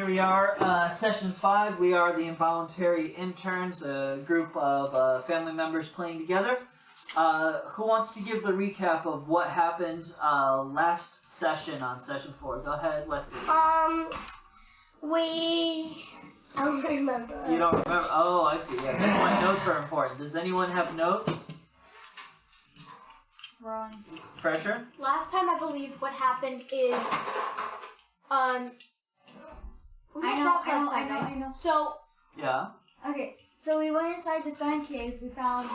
Here we are, Sessions 5. We are the Involuntary Interns, a group of family members playing together. Who wants to give the recap of what happened last session on Session 4? Go ahead, Leslie. I don't remember. You don't remember? Oh, I see. Yeah, that's why notes are important. Does anyone have notes? Wrong. Pressure? Last time I believe what happened is, we I know. So, Yeah. Okay, so we went inside the sun cave. We found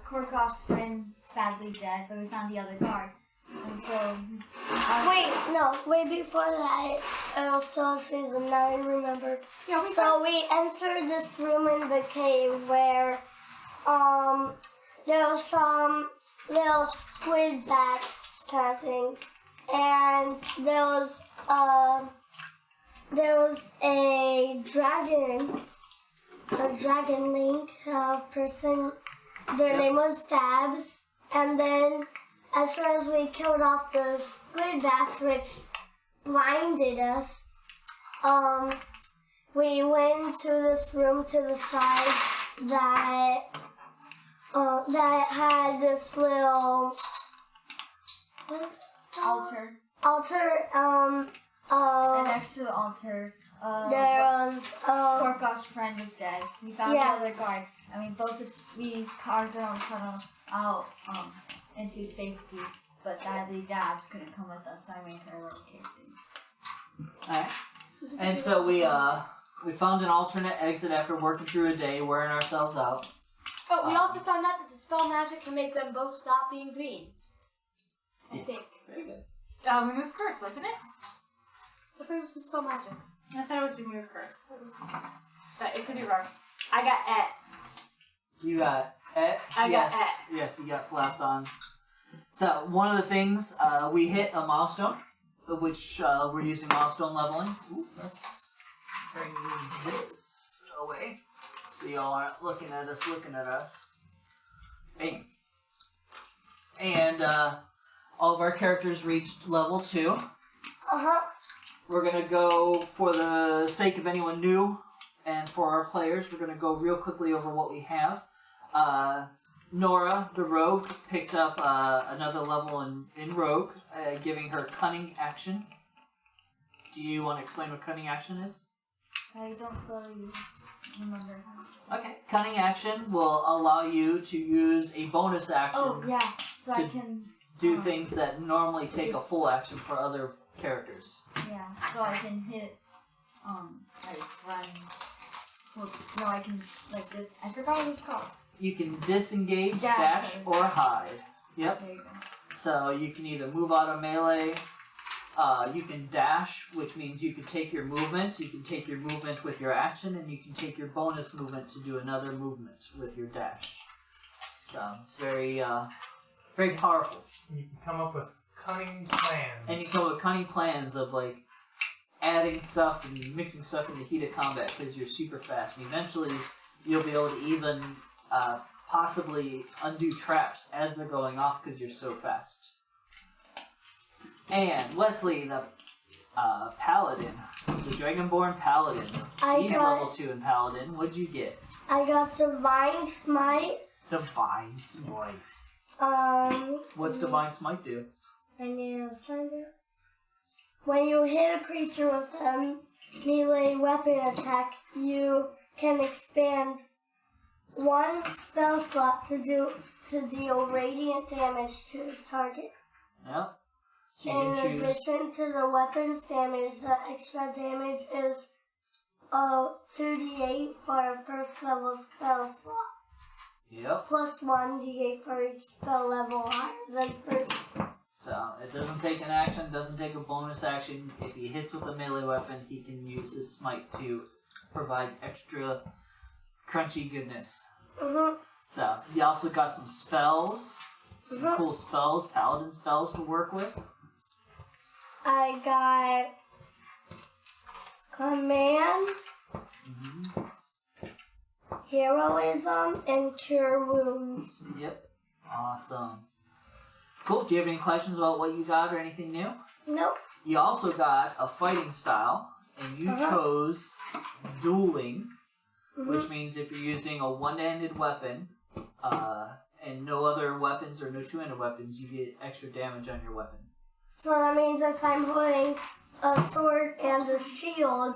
Korkoff's friend sadly dead, but we found the other guard. And so... Wait before that, it was still season 9, remember? yeah, We entered this room in the cave where, there was some little squid bats kind of thing, and there was a dragon link person. Their name was Dabs, and then as soon as we killed off the squid bats, which blinded us, we went to this room to the side that had this little altar. And next to the altar, there was Korkoff's friend was dead. We found the other guard, and we carved our own tunnel out into safety. But sadly, Dabs couldn't come with us, so I made her a little cave thing. Alright. And so we found an alternate exit after working through a day, wearing ourselves out. Oh, we also found out that the spell magic can make them both stop being green. I think. Very good. Remove curse, wasn't it? I thought it was the spell magic. I thought it was remove curse. But it could be wrong. I got et. You got et? I got et. Yes, you got flapped on. So, one of the things, we hit a milestone, which we're using milestone leveling. Ooh, let's bring this away so y'all aren't looking at us. Bang. And all of our characters reached level 2. We're going to go, for the sake of anyone new, and for our players, we're going to go real quickly over what we have. Nora, the rogue, picked up another level in rogue, giving her cunning action. Do you want to explain what cunning action is? I don't fully remember. Okay. Cunning action will allow you to use a bonus action. Oh, yeah. So I can do things that normally take a full action for other characters. Yeah, so I can hit, like, run. Well, no, I can, like, this. I forgot what it's called. You can disengage, dash, or hide. Yep. There you go. So you can either move out of melee, you can dash, which means you can take your movement. You can take your movement with your action, and you can take your bonus movement to do another movement with your dash. So it's very, very powerful. You can come up with cunning plans. And you come up with cunning plans of, like, adding stuff and mixing stuff in the heat of combat because you're super fast. And eventually, you'll be able to even possibly undo traps as they're going off because you're so fast. And Leslie, the Paladin, the Dragonborn Paladin. He's level 2 in Paladin. What'd you get? I got Divine Smite. Divine Smite. What's Divine Smite do? I need to find it. When you hit a creature with a melee weapon attack, you can expand one spell slot to deal radiant damage to the target. Yep. So you can choose. Addition to the weapon's damage, the extra damage is 2d8 for a first level spell slot. Yep. Plus 1d8 for each spell level higher than first. So, it doesn't take an action, doesn't take a bonus action. If he hits with a melee weapon, he can use his smite to provide extra crunchy goodness. So, he also got some spells. Some cool spells, paladin spells to work with. I got Command, Heroism, and Cure Wounds. Yep. Awesome. Cool. Do you have any questions about what you got or anything new? Nope. You also got a fighting style, and you chose dueling, Mhm. which means if you're using a one-handed weapon, and no other weapons or no two-handed weapons, you get extra damage on your weapon. So that means if I'm holding a sword and a shield,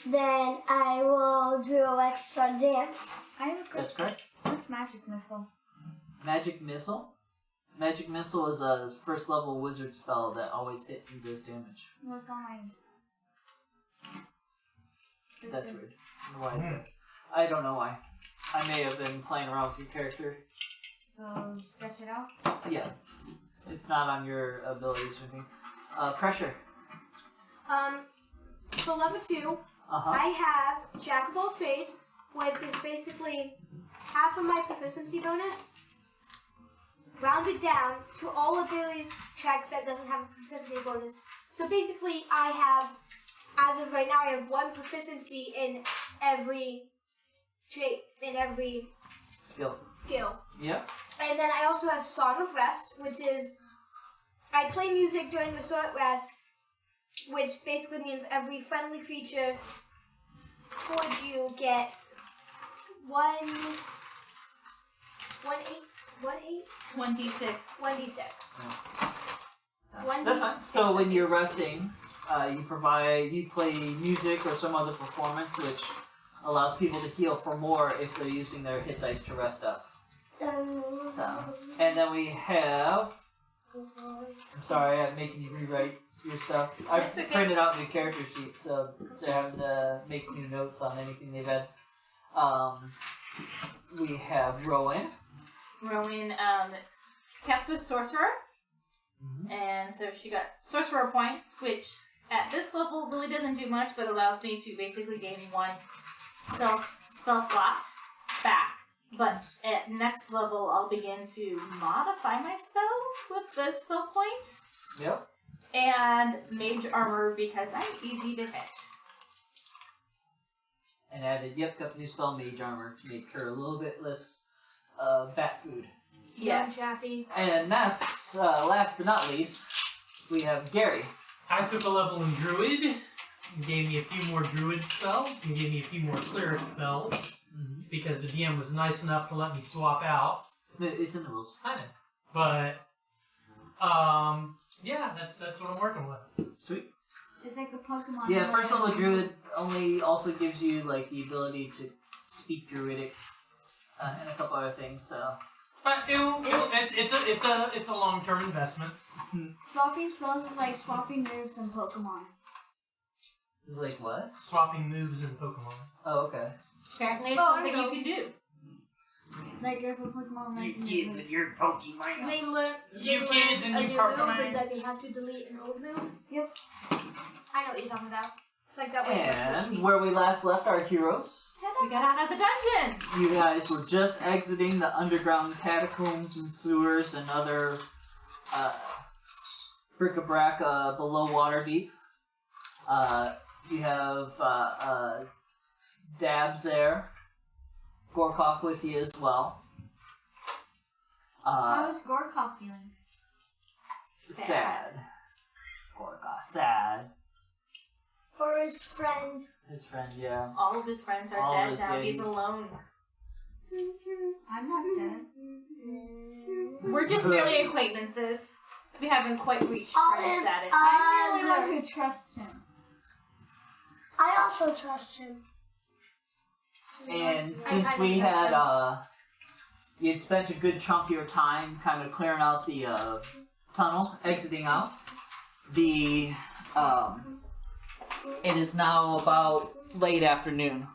then I will do extra damage. I have a That's question. correct. What's magic missile? Magic Missile. Magic Missile is a first level wizard spell that always hits and does damage. What's on mine? That's weird. Why is that? I don't know why. I may have been playing around with your character. So sketch it out. Yeah. It's not on your abilities or anything. Pressure. So level 2, Uh-huh. I have Jack of all trades, which is basically half of my proficiency bonus, rounded down to all abilities checks that doesn't have a proficiency bonus. So basically, I have, as of right now, I have 1 proficiency in every trait, in every skill. Yep. And then I also have Song of Rest, which is I play music during the short rest, which basically means every friendly creature towards you gets 1d6. 1d6. That's fine. So when you're resting, you play music or some other performance which allows people to heal for more if they're using their hit dice to rest up. So, and then we have. I'm sorry, I'm making you rewrite your stuff. I printed out new character sheets, so they're having to make new notes on anything they've had. We have Rowan. Rowan kept with Sorcerer, and so she got Sorcerer points, which at this level really doesn't do much, but allows me to basically gain 1 spell slot back. But at next level, I'll begin to modify my spells with the spell points. Yep. And Mage Armor because I'm easy to hit. And added, got the new spell Mage Armor to make her a little bit less bat food. Yes. And last but not least, we have Gary. I took a level in Druid, gave me a few more Druid spells, and gave me a few more Cleric spells, because the DM was nice enough to let me swap out. It's in the rules. I know. But, yeah, that's what I'm working with. Sweet. It's like a Pokemon. Yeah, first level Druid only also gives you like the ability to speak Druidic and a couple other things. So, but it's a long-term investment. Swapping spells is like swapping moves in Pokemon. It's like what? Swapping moves in Pokemon. Oh, okay. Apparently it's something you can do. Like if a Pokemon You learns kids and your Pokemon. They learn You kids and a you new move, Pokemon. and then they have to delete an old move. Yep. I know what you're talking about. It's like that way. And where we last left our heroes, We got out of the dungeon! you guys were just exiting the underground catacombs and sewers and other bric-a-brac below Waterdeep. You have Dabs there, Gorkov with you as well. How's Gorkov feeling? Sad. Gorkov, sad. For his friend. His friend, yeah. All of his friends are All dead his now. He's days. alone. I'm not dead. We're just merely acquaintances. We haven't quite reached All friend his status. I'm the only one who trusts him. I also trust him. And since we had, you'd spent a good chunk of your time kind of clearing out the tunnel, exiting out, it is now about late afternoon.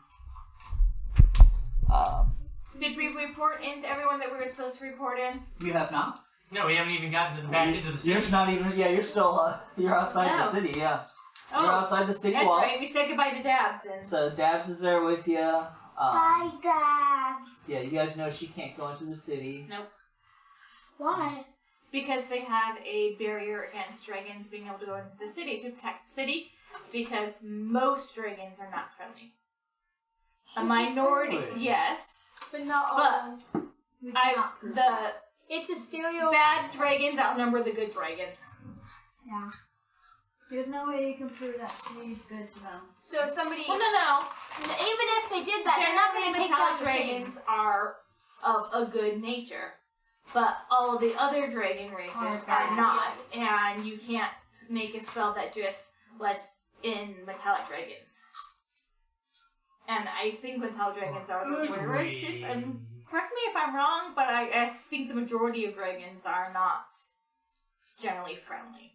Did we report in to everyone that we were supposed to report in? You have not? No, we haven't even gotten back into the city. You're not even, you're still, you're outside No. the city, yeah. Oh, You're outside the city that's walls. right. We said goodbye to Dabs and So Dabs is there with you. Bye, Dad. Yeah, you guys know she can't go into the city. Why? because they have a barrier against dragons being able to go into the city to protect the city, because most dragons are not friendly. A minority, Really? yes, But not all. but the It's a stereo. bad dragons outnumber the good dragons. Yeah. There's no way you can prove that she's good to them. So if somebody, Well, no. even if they did that, they're not going to take down metallic the dragons thing. are of a good nature, but all of the other dragon races are not, and you can't make a spell that just lets in metallic dragons. And I think metallic dragons are the rarest. And correct me if I'm wrong, but I think the majority of dragons are not generally friendly.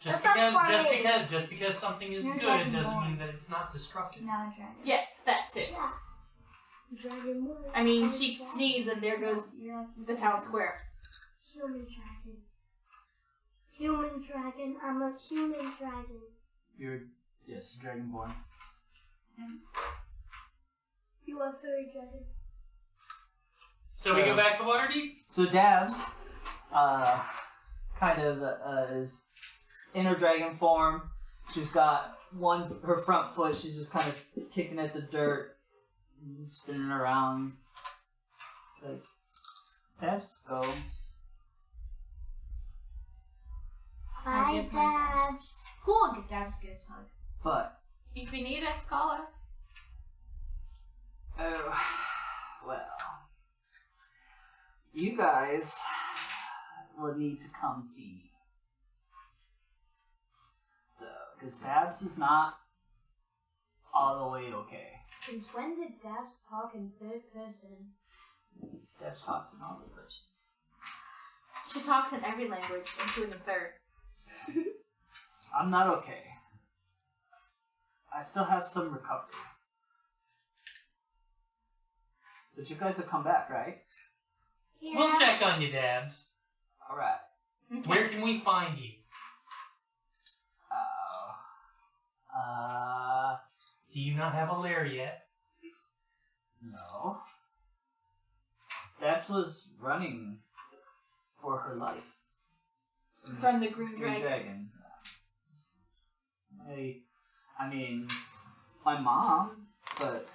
Just That's not because something is You're good dragon doesn't born. mean that it's not destructive. Not a dragon. Yes, that too. Yeah. Dragon Ball. I mean, she sneezed and there goes You're like the town square. Human dragon. Human dragon. I'm a human dragon. You're, yes, Dragonborn. You are furry dragon. So we go back to Waterdeep? So Dabs, kind of is in her dragon form. She's got her front foot. She's just kind of kicking at the dirt, and spinning around. Like, Dabs, go. Bye, Dabs. cool. Get Dab's good hug. But, If you need us, call us. oh, well, you guys will need to come see me. So, because Dabs is not all the way okay. Since when did Dabs talk in third person? Dabs talks in all the persons. She talks in every language, including third. I'm not okay. I still have some recovery. But you guys have come back, right? Yeah. We'll check on you, Dabs. Alright. Okay. Where can we find you? Do you not have a lair yet? No. Dabs was running for her life. From the Green Dragon. I mean, my mom, but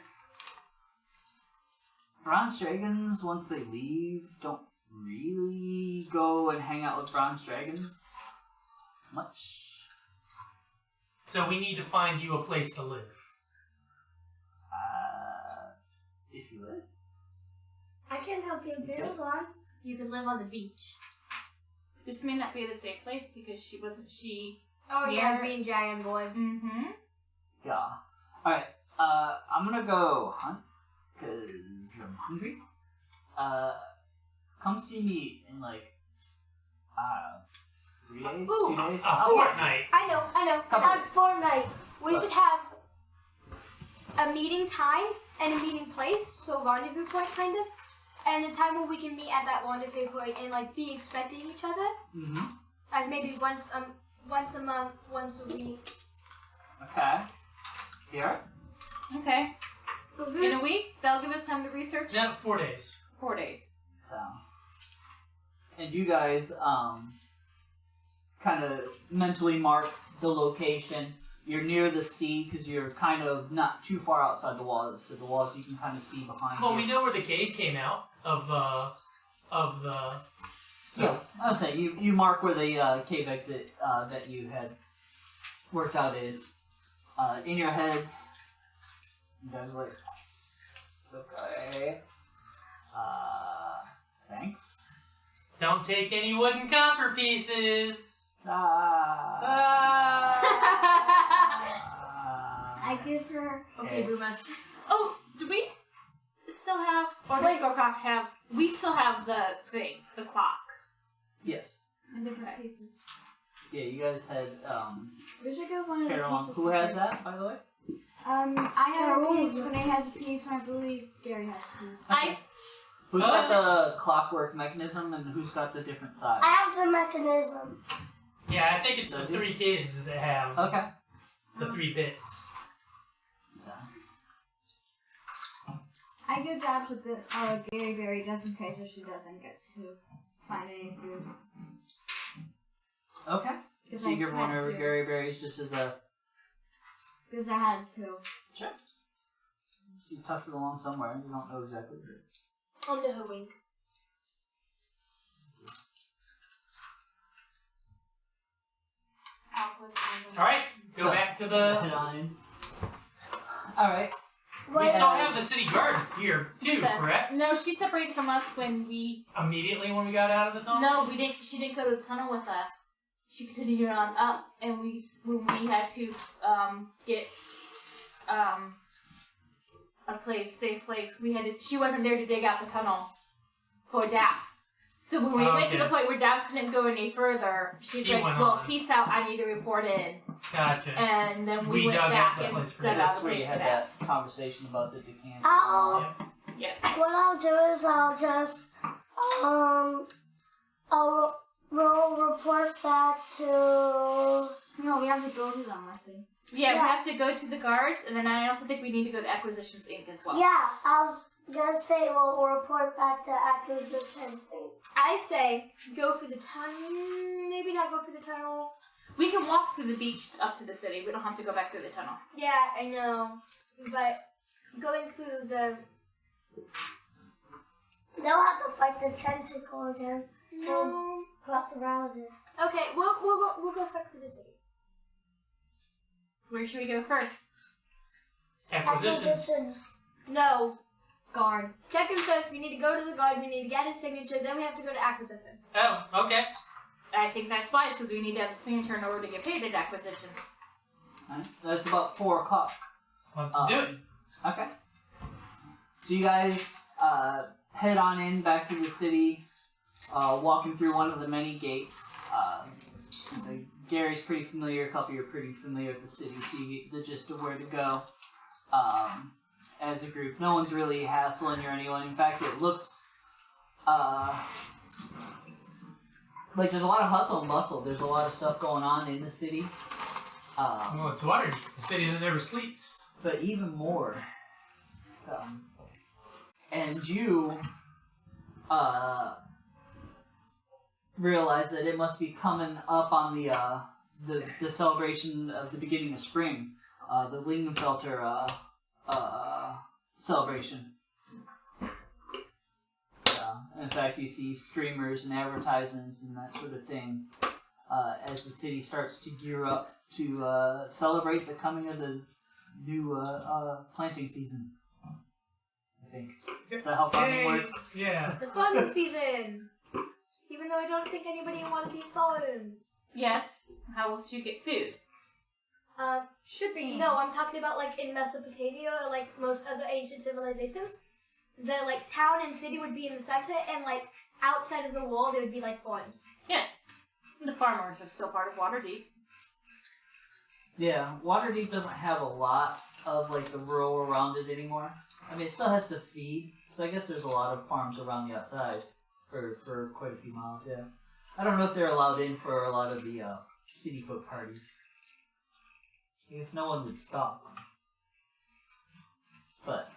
bronze dragons, once they leave, don't really go and hang out with bronze dragons much. So we need to find you a place to live. If you would. I can help you build one. You can live on the beach. This may not be the safe place because she. Oh yeah, yeah, Green Dragon Boy. Mm-hmm. Yeah. Alright, I'm gonna go hunt, because I'm hungry. Come see me in like, 3 days? Ooh. 2 days? A fortnight. I know. Couple Not days. Fortnite. We should have a meeting time and a meeting place, so rendezvous point kind of, and a time where we can meet at that rendezvous point and like be expecting each other, Mm-hmm. like maybe once a month, once a week. Okay. Here? Okay. In a week, they'll give us time to research. Yeah, 4 days. 4 days. So. And you guys, kind of mentally mark the location. You're near the sea because you're kind of not too far outside the walls. So the walls you can kind of see behind Well, you. we know where the cave came out of the. So Yeah, I was saying, you mark where the cave exit that you had worked out is. In your heads, you guys are like, okay. Thanks. don't take any wooden copper pieces. I give her. Okay, Okay. Boomer. Oh, do we still have, or does Gorkok have? We still have the thing, the clock. Yes. I give her pieces. Yeah, you guys had, We should go find carry a along. piece. Who has that, by the way? I have a Carol. piece. Renee has a piece, and I believe Gary has a piece. I Who's got the clockwork mechanism and who's got the different sides? I have the mechanism. Yeah, I think it's the Does he? 3 kids that have Okay. the 3 bits. I give Dabs a bit, Gary Berry just in case if she doesn't get to find any food. Okay. Because So you I give one had over to. Gary Berries just as a... Because I had to. Sure. So you tucked it along somewhere. You don't know exactly where. Under her wing. Alright, go back to the... Head on in. Alright. We still have the city guard here, too, Yes. correct? No, she separated from us when we. Immediately when we got out of the tunnel? No, we didn't. She didn't go to the tunnel with us. She continued on up, and when we had to get a safe place. She wasn't there to dig out the tunnel for Daps. So when we went to the point where Daps couldn't go any further, she's like, "Well, on. peace out. I need to report in." Gotcha. And then we went dug back out the and place for dug Daps. out That's the where you place for had that Daps. conversation about the decanter. Yes. What I'll do is I'll just we'll report back to. No, we have to go to them, I think. Yeah, Yeah. we have to go to the guard, and then I also think we need to go to Acquisitions Inc. as well. Yeah, I was gonna say we'll report back to Acquisitions Inc. I say go for the tunnel. Maybe not go for the tunnel. We can walk through the beach up to the city. We don't have to go back through the tunnel. Yeah, I know. But going through the They'll have to fight the tentacle again. no. Cross around it. Okay, we'll go back to the city. Where should we go first? Acquisitions. No. Guard. Check him first. We need to go to the guard. We need to get his signature. Then we have to go to acquisition. Oh, okay. I think that's wise, because we need to have the signature in order to get paid at Acquisitions. Alright, so it's about 4 o'clock. Let's do it. Okay. So you guys head on in back to the city, walking through one of the many gates. So Gary's pretty familiar, a couple of you are pretty familiar with the city, so you get the gist of where to go as a group. No one's really hassling you or anyone. In fact, it looks like there's a lot of hustle and bustle. There's a lot of stuff going on in the city. Well, it's Waterdeep, the city that never sleeps. But even more. And you realize that it must be coming up on the celebration of the beginning of spring, the Lingenfelter celebration. In fact, you see streamers and advertisements and that sort of thing as the city starts to gear up to celebrate the coming of the new planting season. I think. Is that how farming works? Yeah. The farming season. Even though I don't think anybody in Waterdeep farms. Yes. How else do you get food? Should be. No, I'm talking about like in Mesopotamia or like most other ancient civilizations. The like town and city would be in the center, and like outside of the wall there would be like farms. Yes. The farmers are still part of Waterdeep. Yeah, Waterdeep doesn't have a lot of like the rural around it anymore. I mean, it still has to feed, so I guess there's a lot of farms around the outside for quite a few miles. Yeah, I don't know if they're allowed in for a lot of the city folk parties. I guess no one would stop them. But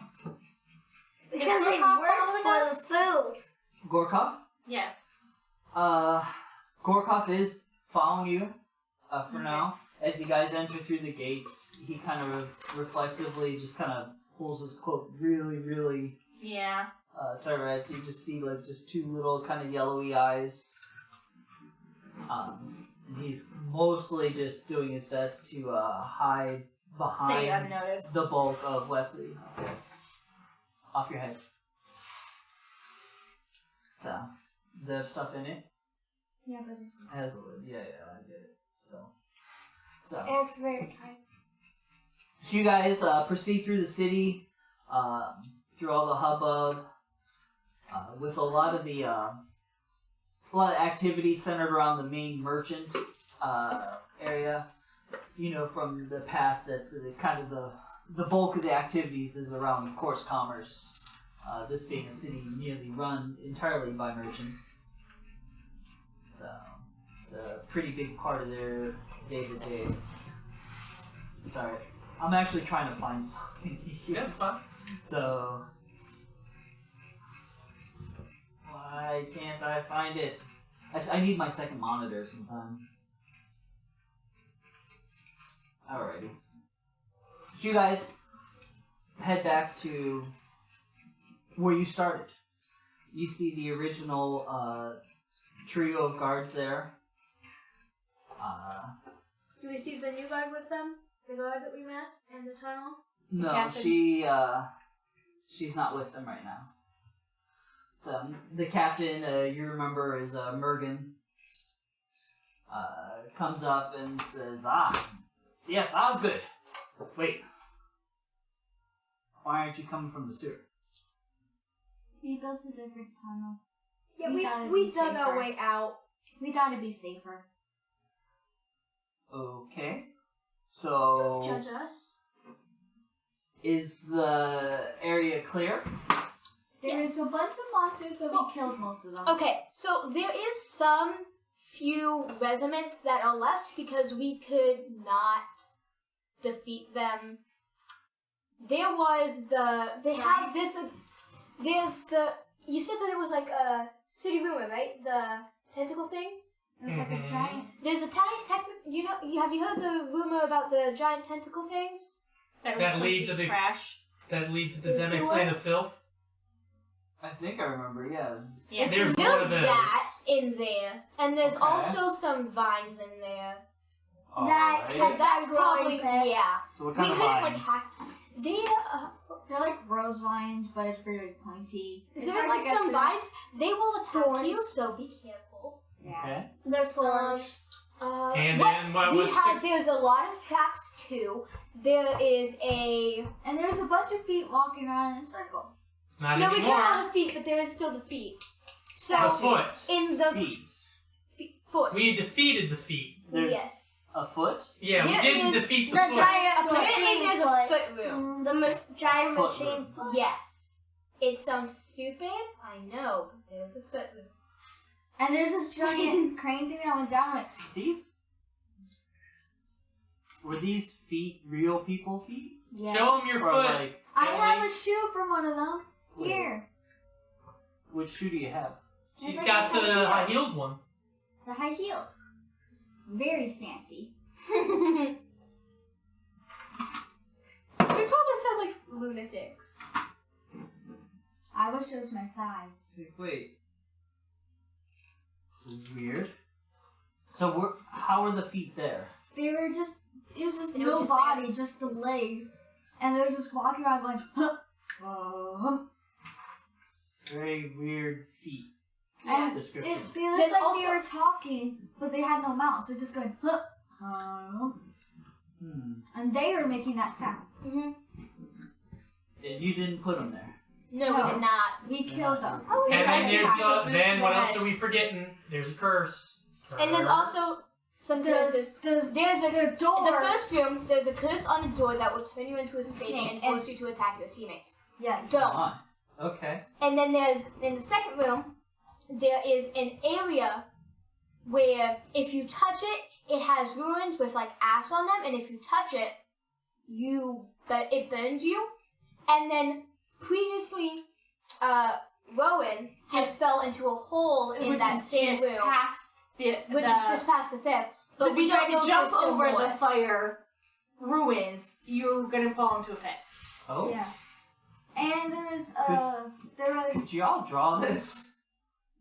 Because they work for the food. Gorkov? Yes. Gorkov is following you for now. As you guys enter through the gates, he kind of reflexively just kind of pulls his cloak really, really Yeah. tight red. So you just see like just 2 little kind of yellowy eyes. And he's mostly just doing his best to hide Stay behind unnoticed. the bulk of Wesley. Okay. Off your head. So, does it have stuff in it? Yeah, but it's... It has a lid. Yeah, I get it. So And it's very tight. So you guys proceed through the city, through all the hubbub, with a lot of activity centered around the main merchant area. You know from the past that the bulk of the activities is around, of course, commerce. This being a city nearly run entirely by merchants, so a pretty big part of their day-to-day. Sorry, I'm actually trying to find something here. Yeah, it's fine. So, why can't I find it? I need my second monitor sometime. Alrighty. So you guys head back to where you started. You see the original trio of guards there. Do we see the new guard with them? The guard that we met in the tunnel? No, captain? she's not with them right now. The captain, you remember, is Mergen. Comes up and says, yes, Osgood. Wait. Why aren't you coming from the sewer? We built a different tunnel. Yeah, We we thought it'd be dug our safer. way out. We thought it'd be safer. Okay. Don't So, judge us. is the area clear? There's a bunch of monsters, but we killed most of them. Okay, so there is some few regiments that are left because we could not defeat them. There was you said that it was like a city rumor, right? The tentacle thing? It was like a giant. There's a have you heard the rumor about the giant tentacle things? That was That supposed leads to to be the- crash. That leads to the The demic sewer? plane of filth. I think I remember, yeah. Yeah. There's one of those. that in there, and there's Okay. also some vines in there. That Alright. kept That's on probably growing. yeah. So what We kind of couldn't like vines? hack. They're like rose vines, but it's very pointy. It's There's hard like to get some through. vines. They will attack Thorns. you, so be careful. Yeah. Okay. They're thorns. And what- then what we was have. There's a lot of traps too. There is a And there's a bunch of feet walking around in a circle. not no. We anymore. can't have the feet, but there is still the feet. So The foot. in the Feet. foot. We defeated the feet. There's Yes. a foot? Yeah, we There didn't is defeat the The foot. giant Apparently, machine there's foot. a foot room. The giant Foot machine room. foot. Yes. It sounds stupid. I know, but there's a foot room. And there's this giant crane thing that went down. Were these feet real people feet? Yeah. Show them your Or foot. like, I have Ellie. a shoe from one of them. Wait. Here. which shoe do you have? She's It's got like a the high high heeled one. The high heel. Very fancy. We probably sound like lunatics. I wish it was my size. Wait. This is weird. So how are the feet there? They were just, it was just They were no just body, just the legs. And they were just walking around going, huh, Very weird feet. And Description. they looked There's like also- they were talking, but they had no mouths. They're just going, huh, and they were making that sound. Mm-hmm. And you didn't put them there. No, we did not. We killed them. We And tried then to there's attack the. them Then to what the else head. are we forgetting? There's a curse. And there's also some curses. There's a door. the first room. There's a curse on the door that will turn you into a snake Snake, and force you to attack your teammates. Yes. Don't. Come on. Okay. And then there's in the second room, there is an area where if you touch it, it has ruins with like ash on them, and if you touch it, it burns you. And then previously, Rowan just fell into a hole in Which that is same just room, past the which is just past the theft. But so if we you don't try know to if jump there's still over more. the fire ruins, you're gonna fall into a pit. Oh. Yeah. And there was Did y'all draw this?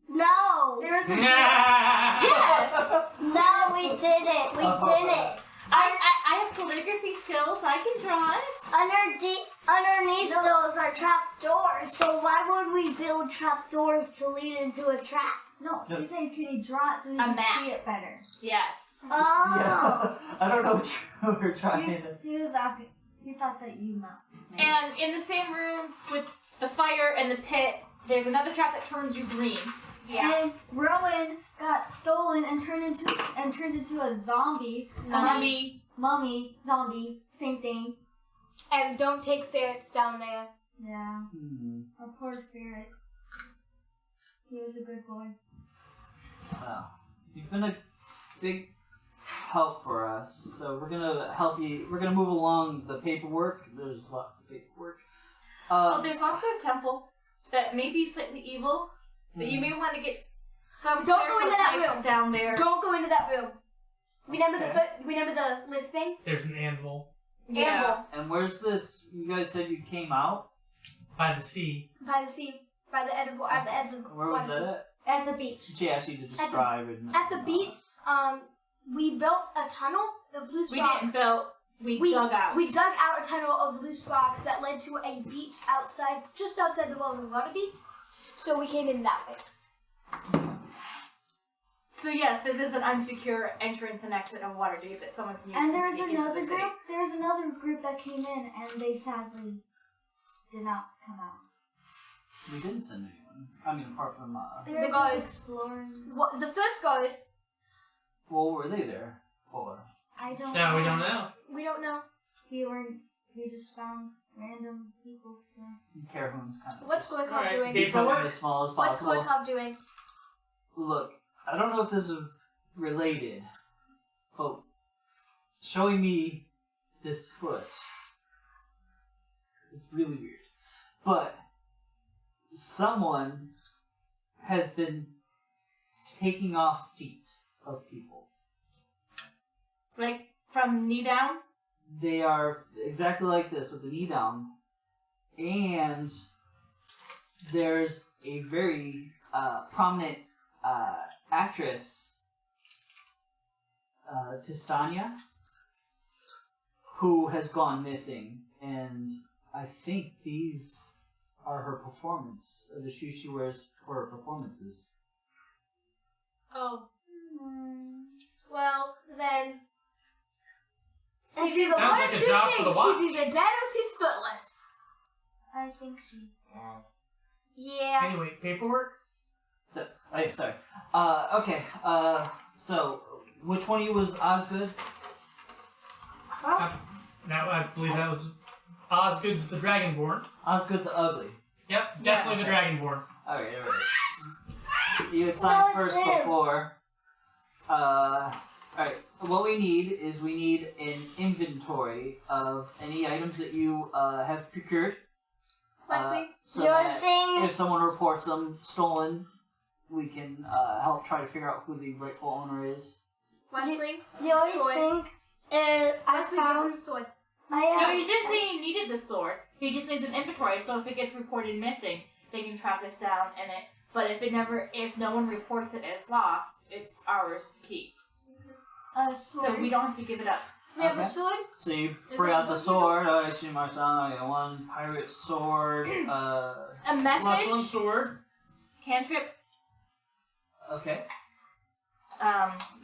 No. there was a Yes! No, we didn't. We didn't. I have calligraphy skills, I can draw it. Underneath those are trap doors. So why would we build trap doors to lead into a trap? No, she's saying, can you draw it so you A can map. see it better? Yes. Oh. Yeah. I don't know what you were trying to. He was asking. He thought that you meant. And in the same room with the fire and the pit, there's another trap that turns you green. And Rowan got stolen and turned into a zombie. Mummy, zombie, same thing. And don't take ferrets down there. Yeah. A poor ferret. He was a good boy. Well, you've been a big help for us, so we're gonna help you. We're gonna move along the paperwork. There's lots of paperwork. Oh, there's also a temple that may be slightly evil, but you may want to get some Don't go into that types room. down there. Don't go into that room. Remember Okay. remember the list thing? There's an anvil Anvil. And where's this? You guys said you came out. by the sea. By the sea. By the edge of Where was that at? At the beach. She asked you to describe it. At the beach, we built a tunnel of loose We rocks. didn't build. We dug out. We dug out a tunnel of loose rocks that led to a beach outside, just outside the walls of Waterdeep. So we came in that way. So yes, this is an unsecure entrance and exit of Waterdeep that someone can use. And to there's sneak into another the city. group. There's another group that came in, and they sadly did not come out. We didn't send anyone. I mean, apart from They The were guards. just exploring. What the first guard? what were they there for? I don't. No, know. we don't know. We don't know. We just found random people. Carhoon's kind of. What's Goykov Alright, doing? people- Keep them as small as What's possible. Goykov doing? Look, I don't know if this is related, but showing me this foot is really weird. But someone has been taking off feet of people. Like from knee down. They are exactly like this with the knee down, and there's a very prominent actress, Tistania, who has gone missing, and I think these are her performance, the shoes she wears for her performances. Oh. Well, then. And She's she either Sounds one like of a two job for things. the watch. She's either dead or she's footless. I think she's dead. Yeah. Anyway, paperwork? Sorry. Okay, so, which one of you was Osgood? Now, I believe that was Osgood's the Dragonborn. Osgood the Ugly. Yep, definitely the Dragonborn. Alright. You had signed No, it's first him. before. Alright, what we need is an inventory of any items that you have procured. Wesley? So The only that thing- if someone reports them stolen, we can help try to figure out who the rightful owner is. Wesley? The only Sword. thing is I Wesley, give him found the sword. I No, have he didn't say he needed the sword. He just needs an inventory, so if it gets reported missing, they can track us down in it. But if no one reports it as lost, it's ours to keep. A sword. So we don't have to give it up. We have a Okay. sword. So you Is bring that out the what you sword. I see my son. I got one pirate sword. A Plus one message, sword. cantrip, Okay.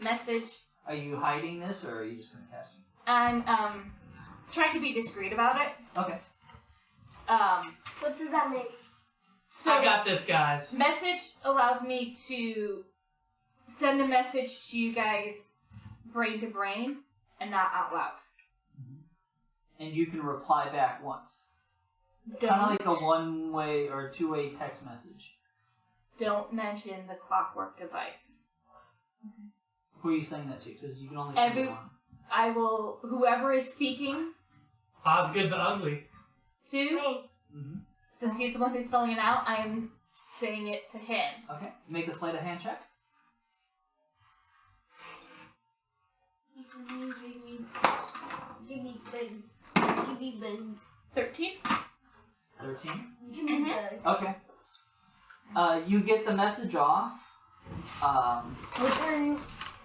message. Are you hiding this, or are you just gonna cast it? I'm trying to be discreet about it. Okay. what does that mean? So I got this, guys. message allows me to send a message to you guys brain to brain and not out loud. And you can reply back once. Kind of like a one-way or two-way text message. Don't mention the clockwork device. Who are you saying that to? Because you can only send Every- one. I will, whoever is speaking Osgood the Ugly. to, Me. Mm-hmm. since he's the one who's spelling it out, I am saying it to him. Okay. Make a sleight of hand check. Give me big. Give me big. 13? 13. Give me big. Okay. You get the message off.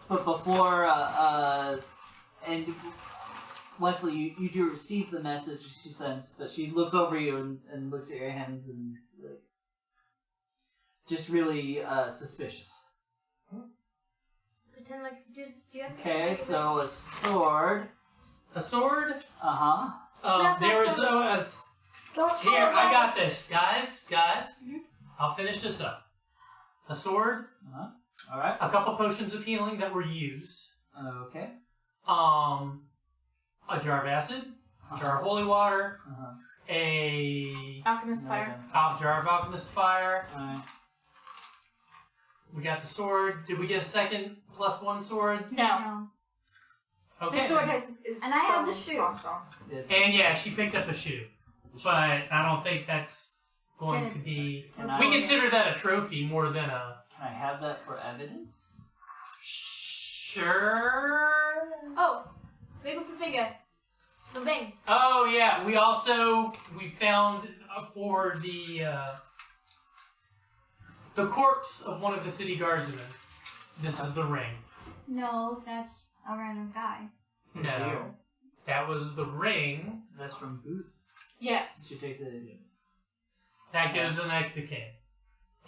But before, and Wesley, you do receive the message she sends, but she looks over you and looks at your hands and like, just really suspicious. Pretend like just. Do you have Okay, so a sword. A sword? Uh-huh. Yes, There was that's as Don't here. forget. I got this, guys. I'll finish this up. A sword, Alright. a couple potions of healing that were used, Okay. a jar of acid, a jar of holy water, Uh-huh. a Alchemist fire. jar of alchemist fire. Alright. We got the sword. Did we get a second plus one sword? No. No. Okay. The sword is And I have the from shoe. crossbow. And yeah, she picked up a shoe, but I don't think that's going to be. Can We I- consider that a trophy more than a. Can I have that for evidence? Sure. Oh, maybe for finger. The bang. Oh yeah, we found for the corpse of one of the city guardsmen. This is the ring. No, that's a random guy. No. That was the ring. That's from Boot. Yes. You should take the. That goes to the next of kin.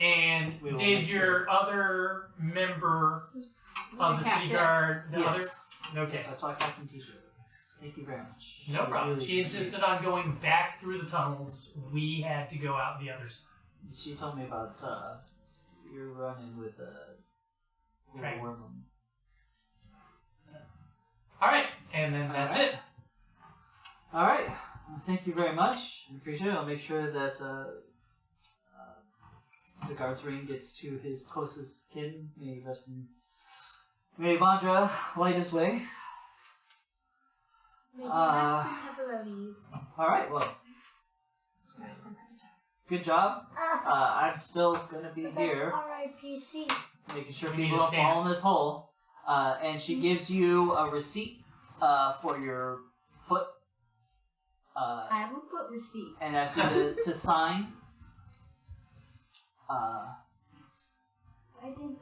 And We will did make your other member of the city Captain. guard, the Yes. other? Okay. That's why Captain T-shirt. Thank you very much. No problem. Really She insisted on going back through the tunnels. We had to go out the other side. She told me about your run-in with Right. Wormham. Alright, and then that's Alright. it. All right. Well, thank you very much. I appreciate it. I'll make sure that the guard's ring gets to his closest kin. May he rest in. May Vandra light his way. Maybe less than pepperonis. All right. Well, good job. I'm still gonna be But here, that's R.I.P.C. making sure We need people a don't stamp. fall in this hole. And she gives you a receipt for your foot. I have a foot receipt. And asks you to sign. I think.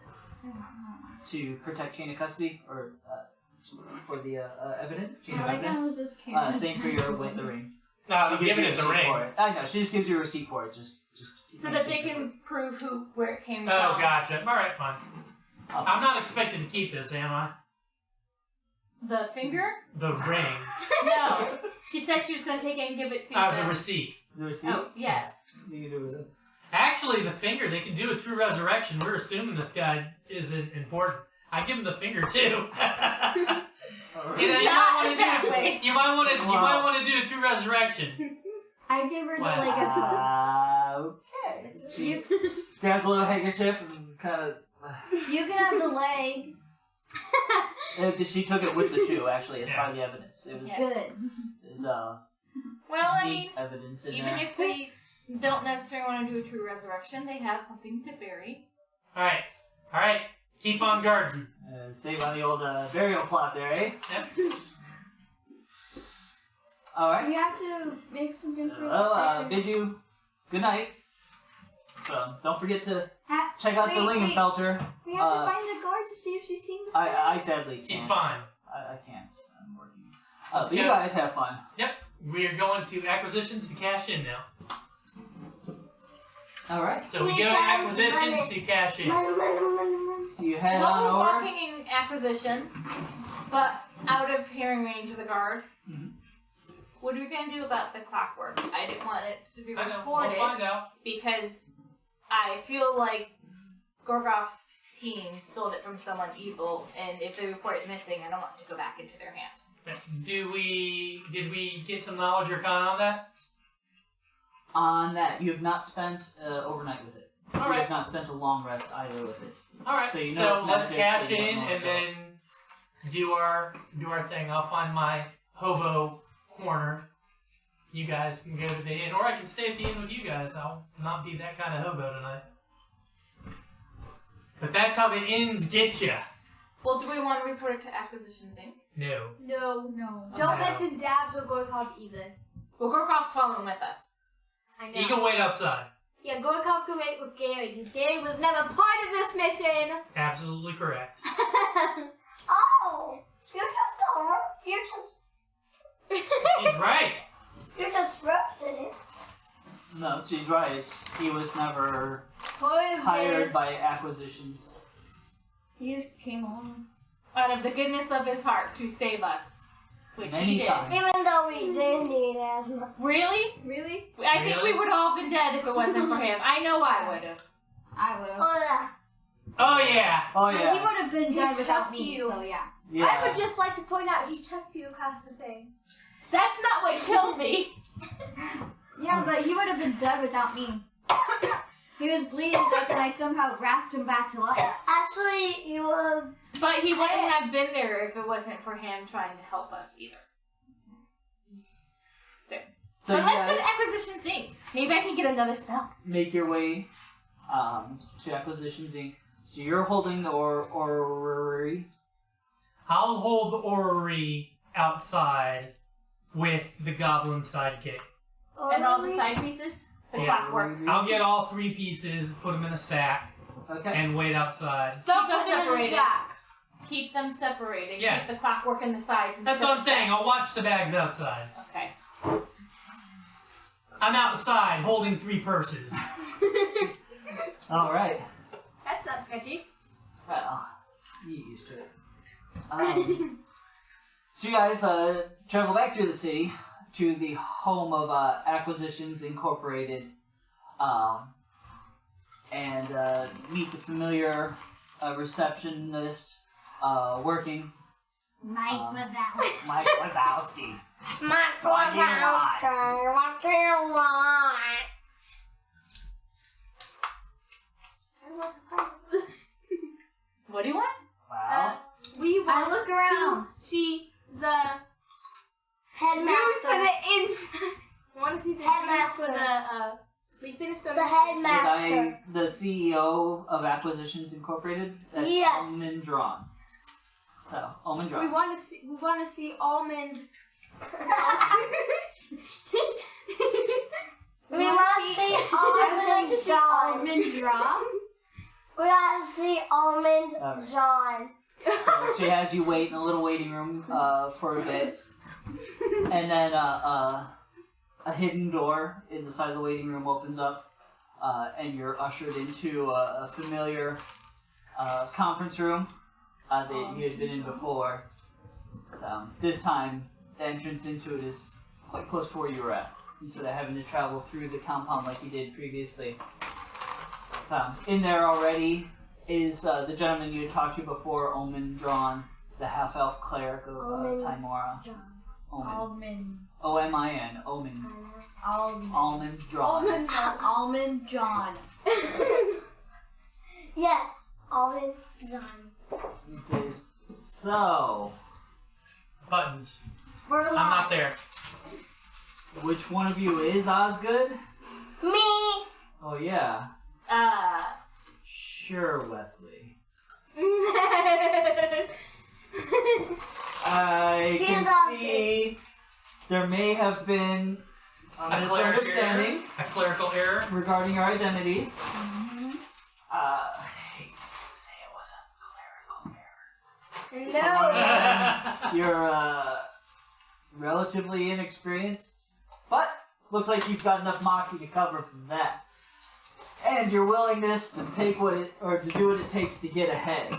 To protect chain of custody or for the evidence. Chain I of like how it evidence. was this camera. Same for your with the ring. No, She I'm gives giving you it a the receipt ring. for it. I know. She just gives you a receipt for it. Just. So that they can prove where it came Oh, from. gotcha. Alright, fine. I'm not expected to keep this, am I? The finger? The ring. No. She said she was going to take it and give it to The receipt. The receipt. Oh, yes. You can do with it. Actually, the finger, they can do a true resurrection. We're assuming this guy isn't important. I give him the finger too. You know, you might want to do a true resurrection. I give her the Wes. leg as well. Okay. She You, grabs a little handkerchief and kind of. you can have the leg. She took it with the shoe. Actually, as part of the evidence. It was. Good. Is Well, I mean, neat evidence in even there. if they don't necessarily want to do a true resurrection, they have something to bury. Alright. Keep on guarding. Save on the old burial plot there, eh? Yep. Alright. We have to make something for Well, the bid you good night. So, don't forget to Ha- check out the wait, Lingenfelter. We have to find the guard to see if she's seen the I sadly can't. She's fine. I can't. I'm working. Let's So you go. guys have fun. Yep. We're going to acquisitions to cash in now. Alright. So we go to acquisitions to cash in. So you head While on we're over. walking in acquisitions, but out of hearing range of the guard, Mhm. what are we going to do about the clockwork? I didn't want it to be I know. reported We'll find out. because I feel like Gorgoff's team stole it from someone evil, and if they report it missing, I don't want it to go back into their hands. Did we get some knowledge or con on that? On that, you have not spent overnight with it. You Alright. have not spent a long rest either with it. Alright. So you know So it's not let's safe cash for you to in know and yourself. then do our thing. I'll find my hobo corner. You guys can go to the inn, or I can stay at the inn with you guys. I'll not be that kind of hobo tonight. But that's how the inns get you. Well, do we want to report it to Acquisitions Inc.? No. No. No. Don't No. mention Dabs or Gorkov either. Well, Gorgoff's following with us. I know. You can wait outside. Yeah, Gorkov can wait with Gary, because Gary was never part of this mission. Absolutely correct. Oh! You're She's right. just roasting it. No, she's right. He was never Part of hired this. by acquisitions. He just came along. Out of the goodness of his heart to save us. Which Many he did. times. Even though we didn't need as much. Really? Really? I think we Really? would all been dead if it wasn't for him. I know I would have. I would have. Hola. Oh yeah. Oh He yeah. would have been He dead without chucked me, you. so yeah. Yeah. I would just like to point out he chucked you across the thing. That's not what killed me. Yeah, but he would have been dead without me. He was bleeding to death and I somehow wrapped him back to life. Actually, you have. But he wouldn't have been there if it wasn't for him trying to help us either. So, So but you let's go guys to Acquisitions Inc. Maybe I can get another spell. make your way to Acquisitions Inc. So you're holding the orrery. I'll hold the orrery outside with the goblin sidekick. And all the side pieces? The Yeah. clockwork. I'll get all 3 pieces, put them in a sack, Okay. and wait outside. Don't Keep us put it in his separated. back. keep them separated. Yeah. Keep the clockwork in the sides. That's what I'm saying. I'll watch the bags outside. Okay. I'm outside holding 3 purses. All right. That's not sketchy. Well, you get used to it. So you guys travel back through the city to the home of Acquisitions Incorporated, and meet the familiar receptionist working. Mike Wazowski. Mike Wazowski. Mike What do you want? Wazowski, what do you want? I want to find What do you want? Well, we want look around. to see the Headmaster. dude for the inside. I want to see the dude Headmaster. for the we finished on The headmaster. the CEO of Acquisitions Incorporated. That's Yes. Almond Drawn. So, Almond We Drawn. want to see almond. We want to see Almond John. Almond Draw. We want to see Almond Alright. John. So she has you wait in a little waiting room for a bit. And then a hidden door in the side of the waiting room opens up, and you're ushered into a familiar conference room that you had been in before. So this time, the entrance into it is quite close to where you were at, instead of having to travel through the compound like you did previously. So in there already is the gentleman you had talked to before, Omen Drawn, the half-elf cleric of Omen Timora. John. Omen. Almond. O-M-I-N. Omen. Almond. Almond Drawn. Almond John. Yes, Almond John. He says, so, Buttons. We're I'm live. not there. which one of you is Osgood? Me. Oh, yeah. Sure, Wesley. I He's can Osgood. see there may have been a A clerical misunderstanding error. A clerical error. regarding your identities. Mm-hmm. I hate to say it was a clerical error. No. You're relatively inexperienced, but looks like you've got enough moxie to cover from that. And your willingness to take to do what it takes to get ahead.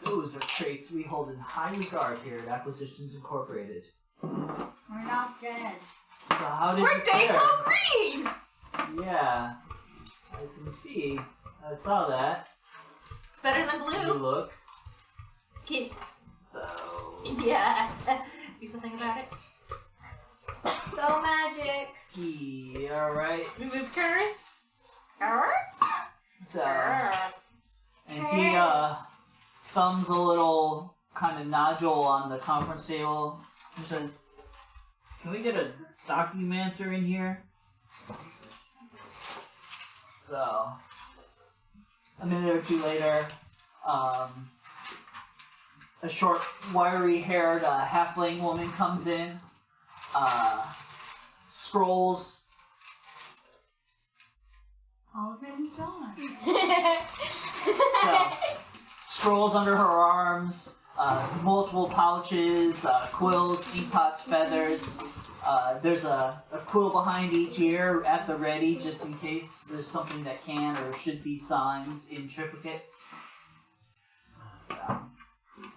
Those are traits we hold in high regard here at Acquisitions Incorporated. We're not dead. So how did We're you fare? Dago Green! Yeah, I can see. I saw that. It's better than You blue. look. Can, So yeah. Do something about it. Spell magic. yeah, all right. Remove curse. Curse? So Curse. and he thumbs a little kind of nodule on the conference table. He says, "Can we get a documancer in here?" So a minute or two later, a short, wiry-haired halfling woman comes in, scrolls. Almond John. So, scrolls under her arms, multiple pouches, quills, inkpots, feathers. There's a quill behind each ear at the ready, just in case there's something that can or should be signed in triplicate.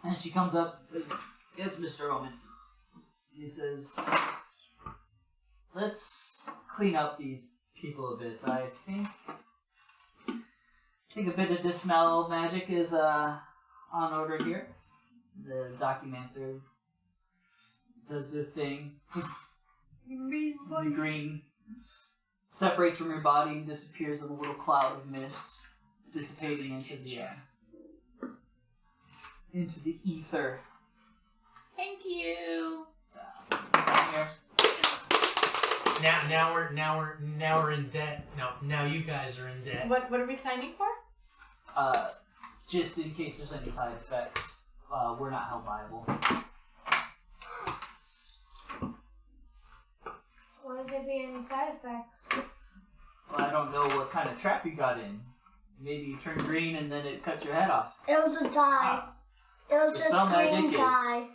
And she comes up and says, "Yes, Mr. Omen." He says, "Let's clean up these people a bit. I think a bit of dispel magic is on order here." The documancer does their thing. The green separates from your body and disappears in a little cloud of mist, dissipating into the ether. Thank you. Here. Now we're in debt. Now you guys are in debt. What are we signing for? Just in case there's any side effects, we're not held liable. Why would there be any side effects? Well, I don't know what kind of trap you got in. Maybe you turned green and then it cut your head off. It was a die. It was The spell just green magic is dye.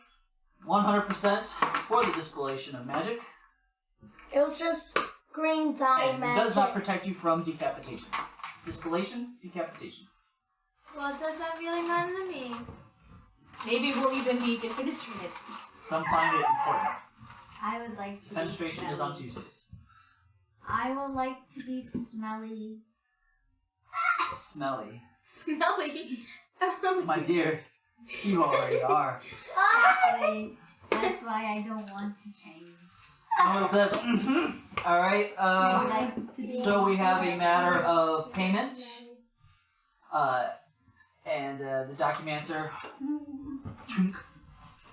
100% for the distillation of magic, It was just green dye and magic. does not protect you from decapitation. Distillation, decapitation. Well, does that really matter to me? Maybe we'll even be defenestrated. Some find it important. I would like to Fenestration be is on smelly. Tuesdays. I would like to be smelly. Smelly. Smelly. My dear, you already are. That's why I don't want to change. No one says, Alright, I would like to be so we have a matter of payment. And the Documancer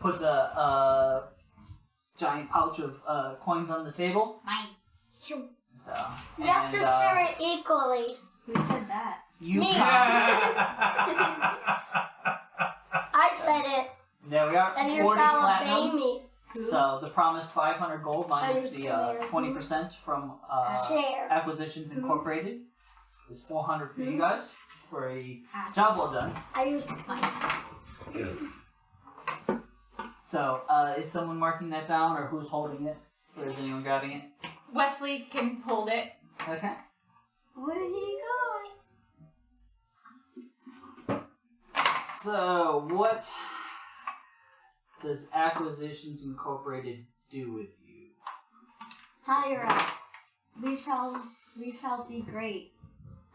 puts a giant pouch of coins on the table. Mine. You So, have to share it equally. Who said that? you Me. I said it, There we are. and you 40 shall platinum. obey me. So the promised 500 gold minus used the to wear 20% from Share. Acquisitions Incorporated is 400 for you guys for a job well done. I used So is someone marking that down, or who's holding it, or is anyone grabbing it? Wesley can hold it. Okay. Where are you going? So what does Acquisitions Incorporated do with you? Hire us. We shall be great.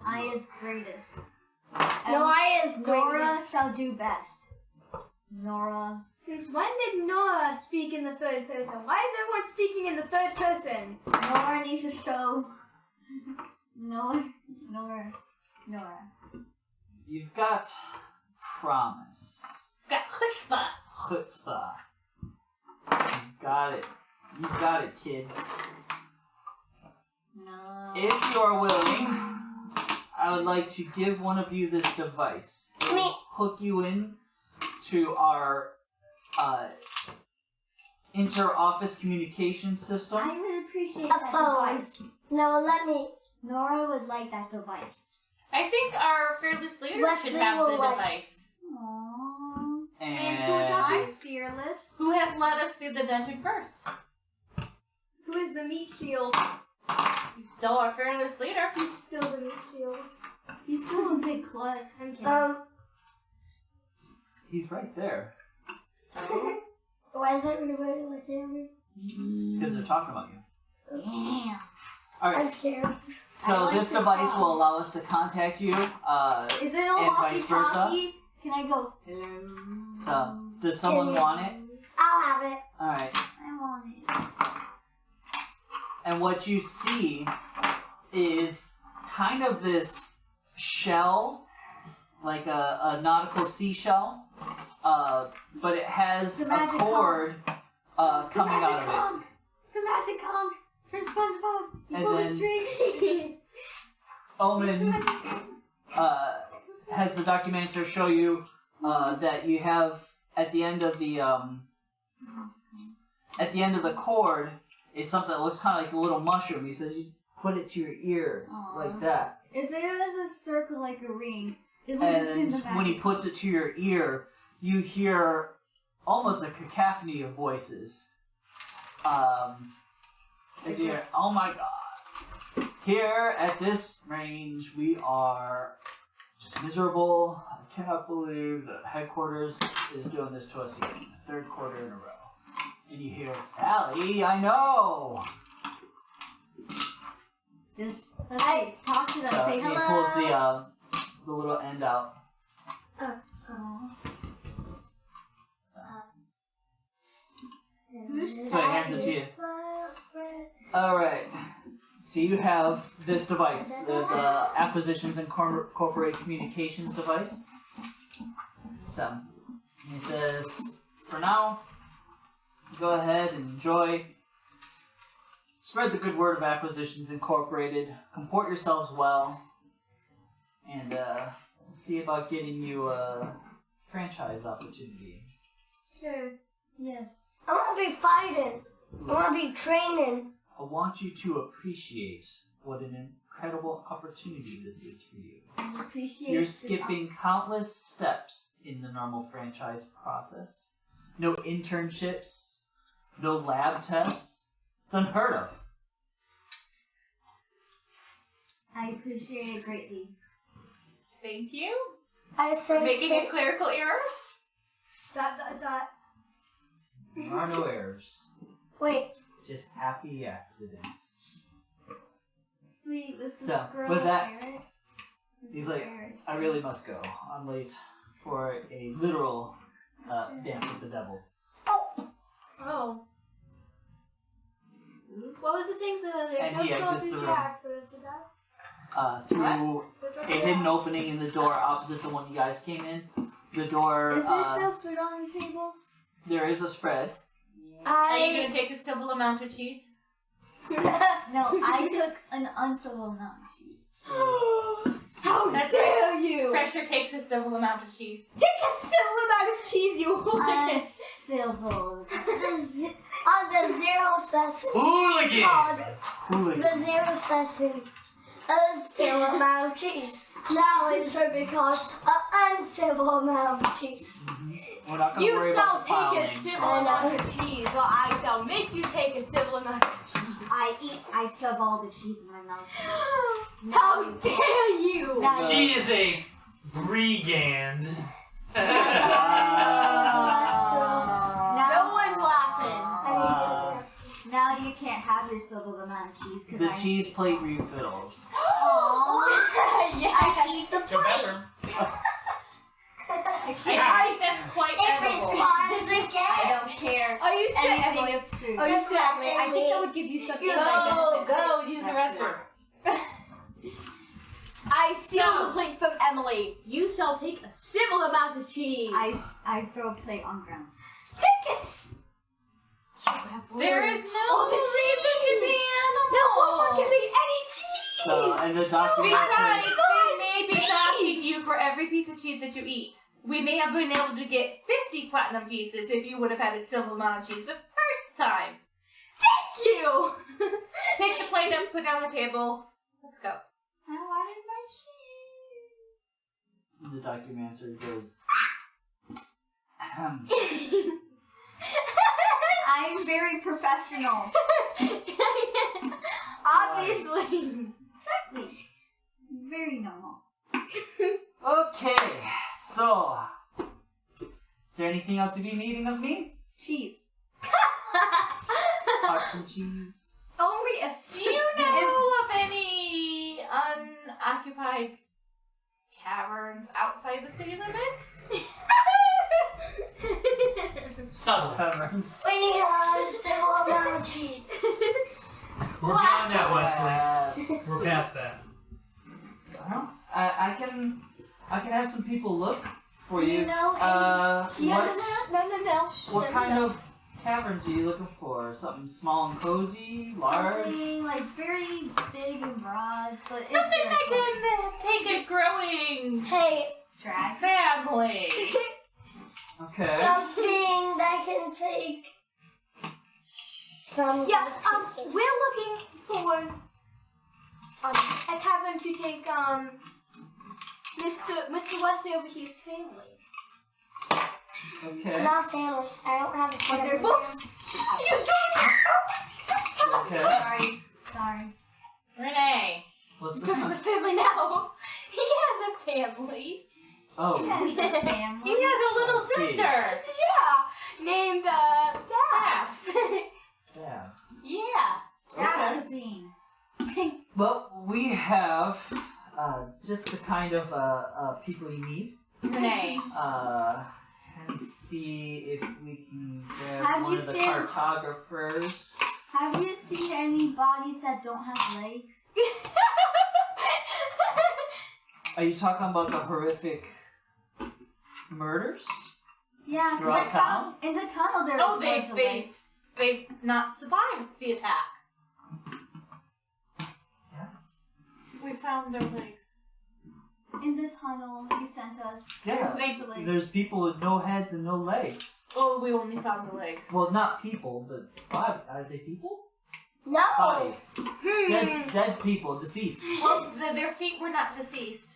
I is greatest. No, I is Nora greatness. shall do best. Nora. Since when did Nora speak in the third person? Why is everyone speaking in the third person? Nora needs to show. Nora. You've got promise. Got chutzpah. Chutzpah. You've got it. You've got it, kids. No. If you are willing, I would like to give one of you this device. It will Me. hook you in to our inter-office communication system. I would appreciate A that phone. device. No, let me. Nora would like that device. I think our fearless leader Wesley should have the will like- device. Aww. And I'm fearless. Who has led us through the dungeon first? Who is the meat shield? He's still our fearless leader. He's still the meat shield. He's still a big klutz. I'm kidding. he's right there. Why is everybody looking at me? Because they're talking about you. Yeah. Alright, I'm scared. I so like this to device talk. will allow us to contact you. Is it a And vice versa? walkie-talkie? Can I go? So, does someone want it? I'll have it. Alright. I want it. And what you see is kind of this shell, like a nautical seashell, but it has The a magic cord coming out of it. The magic conch from SpongeBob. You And pull the then- string. Omen has the Documancer show you that you have at the end of the cord is something that looks kind of like a little mushroom. He says you put it to your ear Aw. like that, If it was a circle like a ring, it would and have been the then magic when he puts it to your ear, you hear almost a cacophony of voices. As you hear, oh my god! Here at this range, we are just miserable. I cannot believe that headquarters is doing this to us again, the third quarter in a row. And you hear, Sally, I know! Just let's say, talk to them. So Say he hello. pulls the little end out. Aw. Who's So he hands it to you. Alright. So you have this device, the Acquisitions Incorporated Communications device. So he says, for now, go ahead and enjoy. Spread the good word of Acquisitions Incorporated. Comport yourselves well. And see about getting you a franchise opportunity. Sure. Yes. I want to be fighting. I want to be training. I want you to appreciate what an incredible opportunity this is for you. Appreciate You're this skipping countless steps in the normal franchise process. No internships, no lab tests. It's unheard of. I appreciate it greatly. Thank you. I For say making a clerical error. ... There are no errors. Wait. Just happy accidents. Wait, this is So, girl with that, Eric? This He's is like, Eric. I really must go. I'm late for a literal dance with the devil. Oh. What was the thing that And he don't go exits the through room. tracks or is it that? Through Don't go a through hidden tracks. opening in the door opposite the one you guys came in. The door, Is there still food on the table? there is a spread. Are you I going to take a civil amount of cheese? No, I took an uncivil amount of cheese. How That's dare you! Pressure takes a civil amount of cheese. Take a civil amount of cheese, you hooligan! Uncivil. on the zero session Hooligan! called Hooligan. the zero session. A civil amount of cheese. Now it should be called an uncivil amount of cheese. We're not going to You worry shall about the file take a names. civil amount of cheese, or I shall make you take a civil amount of cheese. I shove all the cheese in my mouth. How dare you! Now She is a brigand. No one's laughing. Now you can't have your civil amount of cheese. 'Cause The I cheese plate refills. Aww. Yeah. I eat the Go plate. bathroom. I I can't. think that's quite If edible. it spawns again. I don't care. Are you Anything scratching? is food. Are you Just scratching? I scratching think me. that would give you something Go, digestive. go, use the That's restroom. I steal So- the plate from Emily. You shall take a civil amount of cheese. I throw a plate on the ground. take a. There is no Oh, the cheese reason to be No one can animals. make any cheese. So, and the documentary. Besides, they may be docking you for every piece of cheese that you eat. We may have been able to get 50 platinum pieces if you would have had a civil amount of cheese the first time. Thank you. Pick the plate up, put it on the table. Let's go. I wanted my cheese. The documentary goes. I'm very professional. Obviously. Exactly. Very normal. Okay, so. Is there anything else to be needing of me? Cheese. Apart from cheese. Only a Do you know of any unoccupied caverns outside the city limits? Subtle. Caverns. We need a civil amount of cheese. We're beyond that, Wesley. We're past that. Well, I can have some people look for Do you know any- do you what, No. what kind of caverns are you looking for? Something small and cozy, large? Something like very big and broad, but it's Something like that can take a growing Hey, trash. family. Okay. something that can take some. Yeah, pieces. we're looking for a cavern to take Mr. Wesley over here's family. Okay. Not family. I don't have a But they're family. Okay. Sorry. Renee. What's You this don't have a one? family now. He has a family. Oh. Family. He has a little sister. Yeah, named Dabs. Yeah. Yeah. That's Okay. cuisine. Well, we have just the kind of people you need. Renee. And see if we can grab Have one you of the seen- cartographers. Have you seen any bodies that don't have legs? Are you talking about the horrific murders? Yeah, because Throughout I found in the tunnel there was Oh, a bunch of legs. they've not survived the attack. Yeah. We found their legs. In the tunnel you sent us. Yeah. There's a bunch of legs. There's people with no heads and no legs. Oh, we only found the legs. Well, not people, but body. Are they people? No. Bodies. Dead people, deceased. Well, their feet were not deceased.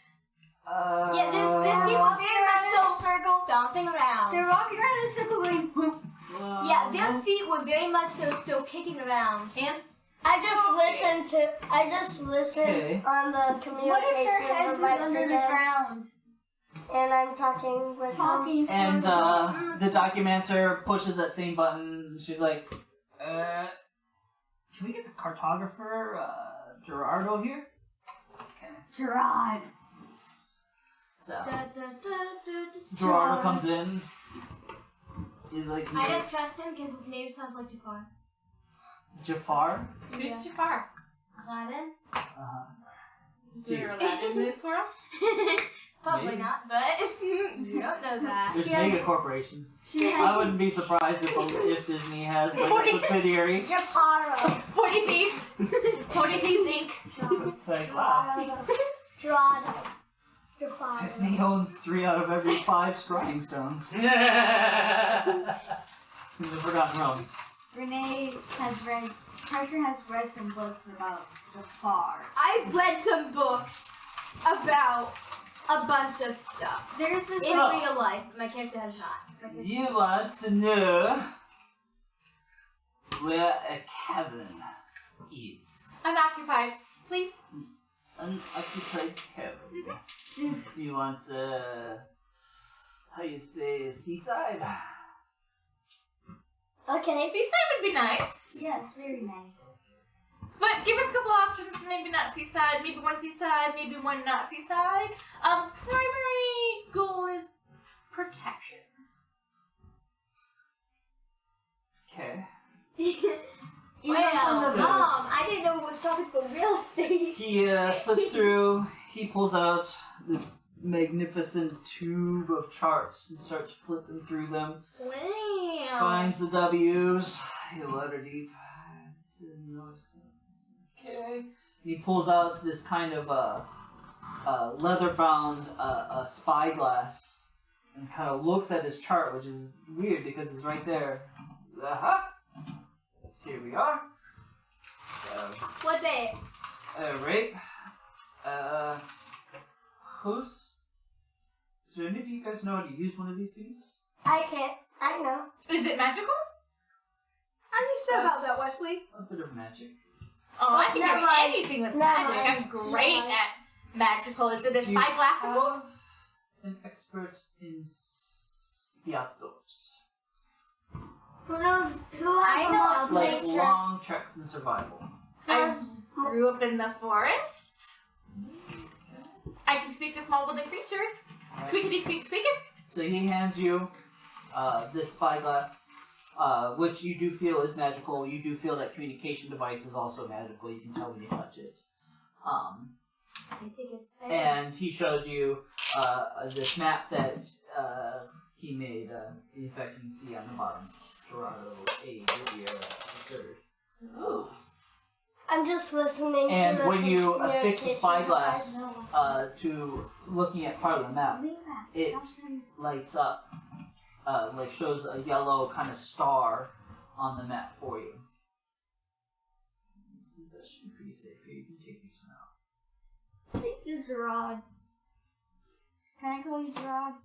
Yeah, they're walking around in a circle, stomping around. They're walking around in a circle going, whoop. Yeah, their feet were very much so still kicking around. And I just listened Okay. on the What if communication their heads of was my under the friend, ground? and I'm talking with him. Talking And from the top. the Documancer pushes that same button. She's like, can we get the cartographer, Gerardo here? Gerard. So, Gerardo comes in. He's like, I don't trust him because his name sounds like Jafar. Jafar? who's Yeah. Jafar? Aladdin? Uh-huh. Is there Aladdin in this world? Probably Maybe. not, but you don't know that. There's She has- mega corporations. She I has, wouldn't be surprised if Disney has like a subsidiary. Jafaro. 40 Thieves! 40 Thieves Inc. Like, wow. Gerardo. Jafaro. Disney owns 3 out of every 5 scrying stones. In the Forgotten Realms. Renee has read, Pressure has read some books about Jafar. I've read some books about a bunch of stuff. There's this In So- real life, my character has not. You want to know where a cavern is? Unoccupied. Please. Unoccupied cavern. Do you want, how you say, seaside? Okay. Seaside would be nice. Yes, very nice. But give us a couple options. Maybe not seaside, maybe one seaside, maybe one not seaside. Primary goal is protection. Okay. Even Wow, from the Mom, I didn't know it was talking for real estate. He flips through, he pulls out this magnificent tube of charts and starts flipping through them. Wow. Finds the W's. He'll letter deep. Okay. And he pulls out this kind of leather-bound spyglass and kind of looks at his chart, which is weird because it's right there. Aha! Here we are. What day? Alright. Is there any of you guys know how to use one of these things? I can't. I know. Is it magical? How do you say about that, Wesley? A bit of magic. Oh, I can Never do mind. anything with Never magic. mind. I'm great Never mind. at magical. Is it a Do you spyglassical? have an expert in the outdoors? Who knows? Who I has the know. most Like nature? long treks in survival. I grew up in the forest. I can speak to small woodland creatures. Squeakity squeak squeakin'. So he hands you this spyglass, which you do feel is magical. You do feel that communication device is also magical. You can tell when you touch it. I think it's And he shows you this map that he made. In fact, you can see on the bottom, Gerardo A. Third. Ooh. I'm just listening And to the when you affix the communication spyglass device. to looking at part of the map, it lights up, like shows a yellow kind of star on the map for you. Since that should be pretty safe here, you can take these for now. Thank you, Gerard. Can I call you Gerard?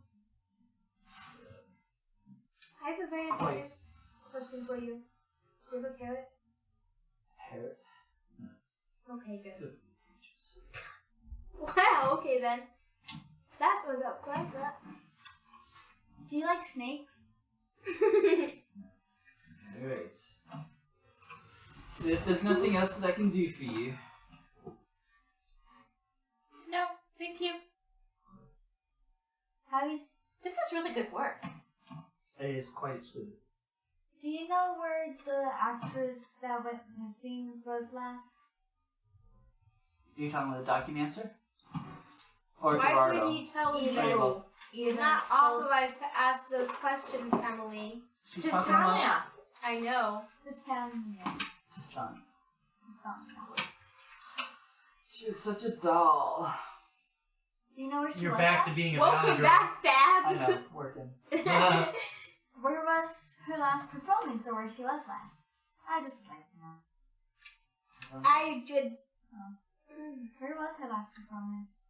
I have a very important question for you. Do you have a parrot? Parrot. Okay, good. Wow, okay then. That was up quite that. Do you like snakes? Alright. If there's nothing else that I can do for you, No, thank you. How you? This is really good work. it is quite exquisite. Do you know where the actress that went missing was last? Are you talking about the Documancer? Or Why Gerardo? would he tell Either. you? Very well. You're not authorized to ask those questions, Emily. She's Just talking tell about me. I know. Just tell me. Tristan. Just tell me. She's such a doll. Do you know where she You're was back to last? being a Welcome bad back, I Dad. know, working. Where was her last performance, or where she was last? I just like to know. I did. Where was her last performance?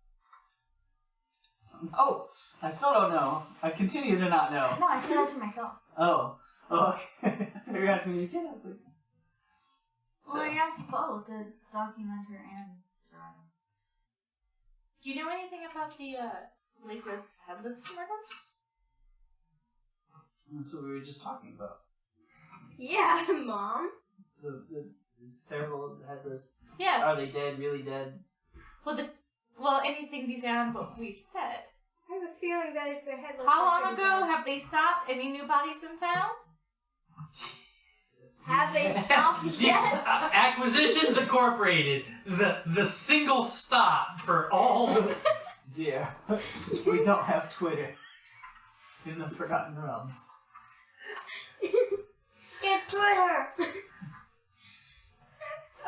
Oh, I still don't know. I continue to not know. No, I said that to myself. Oh, okay. You're asking me again. I was like, Well, I asked both the documentary and. Do you know anything about the legless, headless murders? that's what we were just talking about. Yeah, Mom. This terrible headless. Yes. Are they dead? Really dead? Well, anything beyond what we said. I have a feeling that if they're headless. How long ago have they stopped? Any new bodies been found? Have they stopped yet? Acquisitions Incorporated, the single stop for all. Dear, we don't have Twitter in the Forgotten Realms. Get Twitter!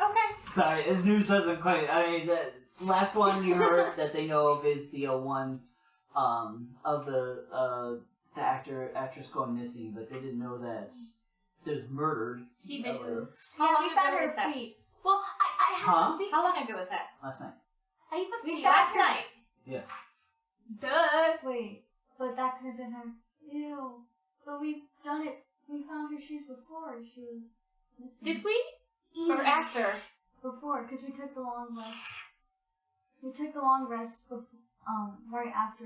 Okay. Sorry, the news doesn't quite. I mean, the last one you heard that they know of is the one of the actress going missing, but they didn't know that there's murdered. She been moved. How long we found ago her was that? feet. Well, I have Huh? a feeling. How long ago was that? Last night. I have a feeling. Last night. Yes. Duh. Wait, but that could have been her. Ew. But we've done it. We found her shoes before. She was missing. Did we? Or after? Before, because we took the long rest. We took the long rest right after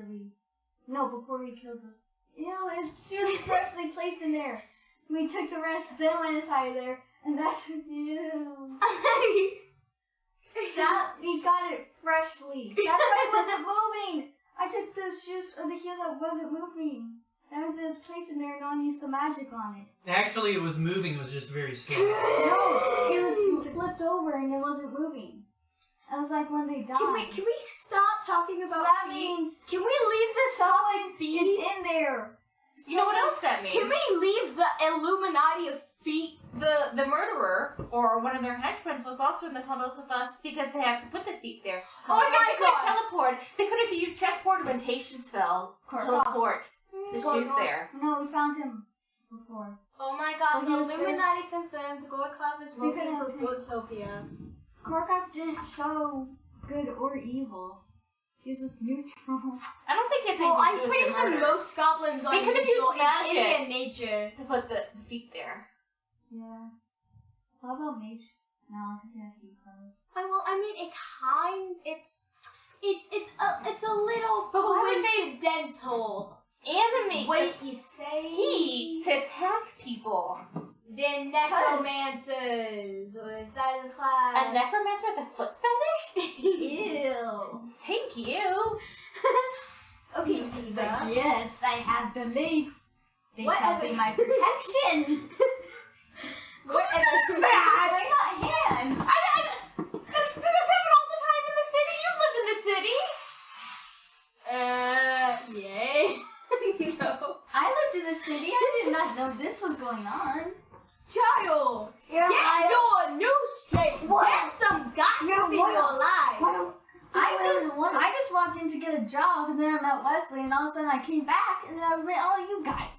before we killed her. Ew, it's really freshly placed in there. We took the rest, then went inside of there, and that's ew. That we got it freshly. That's why it wasn't moving. I took the shoes or the heels that wasn't moving. That was just placed in there, and I used the magic on it. Actually, it was moving. It was just very slow. No, it was flipped over and it wasn't moving. It was like when they died. Can we stop talking So about that feet? means Can we leave this someone be? is in there. You know what else that means? Can we leave the Illuminati of feet? The murderer, or one of their henchmen, was also in the tunnels with us because they have to put the feet there. Oh I guess my they couldn't gosh. teleport. They could have used transportation spell to teleport the shoes there. No, we found him before. Oh my gosh, Oh, he was Illuminati confirmed. Gorkov is We voting for couldn't- Photopia. Korkov didn't show good or evil. He was just neutral. I don't think it's Well, anything I'm to do pretty with the sure murder. most goblins are They could have neutral. used magic. It's in their nature. to put the feet there. Yeah. How about mage? No, because he had heat clothes. I mean, it's a little But why would they coincidental. animate Wait, the you say? feet to attack people? They're necromancers, or is that a class? A necromancer with a foot fetish? Ew. Thank you. Okay, Diva. yes, I have the legs. They What shall other- be my protection. What is They're not hands. Does this happen all the time in the city? You've lived in the city. Yay. No. I lived in the city. I did not know this was going on. Child, You're get your news straight. What? Get some gossip You're in what? your life. I just walked in to get a job, and then I met Wesley, and all of a sudden I came back, and then I met all you guys.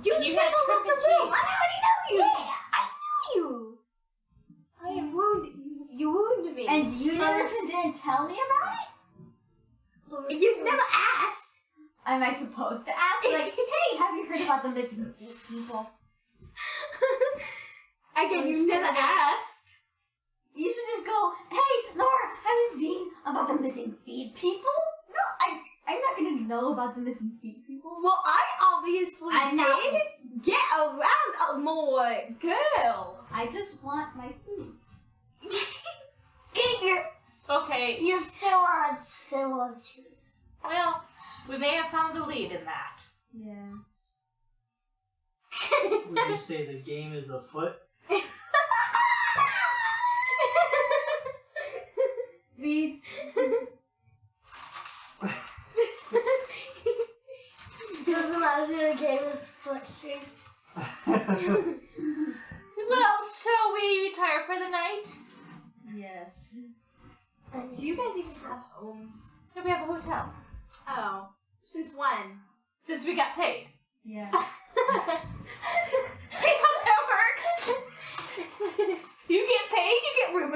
You had never Trip left and the room. Chase. I already know you. Yeah, I knew you. I am wounded. You wounded me. And you didn't tell me about it? You've never asked. Am I supposed to ask? Like, hey, have you heard about the missing people? Again, you never asked. You should just go, hey, Laura, have you seen about the missing feet people? No, I'm not gonna know about the missing feet people. Well, I obviously I'm did. not- Get around a more girl. I just want my feet. Get your. Okay, You're still on similar shoes. well, we may have found a lead in that. Yeah. Would you say the game is afoot? We Doesn't matter the game is foot shaped. Well, shall we retire for the night? yes. Do you guys even have homes? No, we have a hotel. Oh. Since when? Since we got paid. Yeah. See how that works? You get paid, you get room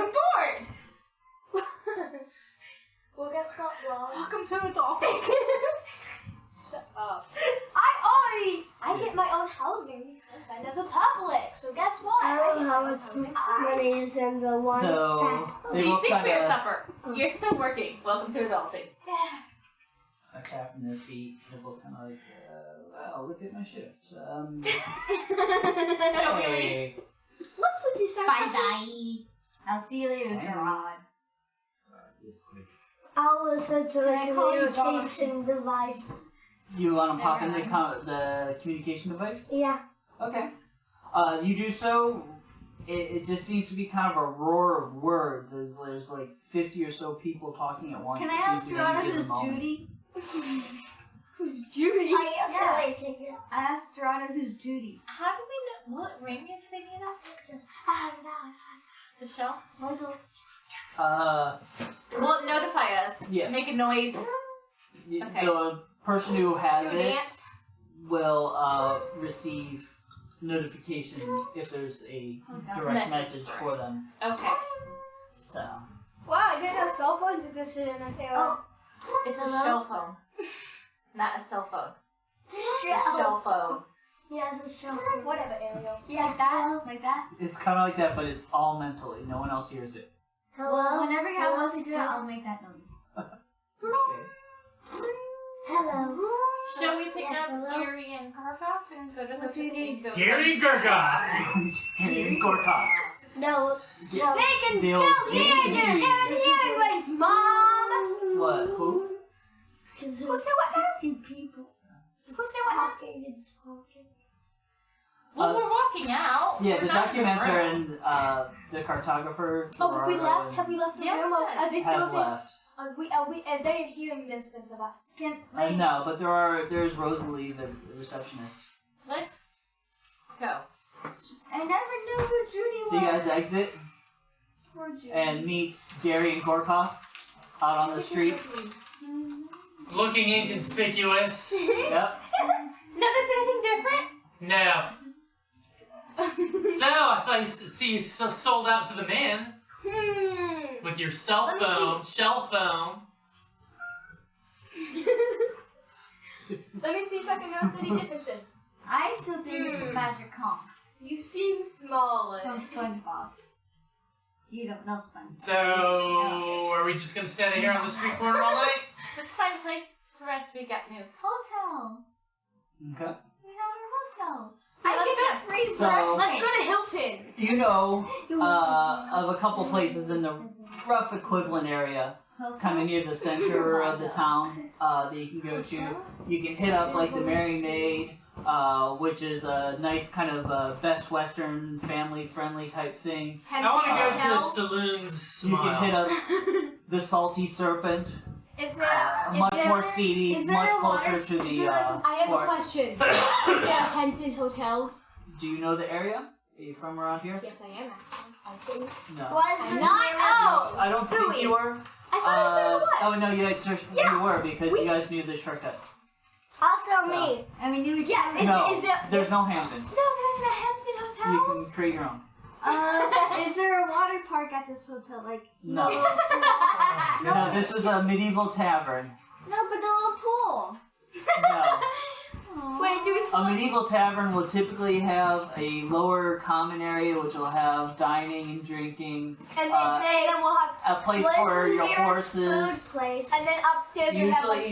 much money is in the one So, sack. So they you both sing for your kinda supper. You're still working. Welcome to adulting. tapping their feet. They're both kind of like, wow, look at my shift. Shall we leave? Hey. Let's look this Bye bye. I'll see you later, Gerard. This quick. I'll listen to the Can I call you communication device. You want to pop in Never the communication device? Yeah. Okay. You do so. It just seems to be kind of a roar of words as there's like 50 or so people talking at once. Can I It ask seems to be Gerard any given who's moment. Judy? Who's Judy? I am taking it. I asked Gerard who's Judy. How do we know? Will it ring if they need us? The shell? Michael. Will it notify us? Yes. Make a noise. Okay. The person who has Do a it dance? will receive notification if there's a direct Message message for them. Okay. So Wow, I didn't know cell phones existed in this era. It's a Hello? shell phone. Not a cell phone. Shell. Shell phone. Yeah, it's a shell. Whatever, Ariel. Yeah, Like that? Like that? it's kind of like that, but it's all mentally. No one else hears it. Hello? Well, whenever you have Hello? us to do it, I'll make that noise. Okay. Hello. Shall we pick Yeah, up hello? Gary and Karkov and go to What do you need? go Gary Gurgoff! And Gorkov. No. Yeah. They can The old spell teenagers GG. in the language, Mom! What? Who? Because Who said what now? 50 people. Who said what now? Talking and talking. Well, we're walking out. Yeah, We're the not documents in the are room. in the cartographer. Oh, have we Laura, left? and Have we left the Yeah, room? Or are they still have there? left. Are they in hearing distance of us? Can, wait. No, but there's Rosalie, the receptionist. Let's go. I never knew who Judy was. So you guys exit Poor Judy. and meet Gary and Gorkov out on the street. Looking inconspicuous. Yep. Notice anything different? No. So, I saw you see you sold out to the man with your cell Let me phone, shell phone. Let me see if I can notice any differences. I still think it's a magic comp You seem small. from SpongeBob. You don't know SpongeBob. So, are we just gonna stand here on the street corner all night? Let's find a place to rest. We got news. Hotel. Okay. We have our hotel. I get free So- Let's go to Hilton. You know of a couple places in the rough equivalent area, kind of near the center of the town, that you can go to. You can hit up like the Merry Maid, which is a nice kind of Best Western family-friendly type thing. I want to go to Hotels. Saloon's You can hit Smile. up the Salty Serpent, Is there? much is more there- seedy, is there much a closer water- to is the there like a- I have a port. question. Is there Hampton hotels? Do you know the area? Are you from around here? Yes, I am actually. I think. No. What is the Not nearest- oh. I don't think Louis. you were. I thought I said it was. Oh no, you guys Yeah. you were because We- you guys knew the shortcut. Also me. And we knew each Yeah, other. Is- No, is there- there's no Hampton. No, there's no Hampton You hotels. can create your own. Is there a water park at this hotel? Like, No. the little pool? No, this is a medieval tavern. No, but the little pool. No. Aw. Wait, do we A split? medieval tavern will typically have a lower common area which will have dining and drinking, And then we'll have. a place What's for the your nearest horses. food place? And then upstairs we have Usually like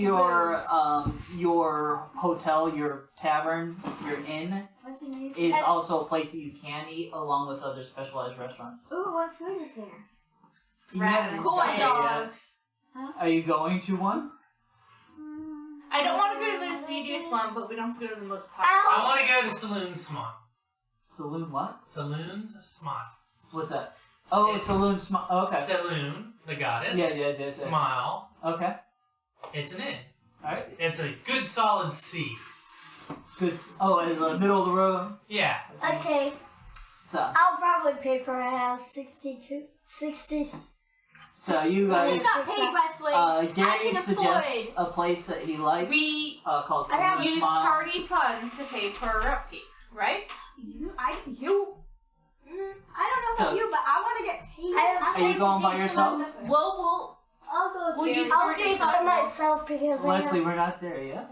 your hotel, your tavern, your inn What's the news? is And- also a place that you can eat along with other specialized restaurants. Ooh, what food is there? You Rat haven't and corn decided yet. dogs. Are you going to one? I don't want to go to the seediest one, but we don't have to go to the most I popular. want to go to Saloon's Smile. Saloon what? Saloon's Smile. What's that? Oh, it's Saloon Smile. Oh, okay. Saloon, the goddess. Yes. Smile. Okay. It's an inn. Alright. It's a good solid C. Good. Oh, in the middle of the road. Yeah. Okay, So, I'll probably pay for a house. 60. so you We guys. just got paid, Wesley. Gary can suggests afford. a place that he likes. We Called I have Saloon use Smile. party funds to pay for our upkeep, right? I don't know So- about you, but I want to get paid. I have Are you going by 60 yourself? We'll I'll go We'll there. use I'll party pay for funds. myself because Leslie, I have... we're not there yet.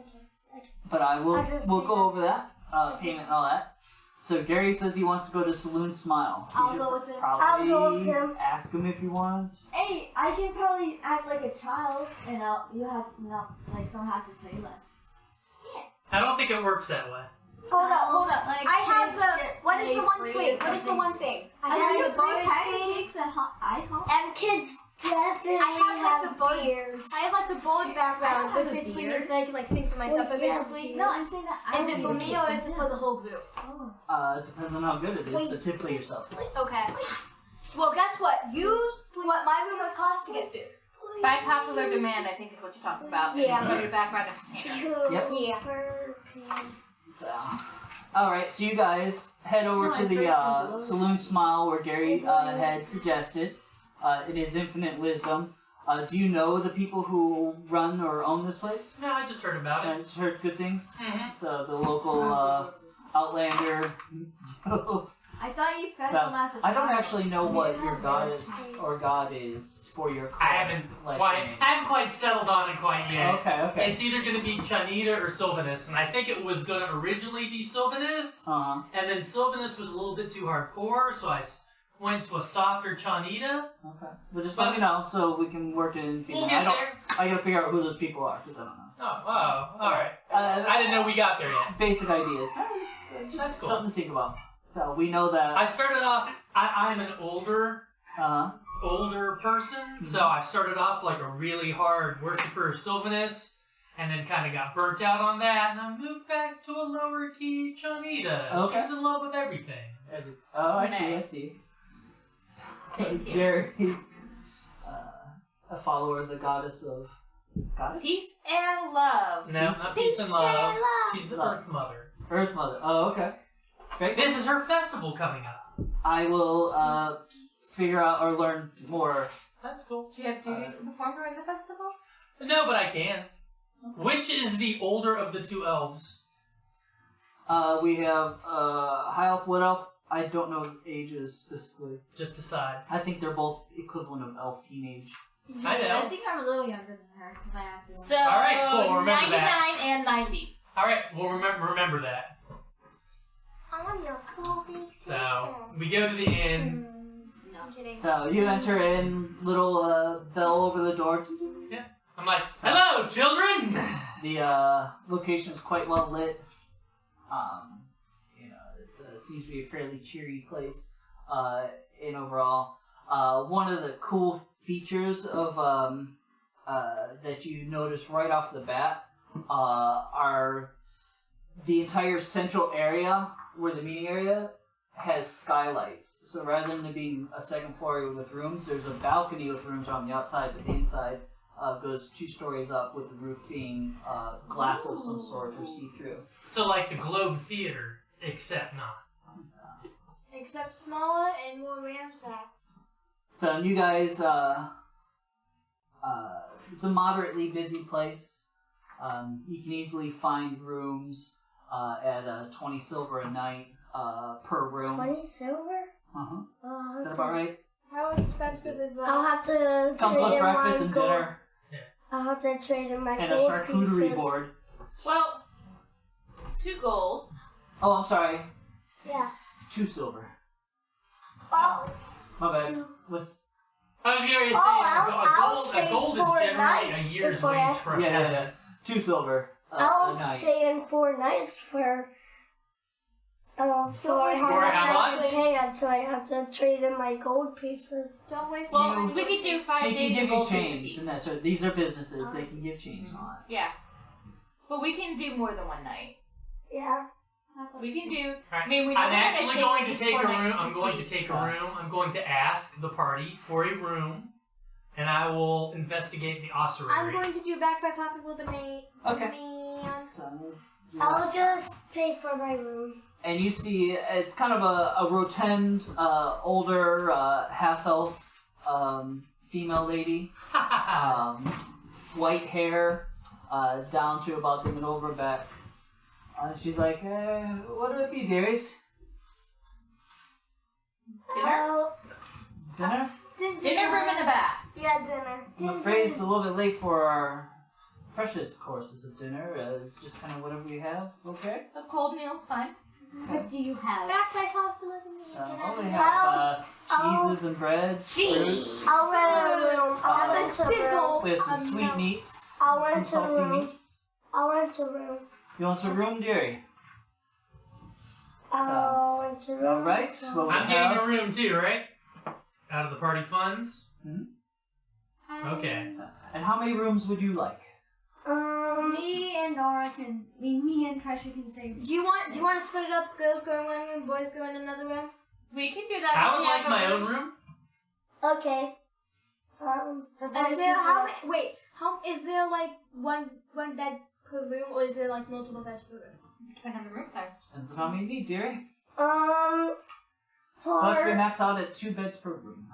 But I will. I'll just We'll say go that. over that payment and all that. So Gary says he wants to go to Saloon Smile. You I'll should go with him. Probably I'll go with him. ask him if you want. Hey, I can probably act like a child, and someone have to play less. I don't think it works that way. Hold up. Like, I have kids the. get What is the paid one free thing? or What is the something. one thing? I I have have the the free boat thing. pancakes at IHOP. And kids definitely I have like the boat. beards. I have like the bold background, I which have a basically beard. means that I can like sing for myself. But Well, yeah, basically, No, I'm saying that I is it for me or is it for the whole group? Oh. Depends on how good it is, but typically yourself. Okay. Well, guess what? Use what my room would cost to get food. By popular demand, I think is what you're talking about. Yeah. It's your background entertainer. Yep. Yeah. So, alright, so you guys head over No, to I the break the blow. Saloon Smile where Gary had suggested in his infinite wisdom. Do you know the people who run or own this place? No, I just heard about I it. just heard good things. Mhm. So the local Outlander. I thought you fed So, them as a I don't child. actually know what your goddess or god is for your I haven't like, quite settled on it quite yet. Okay. It's either going to be Chanita or Sylvanus, and I think it was going to originally be Sylvanus, and then Sylvanus was a little bit too hardcore, so I went to a softer Chanita. Okay. Well, just let me know so we can work it in. We'll get there. I gotta figure out who those people are because I don't know. Oh, wow. Alright. I didn't know we got there yet. Basic ideas. Just That's cool. something to think about. So we know that. I started off, I'm an older person, so I started off like a really hard worshiper of Sylvanus, and then kind of got burnt out on that, and I moved back to a lower key Chanita. Okay. She's in love with everything. Oh, I Renee. see. Thank you. Gary, a follower of the goddess of goddess? Peace and love. No, not peace and love. She's the Earth Mother. Earth Mother. Oh, okay. Great. This is her festival coming up. I will figure out or learn more. That's cool. Do you have duties to perform during the festival? No, but I can. Which is the older of the two elves? We have High Elf, Wood Elf. I don't know ages specifically. Just decide. I think they're both equivalent of elf teenage. I know. I think I'm a little younger than her because I have to. So, Alright, cool, remember 99 that. and 90. Alright, well remember that. I want your full big So, we go to the inn. No. I'm kidding. So you enter in, little bell over the door. I'm like, hello, children! The location is quite well lit. It seems to be a fairly cheery place. In overall, one of the cool features of that you notice right off the bat are the entire central area where the meeting area has skylights. So rather than it being a second floor with rooms, there's a balcony with rooms on the outside, but the inside goes 2 stories up with the roof being glass of some sort or see-through. So like the Globe Theater, except not. Except smaller and more ransacked. So you guys, it's a moderately busy place. You can easily find rooms at 20 silver a night per room. 20 silver? Uh-huh. Oh, Is that about right? How expensive is I'll that? have to Comes trade with in breakfast my and gold. dinner I'll have to trade in my and a gold charcuterie pieces. board. Well, 2 gold. Oh, I'm sorry. Yeah. 2 silver. Oh, My bad. 2. What's I was going to say, I'll a stay gold is 4 generally a nights year's before I- wage for a yeah. peasant. 2 silver a I'll night. stay in 4 nights for For how much? Hang on, so I have to trade in my gold pieces. Don't waste Well, money. we could do 5 She can days give of you gold piece change, apiece. and that's right. These are businesses; they can give change on it. Yeah. But we can do more than 1 night. Yeah. We can do. Alright, I mean, we I'm don't actually stay going in to these take 4 a room. nights to I'm going to see. take a room. I'm going to ask the party for a room, and I will investigate the ossuary. I'm going to do back by pocket lemonade. Okay. Lemonade. So, I'll just pay for my room. and you see it's kind of a rotund, older, half-elf female lady. White hair down to about the middle of her back. She's like, what do it be, dearies? Dinner? Dinner? Dinner room in the bath. Yeah, dinner. I'm afraid it's a little bit late for our freshest courses of dinner. It's just kind of whatever we have, okay? A cold meal's fine. What do you have? Back I talk to living We have cheeses and breads, fruits. I'll rent a room. I'll the rent a room. sizzle. We have some sweet meats, I'll some rent a salty room. meats. I'll rent a room. You want some room, dearie? I'll rent a room. All right. Well, we I'm getting have- a room too, right? Out of the party funds. Okay. And how many rooms would you like? Me and Nora can. Me and Pressure can stay. Do you want to split it up? Girls go in one room, boys go in another room. We can do that. I if would we like have a my room. own room. Okay. Is there is there like one bed per room, or is there like multiple beds per room? Depending on the room size. Depends on how many you need, dearie. But we For max out at 2 beds per room.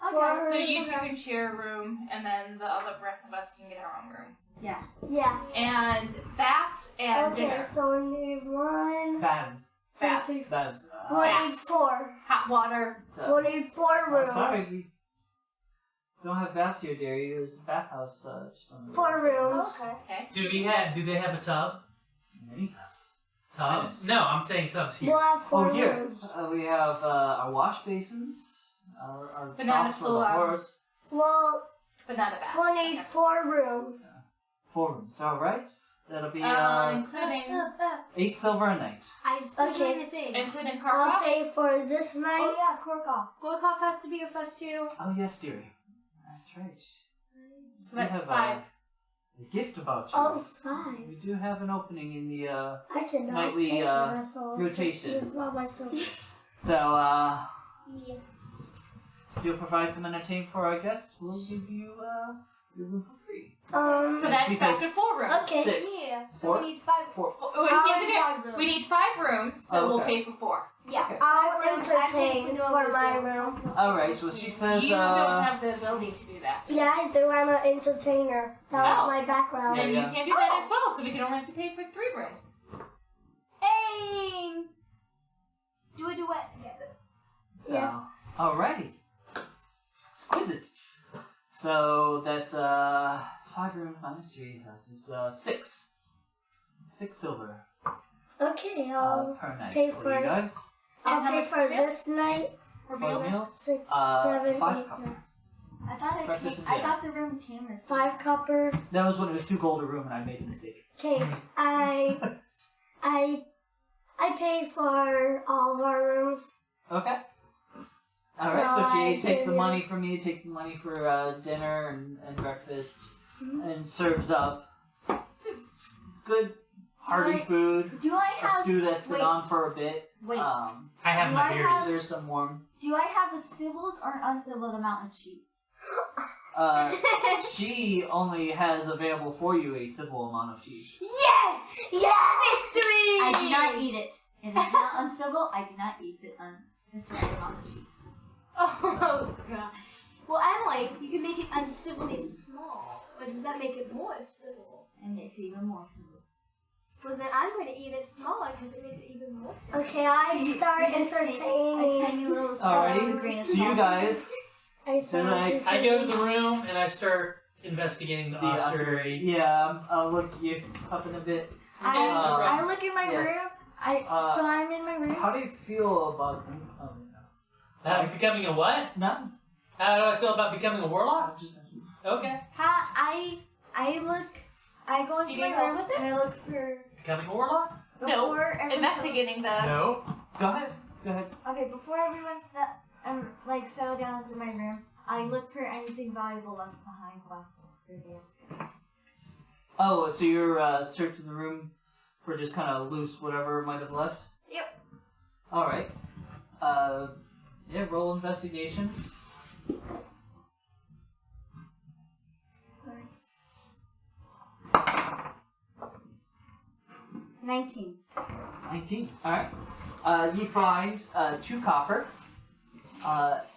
Okay, so you two can share a room, and then the rest of us can get our own room. yeah. And baths and Okay, dinner. so we need one. Baths. Baths. Baths. We need Baths. 4. Hot water. We need 4 rooms. Sorry, we don't have baths here, dearie. There's a bathhouse just on the 4 rooms. Okay. Do they have a tub? Many tubs. Tubs? No, I'm saying tubs here. We'll have 4 Oh, here. rooms. We have our wash basins, our Banana troughs for the pull-out. horse. Well, But not a bath. we'll need 4 rooms. 4 rooms. All right. That'll be Including 8 silver a night. I'm still Okay. doing the thing. including I'll carpet. pay for this night. Oh yeah, cork off. Gorkov has to be your first 2. Oh yes, dearie. That's right. So We that's have 5. a gift about you. Oh, 5. We do have an opening in the I cannot Nightly, pay for that, so rotation. Just use by myself. so Yeah. if you'll provide some entertainment for our guests, we'll give you your room for free. So that's She back says to 4 rooms. Okay. 6. Yeah. So 4. we need 5. 4. Oh, I'll excuse me, have 5 rooms. we need 5 rooms, so Oh, we'll okay. pay for 4. Yeah. Okay. I'll I entertain think for my room. All right. So she says. You don't have the ability to do that. Yeah, I do. I'm an entertainer. That was Oh. my background. Then Yeah. you can do that as well, so we can only have to pay for 3 rooms. Hey! Do a duet together. So, Yeah. alrighty. Exquisite. So that's 5 rooms minus 3. That is 6. 6 silver Okay, I'll per night pay for you first. guys. I'll And how pay much for for meal? this night. For For the meals. meal, 6, 5 7, 8, copper. 9. I thought Breakfast and I dinner. thought the room came with 5 copper. That was when it was too cold a room and I made a mistake. Okay, I pay for all of our rooms. Okay. Alright, so So I she takes the give money from you, takes the money for dinner and breakfast, and serves up good, hearty Wait, food. Do I A have stew that's been wait. on for a bit. Wait. I have Do my I berries. have- There's some warm. Do I have a civiled or unciviled amount of cheese? She only has available for you a civil amount of cheese. Yes! Yes! Victory! I do not eat it. It is not uncivil. I do not eat the uncivil amount of cheese. Oh, God. Well, Emily, you can make it uncivilly small, but does that make it more civil? And makes it even more civil. Well, then I'm going to eat it smaller because it makes it even more civil. Okay, I start You just take a entertaining. tiny little Alrighty. grain of So you salt. guys, I start like, I go to entertaining. the room and I start investigating the ossuary. yeah, I'll look you up in a bit. I look in my yes. room. So I'm in my room. How do you feel about Becoming a what? None. How do I feel about becoming a warlock? Okay. I go Do into you need my help room with it? and I look for Becoming a warlock? No, before everyone investigating the. No. Go ahead. Go ahead. Okay, before everyone settle down into my room, I look for anything valuable left behind by previous. Oh, so you're searching the room for just kind of loose whatever might have left? Yep. All right. Yeah, roll investigation. Alright. 19. 19. All right. You find 2 copper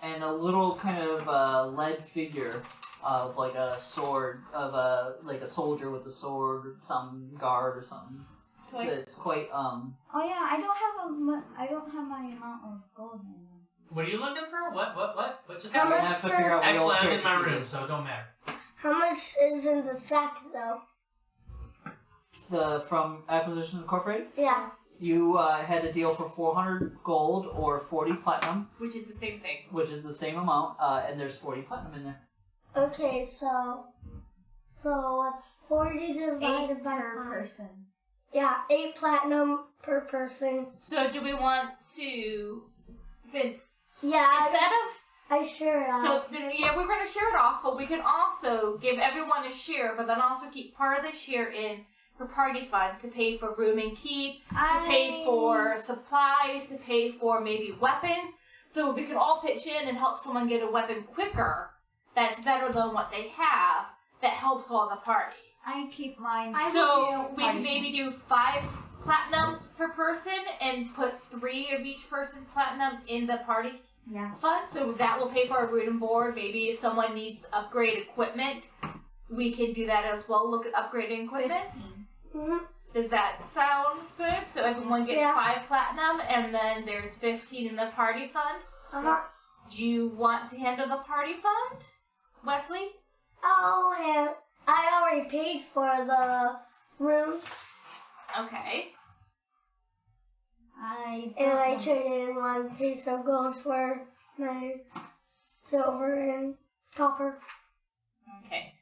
and a little kind of lead figure of like a sword of like a soldier with a sword, or some guard or something. Like, It's quite Oh yeah, I don't have my amount of gold anymore. What are you looking for? What just How You happened? much have to figure out what Actually, your I'm in my character room, is. so it don't matter. How much is in the sack, though? From Acquisition Incorporated. Yeah. You had a deal for 400 gold or 40 platinum, Which is the same thing. which is the same amount, and there's 40 platinum in there. Okay, so what's 40 divided 8 by per 5? person. Yeah, 8 platinum per person. So do we want to, since Yeah, instead of I share it so out. then, yeah, we're gonna share it off, but we can also give everyone a share, but then also keep part of the share in for party funds to pay for room and keep, to pay for supplies, to pay for maybe weapons. So we can all pitch in and help someone get a weapon quicker. That's better than what they have. That helps all the party. I keep mine. So we can maybe do 5 platinums per person and put 3 of each person's platinum in the party fund. So that will pay for our room and board. Maybe if someone needs to upgrade equipment, we can do that as well. Look at upgrading equipment. Mm-hmm. Does that sound good? So everyone gets 5 platinum, and then there's 15 in the party fund. Uh-huh. Do you want to handle the party fund, Wesley? I already paid for the rooms, Okay. and I traded in 1 piece of gold for my silver and copper. Okay.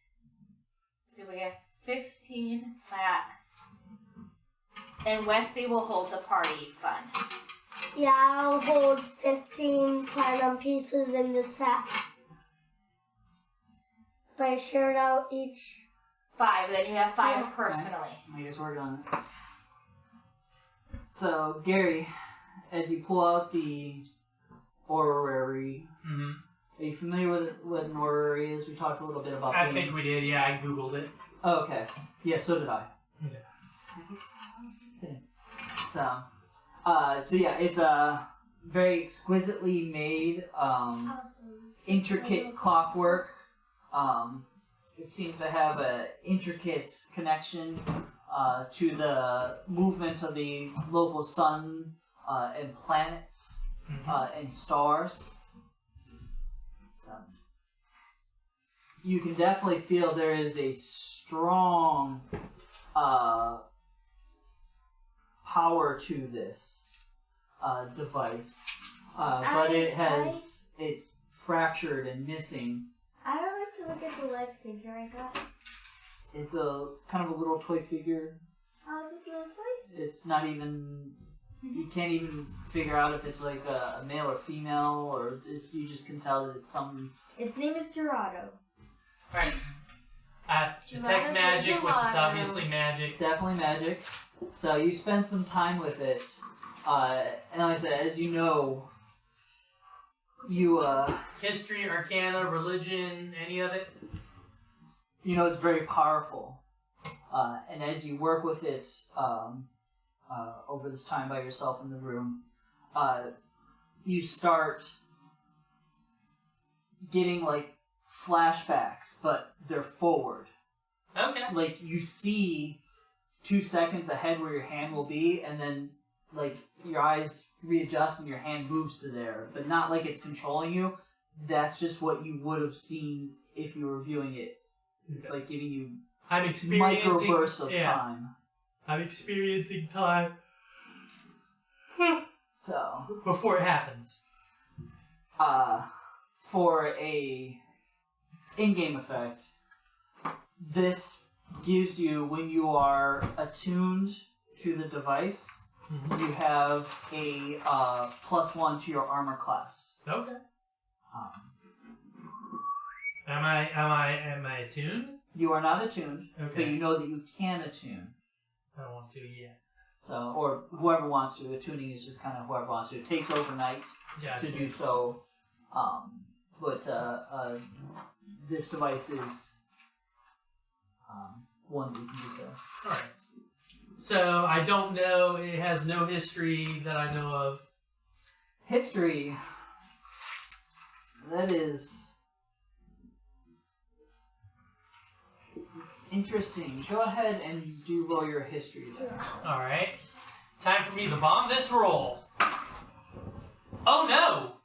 So we have 15 plat. And Wesley will hold the party fund. Yeah, I'll hold 15 platinum pieces in the sack. But I shared out each. 5, then you have 5 personally. I just worked on it. So, Gary, as you pull out the orrery, are you familiar with what an orrery is? We talked a little bit about I think we did, yeah, I googled it. Oh, okay. Yeah, so did I. Okay. So yeah, it's a very exquisitely made, intricate clockwork. It seems to have an intricate connection to the movement of the local sun and planets and stars. You can definitely feel there is a strong power to this device, but it's fractured and missing. I would like to look at the leg figure I got. It's a kind of a little toy figure. Oh, is this a little toy? It's not even. You can't even figure out if it's like a male or female, or you just can tell that it's some. Its name is Gerardo. Right. Detect magic, which is obviously magic. Definitely magic. So you spend some time with it, and like I said, as you know, you History, arcana, religion, any of it? you know it's very powerful, and as you work with it over this time by yourself in the room, you start getting like flashbacks, but they're forward. Okay. Like you see 2 seconds ahead where your hand will be, and then like your eyes readjust and your hand moves to there, but not like it's controlling you. That's just what you would have seen if you were viewing it. It's like giving you I'm experiencing microbursts of time. I'm experiencing time So before it happens. for a in-game effect, this gives you, when you are attuned to the device, you have a +1 to your armor class. Okay. Am I attuned? You are not attuned, Okay. but you know that you can attune. I don't want to yet. So, or whoever wants to. Attuning is just kind of whoever wants to. It takes overnight Gotcha. to do so. But this device is one that you can do so. Alright. So, I don't know, it has no history that I know of. History. That is interesting. Go ahead and do roll your history there. Alright. Time for me to bomb this roll. Oh no!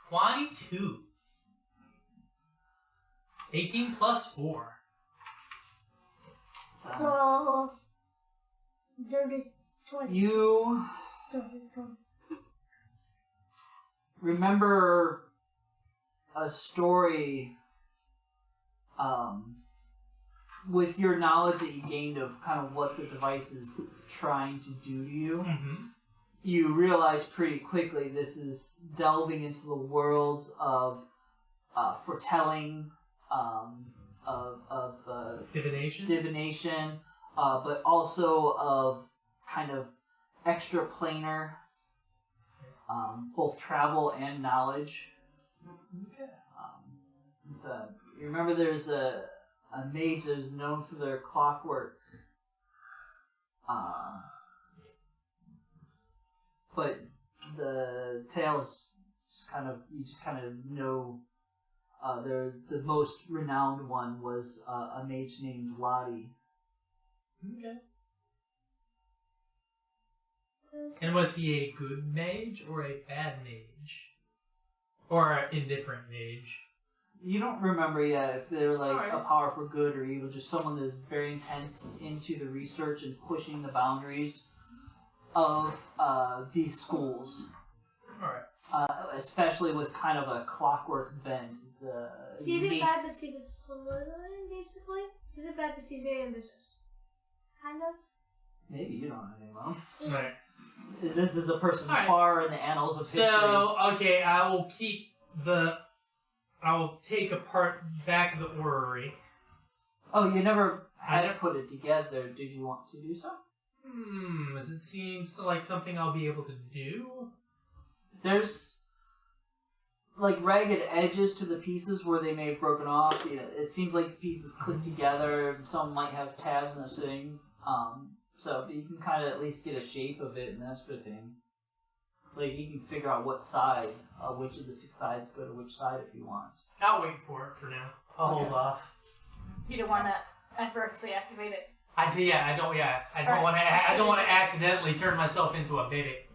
22. 18 plus 4. So, You remember a story with your knowledge that you gained of kind of what the device is trying to do to you. You realize pretty quickly this is delving into the worlds of foretelling, of divination, but also of kind of extraplanar, both travel and knowledge. You remember there's a mage that is known for their clockwork, but the tales just you just kind of know. The most renowned one was a mage named Lottie. Okay. And was he a good mage or a bad mage? Or an indifferent mage? You don't remember yet if they were a power for good or evil, just someone that's very intense into the research and pushing the boundaries of these schools. Alright. Especially with kind of a clockwork bent. Sees it bad that she's a Slytherin, basically? Sees it bad that she's very ambitious? Kind of? Maybe, you don't know anything about him. Right. This is a person far in the annals of history. So, okay, I will take apart back the orrery. Oh, you never had put it together. Did you want to do so? Does it seem like something I'll be able to do? There's ragged edges to the pieces where they may have broken off. It seems like pieces click together. Some might have tabs in this thing. So you can kind of at least get a shape of it and that sort of thing. You can figure out what side, which of the 6 sides go to which side if you want. I'll wait for it for now. I'll hold off. You don't want to adversely activate it. I don't want to accidentally turn myself into a baby.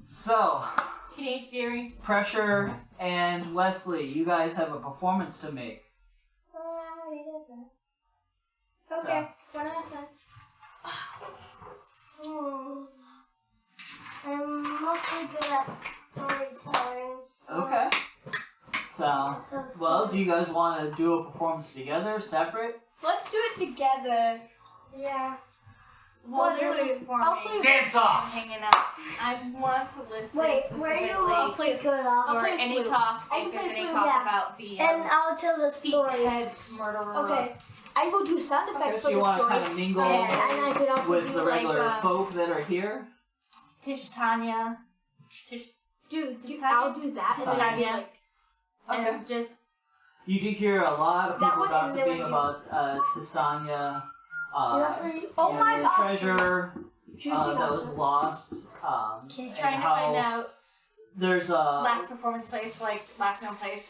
So, Teenage Fury, Pressure, and Wesley, you guys have a performance to make. Okay, what happened? I'm mostly good at storytelling. Okay. So, well, do you guys want to do a performance together, separate? Let's do it together. Yeah. Well, Wesley, they're performing. Dance off! hanging out. I want to listen Wait, where specifically you mostly good I'll at? or play any flute. talk, I can if there's play any flute, talk yeah. about the And I'll tell the story. head murderer. Okay, I will do sound effects So for you the want to story. kind of mingle And I could also with do the regular like folk that are here? Tish Tanya. I'll do that. And then I do Tanya. like Okay. And just You do hear a lot of That people one is gossiping really about Tistania. Wesley, Oh my the gosh. treasure Juicy that was gossip. lost. Okay. And trying to how find out there's last performance place, last known place,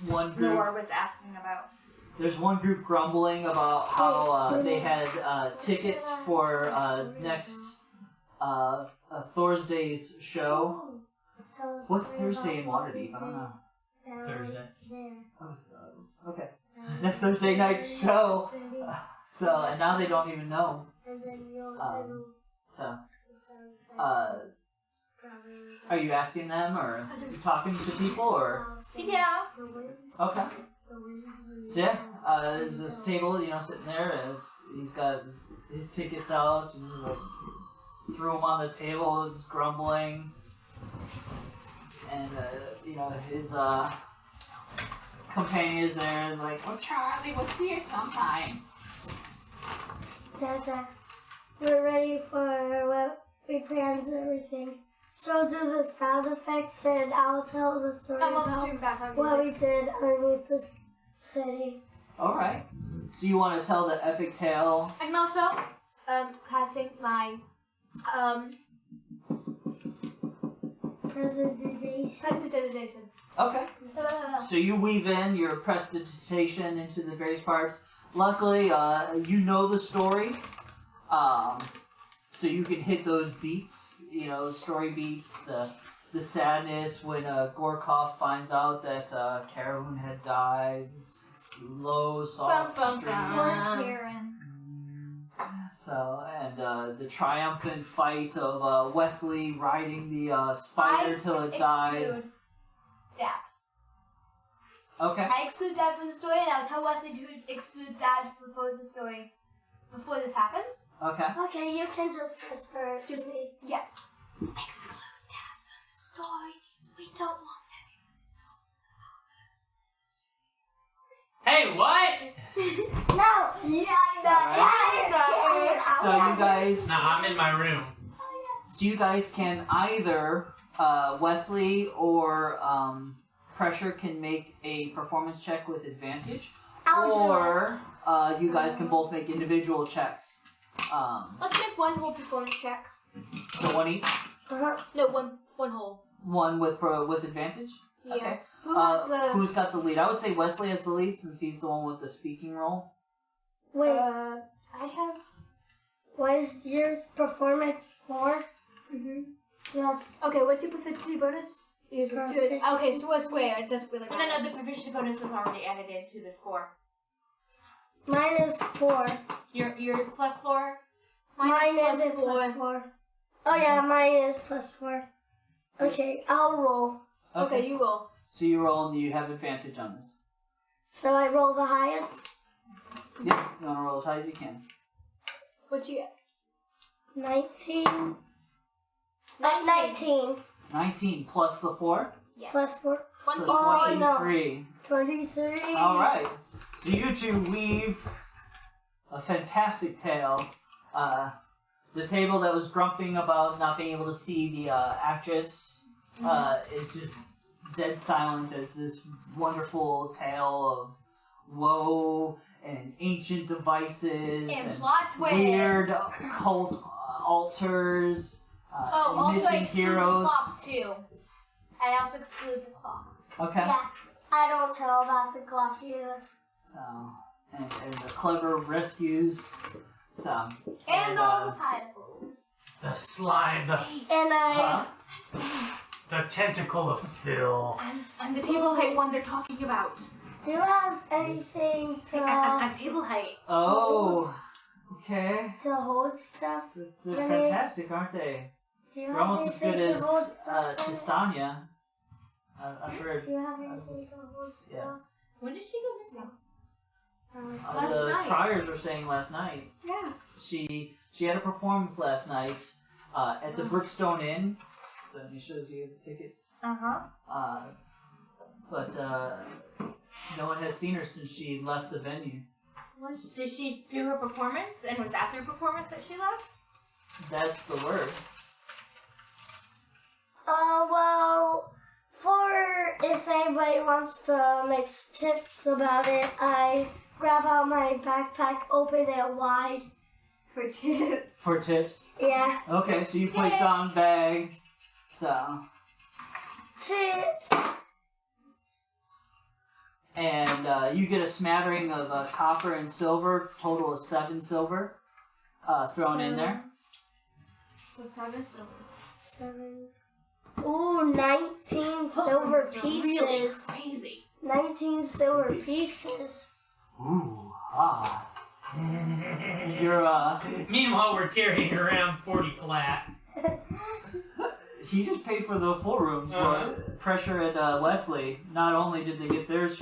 one group. Noor was asking about. There's one group grumbling about how they had tickets for next Thursday's show. What's Thursday in Waterdeep? I don't know. Thursday. Okay. Next Thursday night's show. So, and now they don't even know. Are you asking them, or are you talking to people, or? Yeah. Okay. So yeah, there's this table, sitting there, and he's got his tickets out, and he's threw them on the table, he's grumbling, and his companion is there, is like, "Well, Charlie, we'll see you sometime." Dada, we're ready for what we planned and everything. So I'll do the sound effects and I'll tell the story I'm also about doing background what we music. did underneath the city. Alright. So you want to tell the epic tale? I'm also passing my Presentation. Okay. So you weave in your prestidigitation into the various parts. Luckily, you know the story. So you can hit those beats, story beats, the sadness when Gorkov finds out that Karahoon had died, slow, soft Bum, bum, stream. bum. Poor Karen. So, and the triumphant fight of Wesley riding the spider till it died. Exclude dabs. Okay. I exclude that from the story, and I'll tell Wesley to exclude that before the story, before this happens. Okay. Okay, you can just whisper. Just yeah. Exclude dabs on the story. We don't want Hey, what? No! So you guys, Nah, I'm in my room. so you guys can either Wesley or Pressure can make a performance check with advantage, or you guys can both make individual checks. Let's make one whole performance check. So one each, No, one whole. one with advantage. Yeah. Okay. Who has the? Who's got the lead? I would say Wesley has the lead since he's the one with the speaking role. Wait, I have. was yours performance 4? Mm-hmm. Yes. Okay, what's your proficiency bonus? Yours is 2. Okay, so what's square? It does square like No, the proficiency bonus is already added into the score. Mine is 4. Yours plus 4. Mine plus is plus 4. Oh yeah, mine is plus 4. Okay, I'll roll. Okay, you roll. So you roll and you have advantage on this. So I roll the highest. Yep. You want to roll as high as you can. What you get? 19. 19. 19 plus the 4. Yes. Plus 4. So 20. Oh, no. 23. 23. Alright. So you two weave a fantastic tale. The table that was grumping about not being able to see the actress is just dead silent as this wonderful tale of woe and ancient devices And and plot twist. weird cult altars, Oh, also missing exclude heroes. the clock too. I also exclude the clock. Okay. Yeah, I don't tell about the clock either. So, and the clever rescues. So, And all the pineapples. The slime, the And I. the tentacle of filth. I'm the table height one they're talking about. Do you have anything See, I'm to, table height. Oh, okay. to hold stuff? They're Really? fantastic, aren't they? Do you They're have almost as anything good to as hold stuff? in it? Tistania. I've heard. Do you have anything to hold Yeah. stuff? When did she go missing? Last The night. Priors were saying last night. Yeah. She had a performance last night at the Brookstone Inn. So it shows you the tickets. But no one has seen her since she left the venue. Did she do her performance? And was after her performance that she left? That's the word. Well, for if anybody wants to make tips about it, I grab out my backpack, open it wide. For tips. For tips. Yeah. Okay, so you placed on bag. So. Tips. And you get a smattering of copper and silver, total of 7 silver thrown in there. So 7 silver. 7. Ooh, 19 silver Those are pieces. really crazy. 19 silver pieces. Ooh, ah. You're, Meanwhile, we're carrying around 40 flat. you just paid for the full rooms. Pressure at Wesley. Not only did they get theirs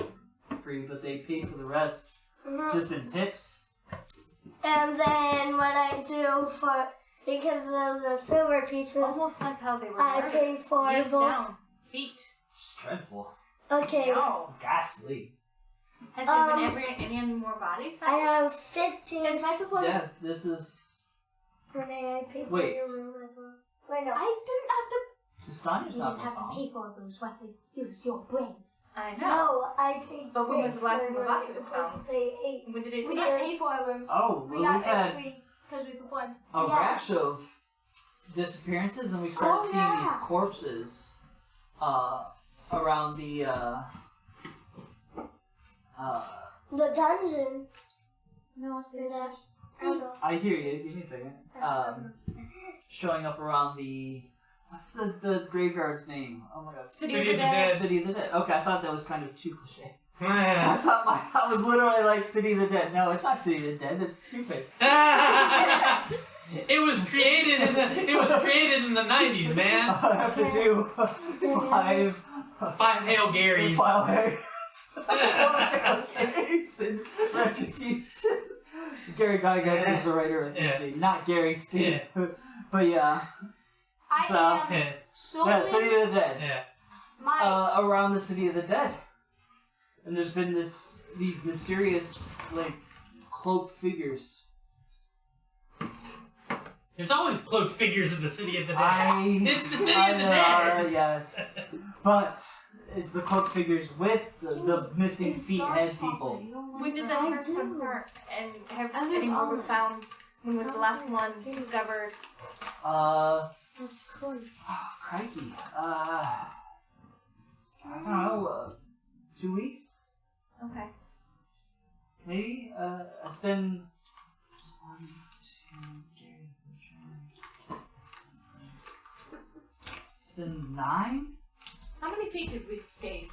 free, but they paid for the rest just in tips. And then what I do for, because of the silver pieces, Almost like how they were I murdered. pay for Knees both. down, feet. It's dreadful. Okay, No. Ghastly. Has there been any more bodies I found? have 15. Is my performance? Yeah, this is... Renee, I paid for Wait. your room as well. Wait, no. I didn't have to. Tistania's You not didn't have to found. pay for those, Wesley. Use your brains. I know. No, I paid But when was 6 the last time for the body rooms, was supposed found? to pay 8. When did it We start? didn't pay for our rooms. Oh, We well, got we've had it because we performed. a Yeah. rash of disappearances, and we started Oh, seeing yeah. these corpses around the The dungeon. No, it's Or that. I don't know. I hear you. Give me a second. Showing up around the what's the graveyard's name? Oh my god. City of the Dead. City of the Dead. Okay, I thought that was kind of too cliche. I was literally like City of the Dead. No, it's not City of the Dead. That's stupid. It was created in the 90s, man. I have to do 5 Hail Garys. 5 Hail Garys and Retribution. Gary Gygax is the writer of the not Gary Steve. Yeah. But yeah. I So, am so yeah, City of the Dead. Yeah. Around the City of the Dead. And there's been these mysterious, like, cloaked figures. There's always cloaked figures in the City of the Dead. It's the City of the Dead! Yes. But it's the cloaked figures with the missing feet head people. When did the first one start? And have any more been found? When was the last one discovered? Crikey. I don't know, 2 weeks? Okay. Maybe? It's been 1, 2, 3, 4. It's been 9? How many feet did we face?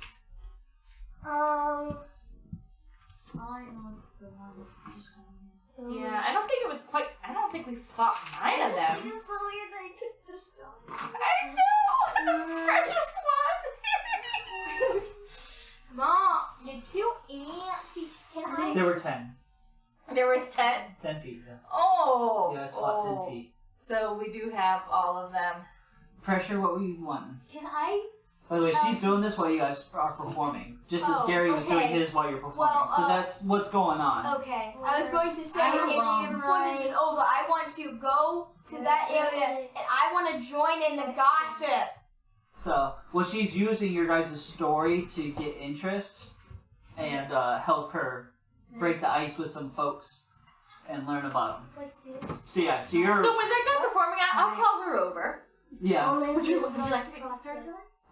Yeah, I don't think it was quite. I don't think we fought 9 of them. It's so weird that I took the stone. I know! The precious one! Mom, you're too antsy. Can I? There were 10. There was 10. 10 feet, yeah. Oh! You guys fought 10 feet. So we do have all of them. Pressure, what were you wanting? Can I? By the way, she's doing this while you guys are performing. Just as Oh, Gary was doing okay. his while you're performing. Well, so that's what's going on. Okay. I was going to say, I if don't know. your performance is over, I want to go to that area and I want to join in the gossip. So, well, she's using your guys' story to get interest and help her break the ice with some folks and learn about them. What's this? So yeah, so you're So when they're done performing, I'll call her over. yeah. Would you like to make the story?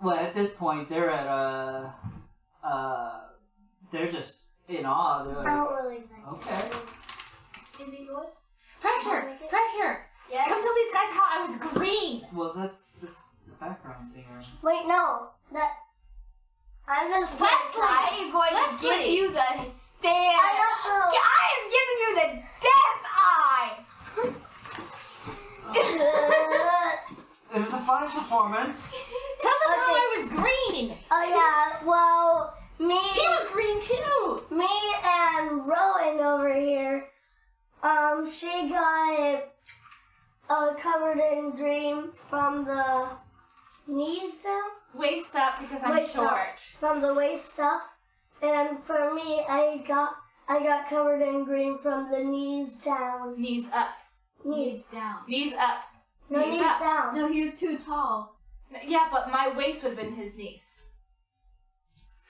Well, at this point, they're at they're just in awe. They're I like, don't really think. okay. Is it yours? Pressure! Pressure! Yes. Come tell these guys how I was green! Well, that's the background singer. Wait, no. I'm just Wesley, I am going to give Wesley. you the stare. I also. I am giving you the death eye. It was a fine performance. Tell them how Okay. I was green! Oh yeah. Well, He was green too! me and Rowan over here. She got covered in green from the knees down. Waist up because I'm Waist up. short. From the waist up, and for me, I got covered in green from the knees down. Knees up. Knees. down. Knees up. No, knees knees up. down. No, he was too tall. Yeah, but my waist would have been his knees.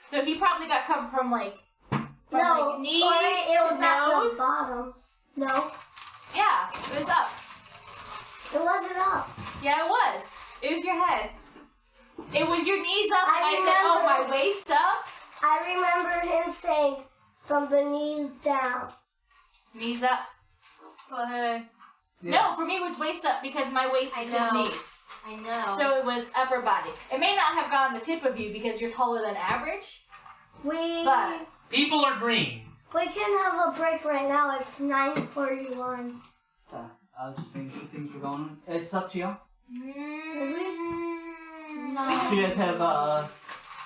So he probably got covered from like No, knees or it to was at the nose. bottom. No, Yeah, it was up. it wasn't up. Yeah, it was. It was your head. It was your knees up, and I said, "Oh, remember. my waist up." I remember him saying, "From the knees down." Knees up. But No, for me it was waist up because my waist I is know. his knees. I know. So it was upper body. It may not have gone the tip of you because you're taller than average. We But- People are green. we can have a break right now. It's 9:41. I was just making sure things were going. It's up to you. So you guys have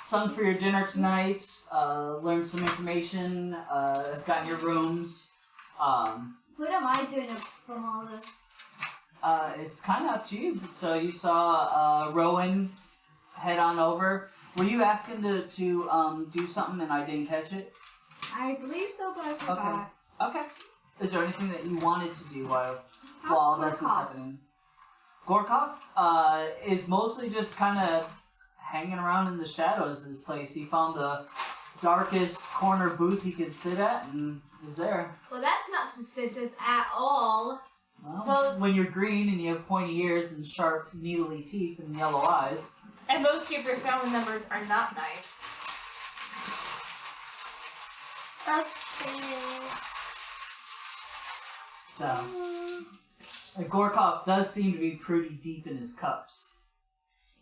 sung for your dinner tonight. Learned some information. Have gotten your rooms. What am I doing from all this? It's kind of up to you. So you saw Rowan head on over. Were you asking to do something and I didn't catch it? I believe so, but I forgot. Okay. Is there anything that you wanted to do while all this is Gorkov? happening? Gorkov is mostly just kind of hanging around in the shadows of this place. He found the darkest corner booth he could sit at and is there. Well, that's not suspicious at all. Well, when you're green and you have pointy ears and sharp, needly teeth and yellow eyes. And most of your family members are not nice. So, Gorkov does seem to be pretty deep in his cups,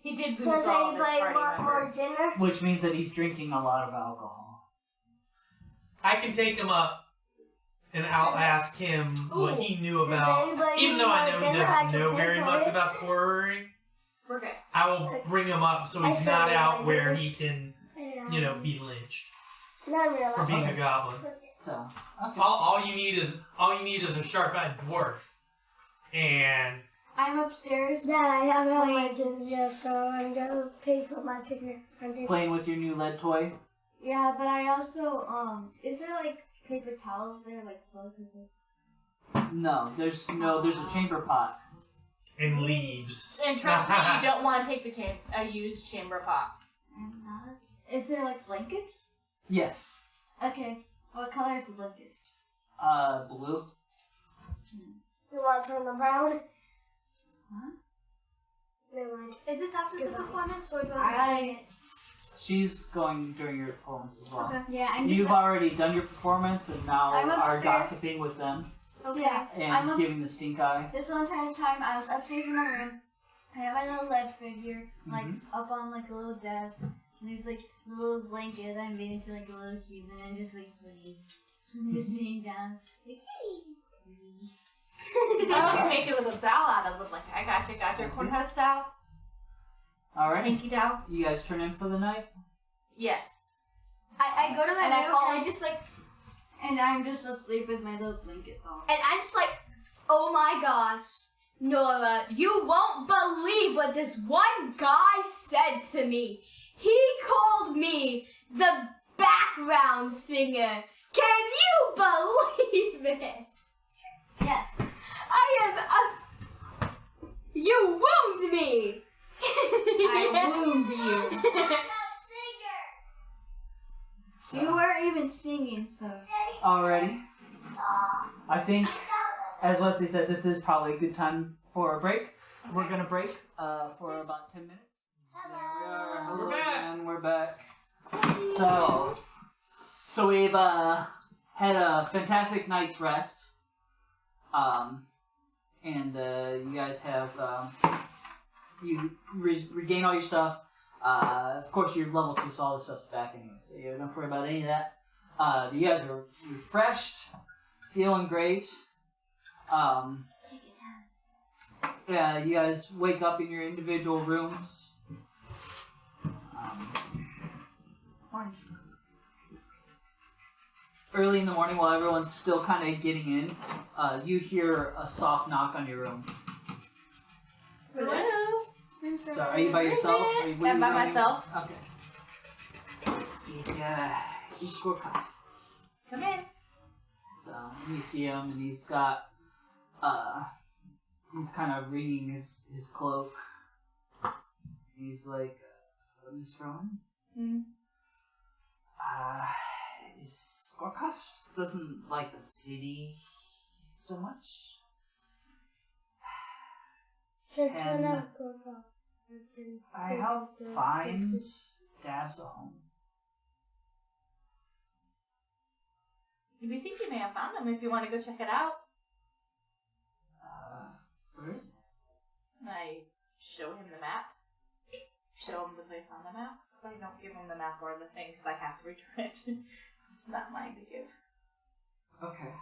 He did lose Does all of his anybody party want more members. dinner? which means that he's drinking a lot of alcohol. I can take him up, and I'll ask him what he knew about. anybody Even though I know want he dinner, I doesn't can know pay very for much it. about quarry, We're good. I will bring him up so he's I not said out I where didn't- he can, be lynched Not real. for being a goblin. So, okay. All you need is a sharp-eyed dwarf, and I'm upstairs. Dad, I haven't had my dinner yet, so I'm gonna pay for my ticket. Playing with your new lead toy. Yeah, but I also is there like paper towels there, like toilet paper? No, there's a chamber pot. and leaves. And trust me, you don't want to take the used chamber pot. I'm not. Is there like blankets? Yes. Okay. What color is the blanket? Blue. You want to turn around? Huh? Never mind. Is this after the performance or do She's going during your performance as well. Okay. Yeah, I'm You've already done your performance and now I'm are upstairs. gossiping with them Okay. Yeah, and giving the stink eye. this one time I was upstairs in my room. I have my little lead figure, like up on like a little desk, and there's like a little blanket that I made into like a little cube, and I'm just like playing, just sitting down. Like, Oh, you make a little doll out of it. Like, I gotcha. Cornhouse doll. Alright. Pinky doll. You guys turn in for the night? Yes. I go to my And I room fall and I just like, and I'm just asleep with my little blanket on. and I'm just like, oh my gosh, Nora, you won't believe what this one guy said to me. He called me the background singer. Can you believe it? Yes. You wound me. I wound you. You weren't even singing, so. Alrighty. I think, as Wesley said, this is probably a good time for a break. We're gonna break for about 10 minutes. Hello. We're back. And we're back. So we've had a fantastic night's rest. And you guys have you regain all your stuff. Of course, you're level 2, so all this stuff's back anyway, so you don't have to worry about any of that. You guys are refreshed, feeling great. Yeah, you guys wake up in your individual rooms. Early in the morning, while everyone's still kind of getting in, you hear a soft knock on your room. Hello. So, are you by yourself? Are you I'm by running? myself. Okay. He's Come in. So you see him, and he's got, he's kind of wringing his cloak. He's like, Miss Rowan? Skorkov doesn't like the city so much. So And turn up, go. I helped find Dabs a home. We think you may have found him if you want to go check it out. Where is it? I show him the map. Show him the place on the map. But I don't give him the map or the thing because I have to return it. It's not mine to give. Okay.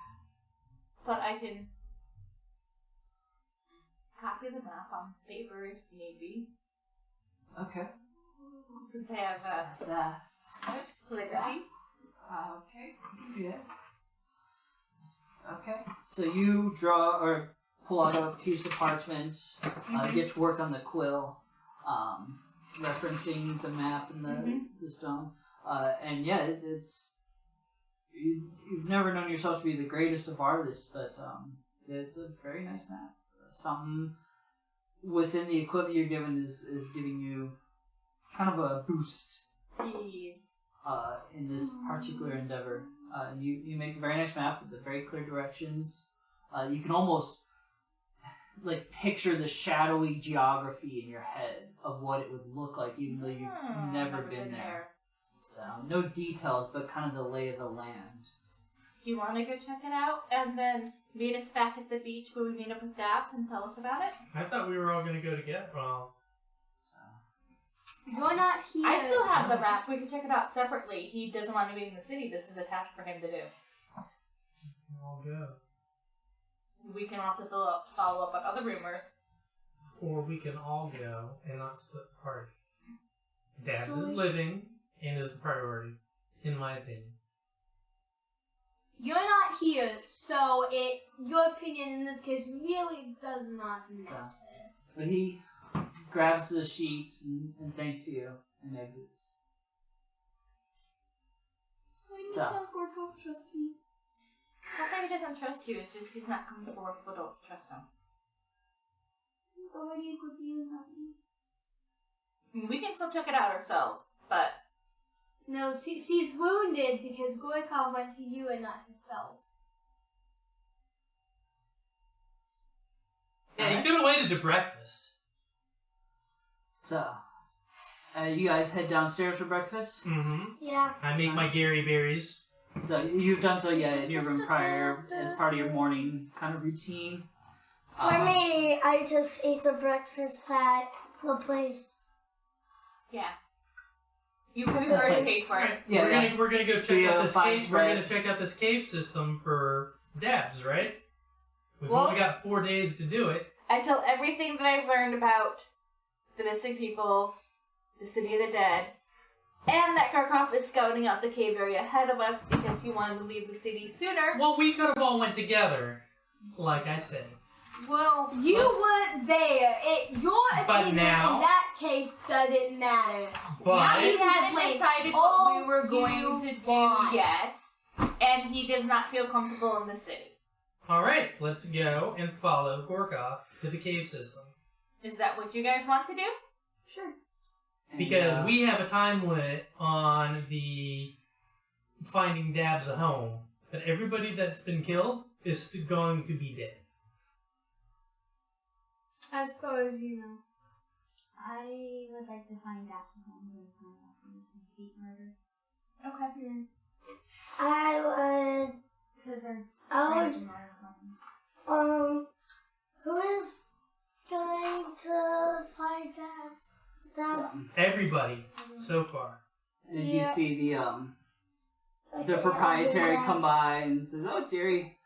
But I can copy the map on paper if need be. Okay. Since I have calligraphy. Okay. Yeah. Okay. So you draw or pull out a piece of parchment, get to work on the quill, referencing the map and the stone. And yeah, it's you've never known yourself to be the greatest of artists, but it's a very nice map. Something within the equipment you're given is giving you kind of a boost Jeez. in this particular endeavor. You make a very nice map with the very clear directions. You can almost like picture the shadowy geography in your head of what it would look like, even though you've never been there. So no details, but kind of the lay of the land. Do you want to go check it out and then meet us back at the beach where we meet up with Dabs and tell us about it? I thought we were all going to go together. Well, So You're not here. I still have the map. We can check it out separately. He doesn't want to be in the city. This is a task for him to do. I'll go. We can also follow up on other rumors. Or we can all go and not split the party. Dabs is living and is the priority, in my opinion. You're not here, so your opinion in this case really does not matter. But he grabs the sheet and thanks you and exits. I So. trust me. Not that he doesn't trust you, it's just he's not comfortable with people don't trust him. Already good you, not me. I mean, we can still check it out ourselves, but No, she's wounded because Goikov went to you and not himself. Yeah, you could have waited to breakfast. So, you guys head downstairs for breakfast? Mm-hmm. Yeah. I make my Gary berries. So you've done so, yeah, in your room prior as part of your morning kind of routine. For me, I just ate the breakfast at the place. yeah. We've already paid for it. Yeah, We're gonna go check Trio, out this fine cave. spread. We're gonna check out this cave system for dabs, right? We've Well- only got 4 days to do it. I tell everything that I've learned about the missing people, the city of the dead, and that Karkov is scouting out the cave area ahead of us because he wanted to leave the city sooner. Well, we could have all went together, like I said. Well, You weren't there. Your But opinion now- in that case doesn't matter. But he hadn't complain decided all what we were going you to do want. yet, and he does not feel comfortable in the city. all right, let's go and follow Gorkov to the cave system Is that what you guys want to do? Sure. because we have a time limit on the finding dabs a home. But everybody that's been killed is going to be dead. As far as you know. I would like to find out from some feet murder. Okay. I would. Because they're I friends would. and Who is going to find that? That's. Everybody so far. And you Yeah. see the Okay, proprietary I'll do come by and says, "Oh, dearie,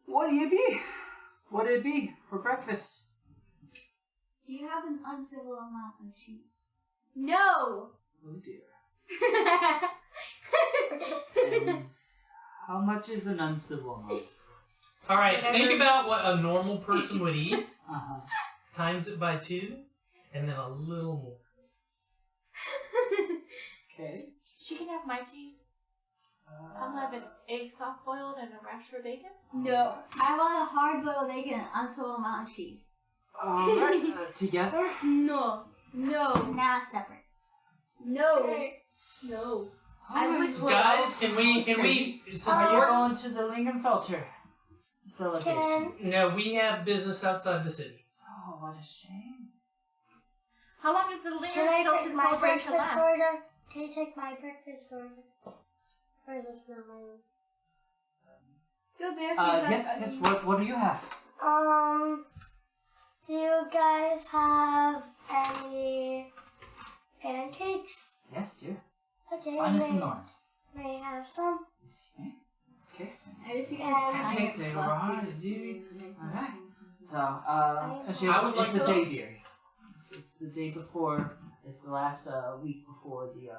what do you be? What would it be for breakfast?" Do you have an uncivil amount of cheese? No! Oh dear. And how much is an uncivil amount? All right, think about what a normal person would eat. Uh-huh. Times it by 2, and then a little more. Okay. She can have my cheese. I'll have an egg soft boiled and a rasher of bacon. No. I want a hard-boiled egg and an uncivil amount of cheese. Alright, together? No. No. Nah, separate. No. No. I wish we're Guys, can we, since We're we're, going to the Lingenfelter celebration. no, we have business outside the city. Oh, what a shame. How long does the Can I Hilton take my celebration breakfast last? order? Can I take my breakfast order? Or is this not my room? Good news. Yes, what do you have? Do you guys have any pancakes? Yes, dear. Okay, Honest and Lord. may I have some? Okay. I see Pancakes, they were hard, dear. Alright. So, I would like it's the some. day, dearie. It's the day before, it's the last week before the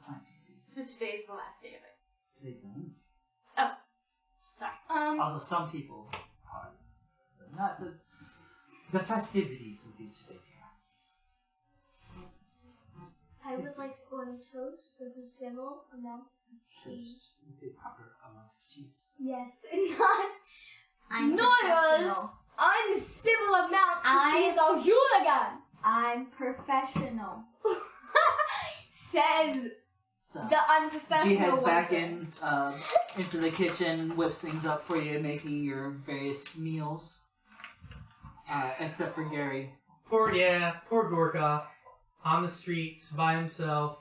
planting season. So today's the last day of it. Today's the moon. Sorry. Although some people are, but not the festivities will be today, dear. I would like to go on toast with a similar amount of cheese. Is the proper amount of cheese. Yes. Not I'm noodles. professional. Uncivil amounts of I- cheese on hooligan. I'm professional. Says So, the unprofessional she heads back one. into the kitchen, whips things up for you, making your various meals. Except for Gary. Poor Gorkov on the streets by himself.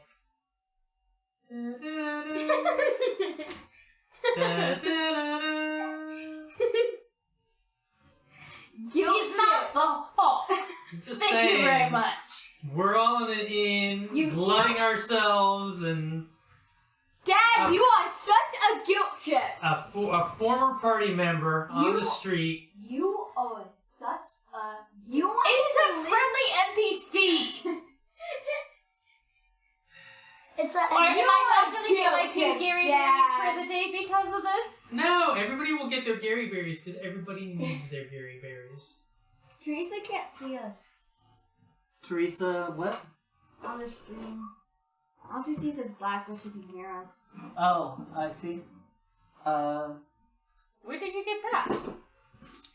Guilt He's not the Hulk. Just Thank saying. you very much. We're all in, You glutting ourselves, and Dad, you are such a guilt trip. a former party member on the street. You are such a. You want It's a friendly NPC. It's a. Am I not gonna get my guilt 2 trip, Gary Dad. berries for the day because of this? No, everybody will get their Gary berries because everybody needs their Gary berries. Teresa can't see us Teresa, what? on the screen. All she sees is black, but she can hear us. Oh, I see. Where did you get that?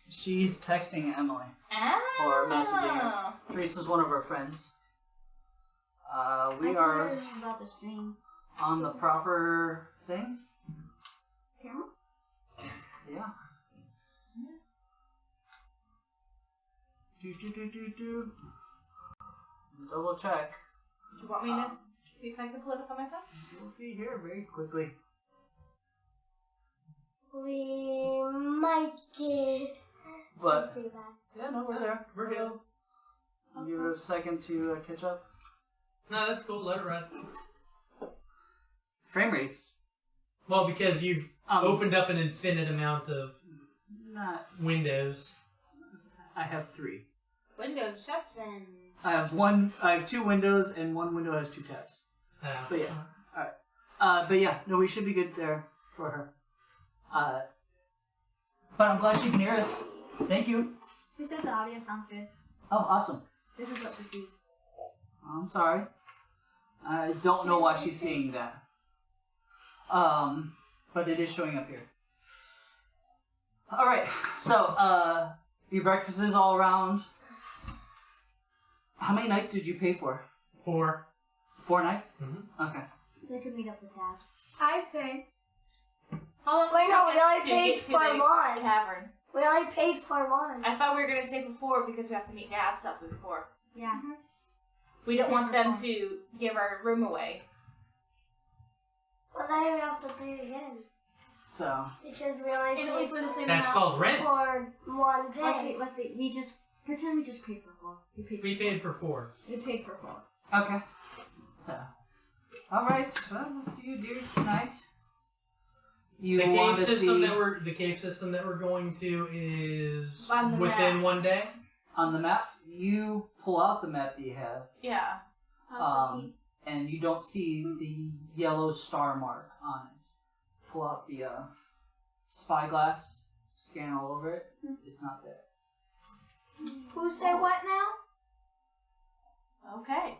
She's texting Emily. Oh. Or messaging her. Teresa's one of our friends. We I told are her about the stream. on the proper thing. Camera? Yeah. Do. Double check. Do you want me to see if I can pull it up on my phone? We'll see here very quickly. We might get But something back. yeah, no, we're there. We're good. Give it a second to catch up. No, that's cool. Let it run. Frame rates. Well, because you've opened up an infinite amount of Not. windows. I have 3. Windows shuts and. I have one. I have 2 windows, and one window has 2 tabs. But yeah, all right. But yeah, no, we should be good there for her. But I'm glad she can hear us. Thank you. She said the audio sounds good. Oh, awesome. This is what she sees. I'm sorry. I don't know why she's seeing that. But it is showing up here. All right. So, your breakfast is all around. How many nights did you pay for? 4. 4 nights? Mm-hmm. Okay. So I can meet up with Dad. I say, How long Wait, did no, it we take only us to paid get to for the 1. Tavern. We only paid for 1. I thought we were gonna say before because we have to meet Nabs up before. Yeah. We don't want them to give our room away. Well, then we have to pay again. So, Because we only Italy paid for the same That's amount. called rent. for 1 day. Let's see. We just pretend we just paid for 4. We paid for 4. We paid for 4. okay. So, all right. Well, we'll see you dears tonight. You The want cave to system see that we're going to is On the within map. 1 day. on the map? You pull out the map that you have. Yeah. And you don't see the yellow star mark on it. Pull out the spyglass, scan all over it. It's not there. Who say what now? Okay.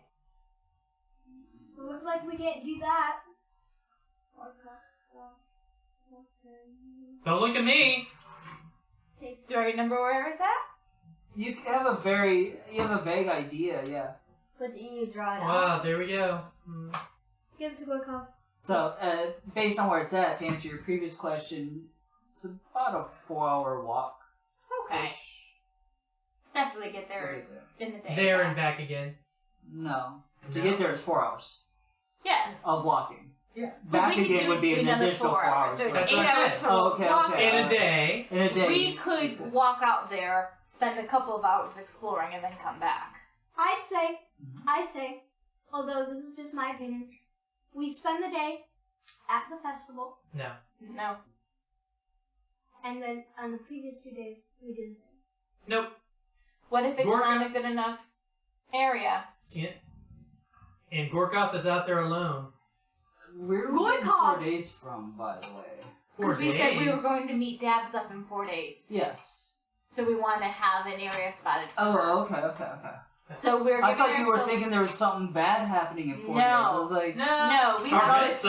It looks like we can't do that. Don't look at me. Do I remember where it's at? You have a vague idea, yeah. But you draw it out. Wow, there we go. Give it to Gorkov. So, based on where it's at, to answer your previous question, it's about a 4-hour walk. Okay. Definitely get there in the day. There and back again. No. To No. get there is 4 hours Yes. of walking. Yeah. But Back we could again do would be an another additional 4 4 hours. So That's it's 8 what I hours said. total. Oh, okay, walking. okay. In a day. In a day. We could walk out there, spend a couple of hours exploring, and then come back. I say, although this is just my opinion, we spend the day at the festival, No. No. and then on the previous 2 days, we did the thing. Nope. What if it's Gorka. not a good enough area? Yeah. And Gorkoth is out there alone. Where are we getting Gorkov! 4 days from, by the way? 4 Because we days. said we were going to meet Dabs up in 4 days. Yes. So we want to have an area spotted for her. Oh, okay. So we're I giving thought you were ourselves- thinking there was something bad happening in 4 No. days. I was like, No, we Our have rents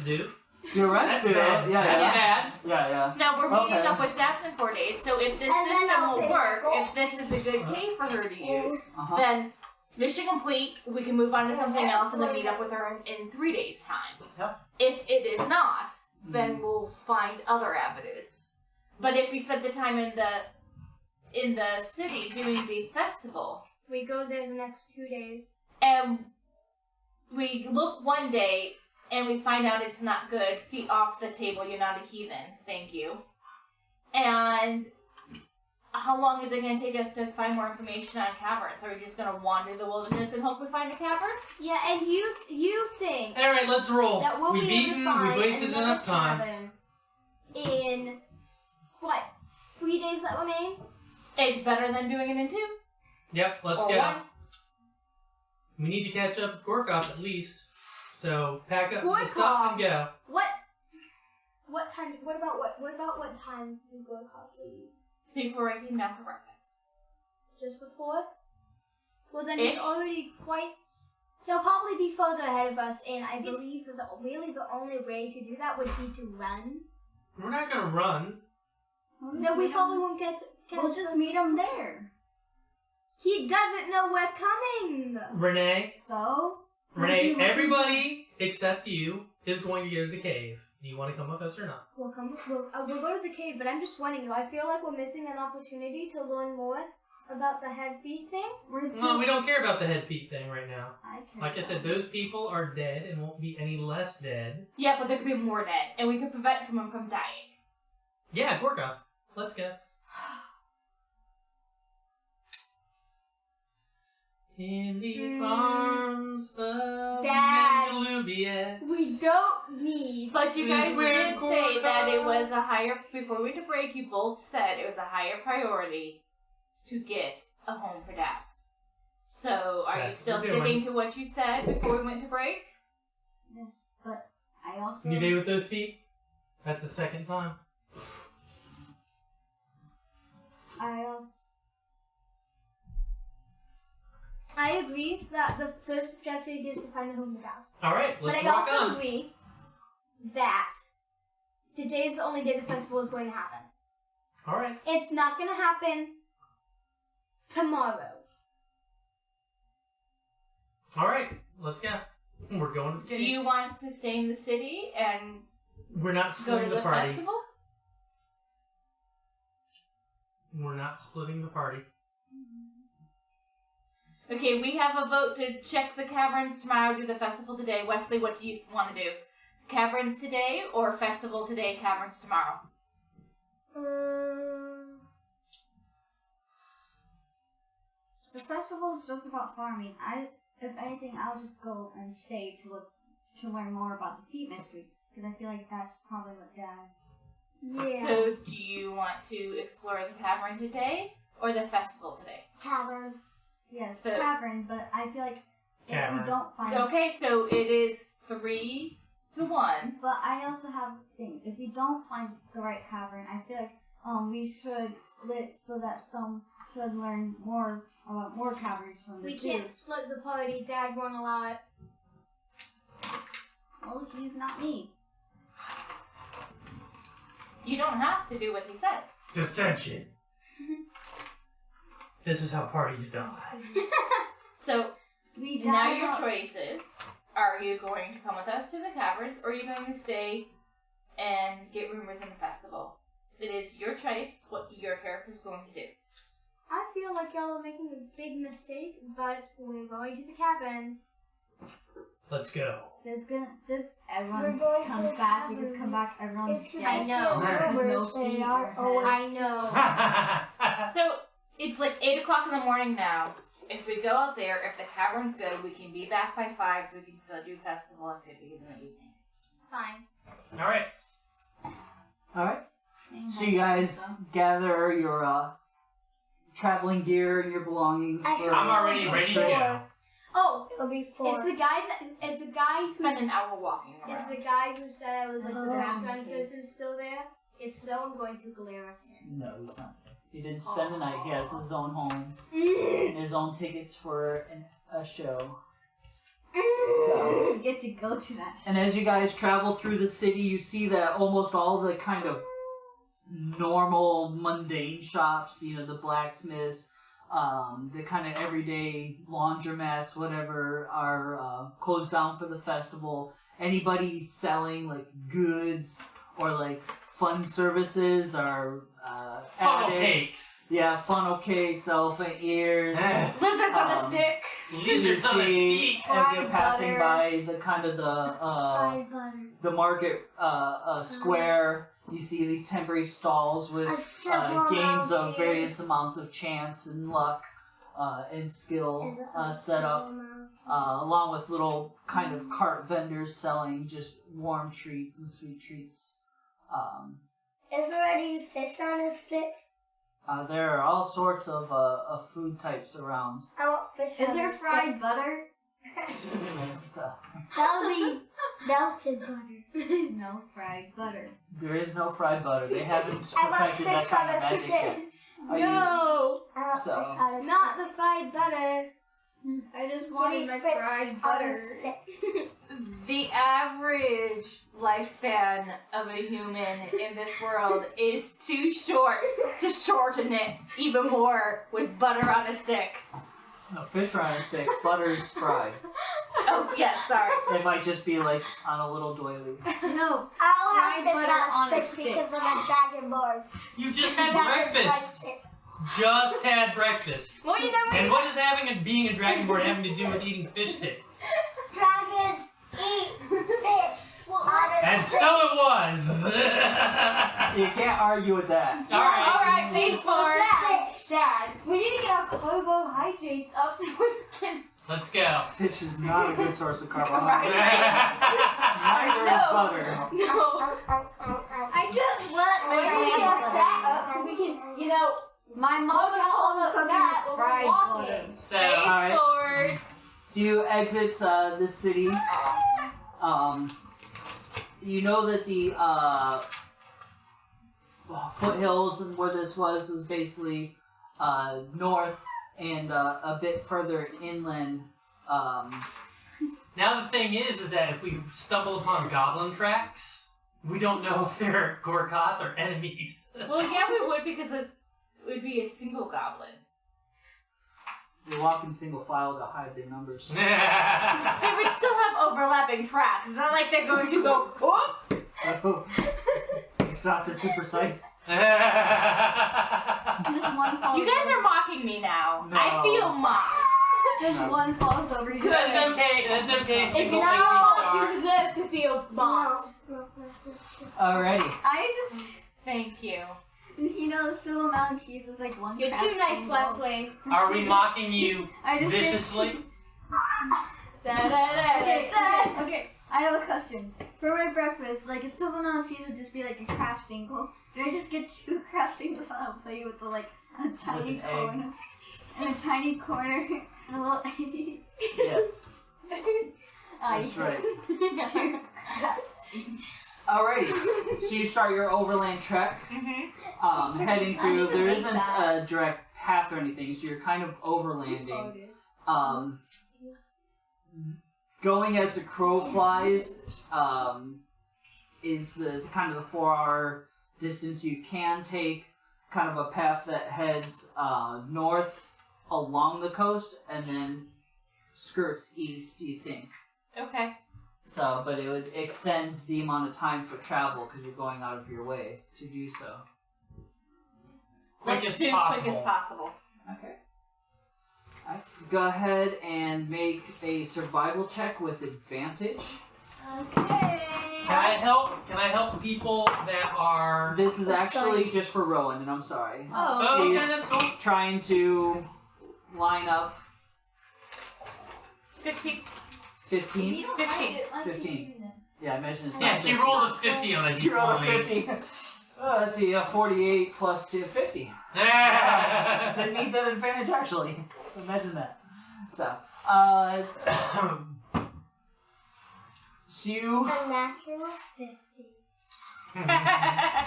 do. your rent's That's due. bad. Yeah, That's yeah. bad. Yeah. No, we're meeting Okay. up with Dabs in 4 days. So if this And then system I'll will pay work, for if this is a good cave for her to use, Uh-huh. then mission complete. We can move on to something else and then meet up with her in 3 days' time. Yep. If it is not, then we'll find other avenues. But if we spend the time in the city doing the festival, We go there the next 2 days. and we look one day and we find out it's not good, feet off the table, you're not a heathen, thank you. And how long is it going to take us to find more information on caverns? Are we just going to wander the wilderness and hope we find a cavern? Yeah, and you think Alright, let's roll. that we'll We've be able eaten, to find we've wasted another enough time. cavern in what 3 days that remain? It's better than doing it in 2. Yep, let's or go. 1. We need to catch up with Gorkov at least. So pack up the Gorkov? stuff and go. What time? What about what time we go to leave? Before I came down for breakfast. Just before? Well, then Ish. he's already quite. He'll probably be further ahead of us, and I He's- believe that the only way to do that would be to run. We're not gonna run. Then we probably won't get. We'll just meet him there. He doesn't know we're coming. Renee, So? Renee, everybody except you is going to go to the cave. Do you want to come with us or not? We'll go to the cave, but I'm just warning you. I feel like we're missing an opportunity to learn more about the head feet thing. No, we don't care about the head feet thing right now. I care. Like I said, those people are dead and won't be any less dead. Yeah, but there could be more dead, and we could prevent someone from dying. Yeah, Gorkov, let's go. In the arms of Dad. Mendelubius. We don't need. But you Is guys where did say that it Gorkov- was a higher, before we went to break, you both said it was a higher priority to get a home for Dabs. So, are you That's still what we're doing. sticking to what you said before we went to break? Yes, but I also... You day with those feet? That's the second time. I agree that the first objective is to find a home for Dabs. Alright, But let's I rock also on. agree that today is the only day the festival is going to happen. Alright. It's not going to happen tomorrow. Alright, let's go. We're going to the Do cave. you want to stay in the city and We're not go to splitting the the party. festival? We're not splitting the party. Okay, we have a vote to check the caverns tomorrow, do the festival today. Wesley, what do you want to do? Caverns today or festival today, caverns tomorrow? The festival's just about farming. If anything, I'll just go and stay to learn more about the feet mystery, because I feel like that's probably what Dad... Yeah. So, do you want to explore the cavern today or the festival today? Cavern. Yes, So- cavern, but I feel like if Cavern. we don't find... So, okay, so it is 3-1. But I also have a thing. If we don't find the right cavern, I feel like we should split so that some should learn more about more caverns from the We two. can't split the party. Dad won't allow it. Well, he's not me. You don't have to do what he says. Dissension. This is how parties die. So, We now died your out- choices. Are you going to come with us to the caverns, or are you going to stay and get rumors in the festival? It is your choice what your character's going to do. I feel like y'all are making a big mistake, but we're going to the cabin. Let's go. There's gonna just everyone We're going to comes the back. We cabin. just come back. Everyone's If you dead. I know. listen to With no rumors, they feet are or always- I know. So, it's like 8 o'clock in the morning now. If we go out there, if the cavern's good, we can be back by 5. We can still do festival activities in the evening. Fine. Alright. Alright. Same So you guys stuff. gather your traveling gear and your belongings. Actually, for I'm already ready to go. Oh, It'll be 4. is the guy who Spend an hour walking is around. the guy who said I was like the Oh. best gun person still there? If so, I'm going to glare at him. No, he's not. He didn't spend the night. He has his own home Mm. and his own tickets for a show. Mm. So, We get to go to that. and as you guys travel through the city, you see that almost all the kind of normal, mundane shops, you know, the blacksmiths, the kind of everyday laundromats, whatever, are closed down for the festival. Anybody selling, like, goods or, like, fun services are Funnel added. cakes. Yeah, funnel cakes, elephant ears. Lizards on a stick! Lizards on a see stick. as you're Fried passing butter. by the kind of Fried butter. the market square. You see these temporary stalls with games of various amounts of chance and luck and skill set up, along with little kind of cart vendors selling just warm treats and sweet treats. Is there any fish on a stick? There are all sorts of food types around. I want fish on a stick. Is there fried butter? That'll be melted butter. No fried butter. There is no fried butter. They haven't I want perfected that fish kind on of a magic yet. stick. No! I want So- fish on a stick. Not the fried butter. I just Give wanted me my fish fried on a butter. stick. The average lifespan of a human in this world is too short to shorten it even more with butter on a stick. No, fish are on a stick. Butter's fried. Oh, yes, sorry. It might just be like on a little doily. No. I'll Fried have fish butter on on a a stick stick. because I'm a dragonborn. You just had That is breakfast. like it. Just had breakfast. Well, you know And what is being a dragonborn having to do with eating fish sticks? Dragons eat fish on a And stick. so it was. You can't argue with that. All right. Alright, thanks for Fish. Dad, we need to get our carbohydrates up so we can. Let's go. Fish is not a good source of Right. carbohydrates. Neither is No. butter. No. I just want We need to get our fat up so we can, you know, My mom look was out all home the cooking fat when we're fried butter. walking. So, Face Alright. forward. So you exit the city. You know that the foothills and where this was basically north and a bit further inland. now the thing is that if we stumble upon goblin tracks, we don't know if they're Gorkoth or enemies. Well, yeah, we would because it would be a single goblin. They walk in single file to hide their numbers. They would still have overlapping tracks. It's not like they're going to go, whoop! These shots are too precise. Just one falls You guys over. are mocking me now. No. I feel mocked. Just No. one falls over your That's head. okay. That's okay. If Single you lady know, star. you deserve to feel mocked. Alrighty. I just, Thank you. you know, the same amount of cheese is like one You're craft too nice, single. Wesley. Are we mocking you I just think- viciously? Okay, I have a question. For my breakfast, like a silver on cheese would just be like a craft single. Did I just get 2 craft singles on a plate with the, like a tiny an egg. corner and a tiny corner and a little egg? Yes. That's right. 2 craft singles. Alrighty. So you start your overland trek. Mm-hmm. Heading I through. need to There make isn't that. a direct path or anything, so you're kind of overlanding. Going as the crow flies is the kind of the 4-hour distance you can take. Kind of a path that heads north along the coast and then skirts east. You think Okay. so, but it would extend the amount of time for travel because you're going out of your way to do so. Quick Let's as do as possible. quick as possible. Okay. Go ahead and make a survival check with advantage. Okay. Can I help people that are? This is actually just for Rowan, and I'm sorry. Oh. Oh, okay, She's that's cool. trying to line up 15. 15. You don't 15. like it, why can't 15. you do that? Yeah, I mentioned it's Yeah, not she 50. rolled a 50 on a She rolled a d20. 50. Let's see, 48 plus 50. Didn't need that advantage actually. Imagine that. So, so you A natural 50.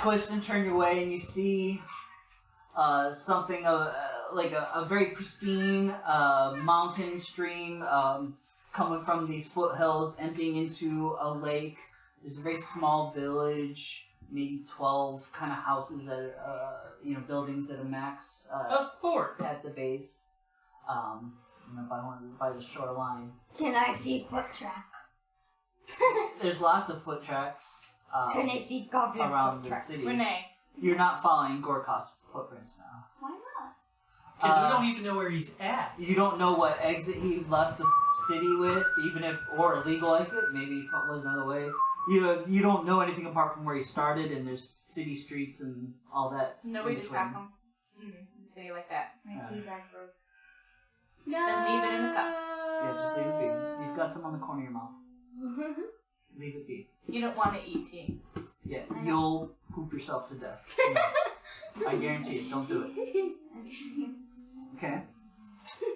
twist and turn your way, and you see something like a very pristine mountain stream coming from these foothills, emptying into a lake. There's a very small village, maybe 12 kind of houses at buildings at a max A fort. at the base. By the shoreline. Can I see foot track? There's lots of foot tracks Can I see goblin around foot the track? city. Renee. You're not following Gorkoth's footprints now. Why not? Because we Uh, don't even know where he's at. You don't know what exit he left the city with, even if, or a legal exit, maybe he was another way. You don't know anything apart from where you started, and there's city streets and all that. No way to track them. City like that. My tea bag broke. No. Then leave it in the cup. Yeah, just leave it be. You've got some on the corner of your mouth. Leave it be. You don't want to eat tea. Yeah, you'll poop yourself to death. I guarantee it. Don't do it. Okay?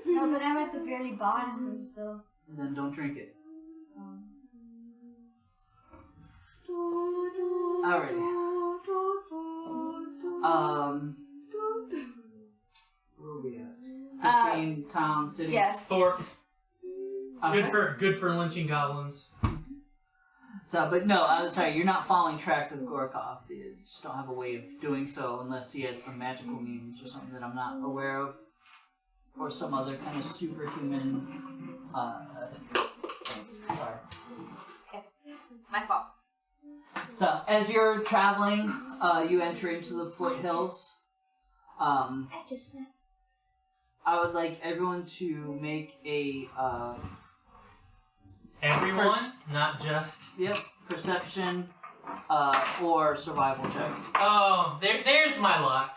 No, but I'm at the very bottom, so. And then don't drink it. Alrighty. Where are we at? 15, town, city. Yes. Thorpe. Okay. Good for lynching goblins. So, but no, I'm sorry, you're not following tracks of Gorkov. You just don't have a way of doing so unless he had some magical means or something that I'm not aware of. Or some other kind of superhuman, sorry. My fault. So, as you're traveling, you enter into the foothills. I just met. I would like everyone to make a, Everyone, not just. perception, or survival check. Oh, there's my luck.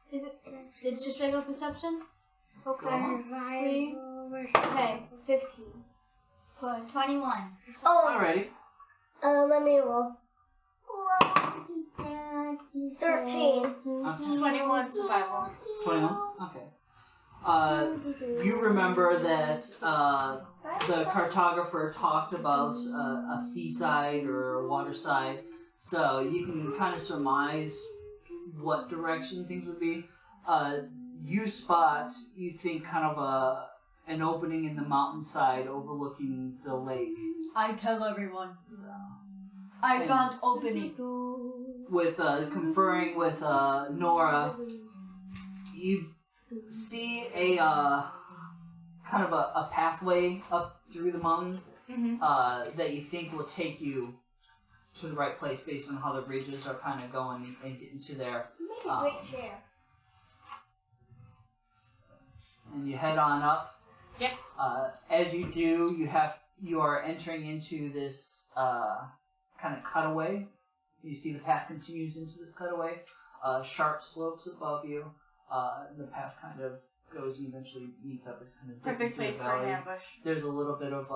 Is it? It's just regular perception. Okay. Survival. Okay. 15. Good. 21. Oh, Alrighty. let me roll. 13. Okay. 21 survival. 21? Okay. You remember that the cartographer talked about a seaside or a waterside, so you can kind of surmise what direction things would be. You spot, you think, kind of an opening in the mountainside overlooking the lake. I tell everyone. So, I found opening. with conferring with Nora, you see a kind of a pathway up through the mountain that you think will take you to the right place based on how the bridges are kind of going and getting to there. Make a great chair. And you head on up. Yep. As you do, you are entering into this kind of cutaway. You see the path continues into this cutaway. Sharp slopes above you. The path kind of goes and eventually meets up. It's kind of Perfect dipping place to for the an valley. ambush. There's a little bit of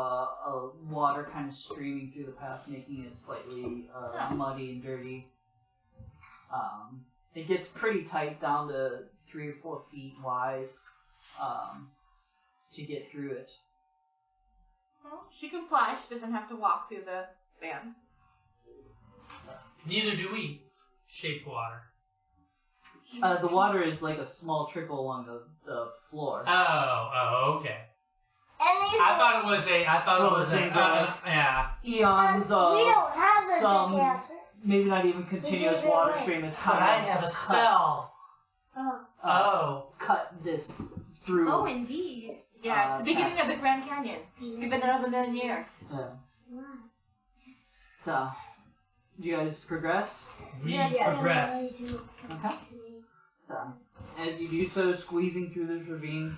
water kind of streaming through the path, making it slightly muddy and dirty. It gets pretty tight, down to 3 or 4 feet wide, to get through it. Well, she can fly. She doesn't have to walk through the van. Neither do we. Shape water. The water is like a small trickle along the floor. Oh, okay. And these I thought it was things are like- yeah. Eons we of don't have a some, decanter. maybe not even continuous water stream is kind But I of have a spell. Oh. cut this through. Oh, indeed. Yeah, it's the beginning of the Grand Canyon. Just give it another 1,000,000 years. So, do you guys progress? We Yes. progress. Okay. So, as you do so, squeezing through this ravine,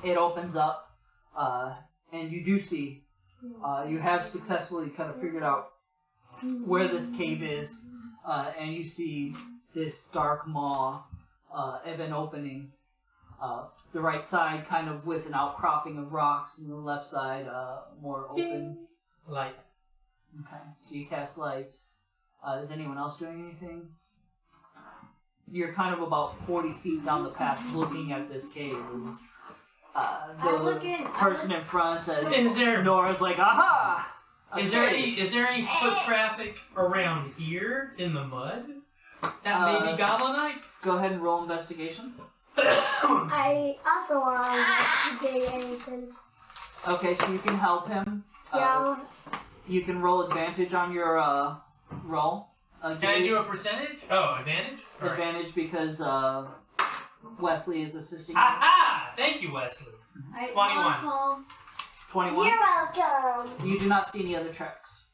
it opens up, and you do see, you have successfully kind of figured out where this cave is, and you see this dark maw of an opening. The right side kind of with an outcropping of rocks, and the left side more open. Light. Okay, so you cast light. Is anyone else doing anything? You're kind of about 40 feet down the path looking at this cave. The person in front Is there Nora's like, aha! is there any foot traffic around here in the mud? That may be goblinite? Go ahead and roll investigation. I also want to investigate anything. Okay, so you can help him. Yeah. You can roll advantage on your roll. Can I do a percentage? Oh, advantage? All right. Advantage because Wesley is assisting you. Aha! Thank you, Wesley. 21. 21. You're welcome. You do not see any other tracks.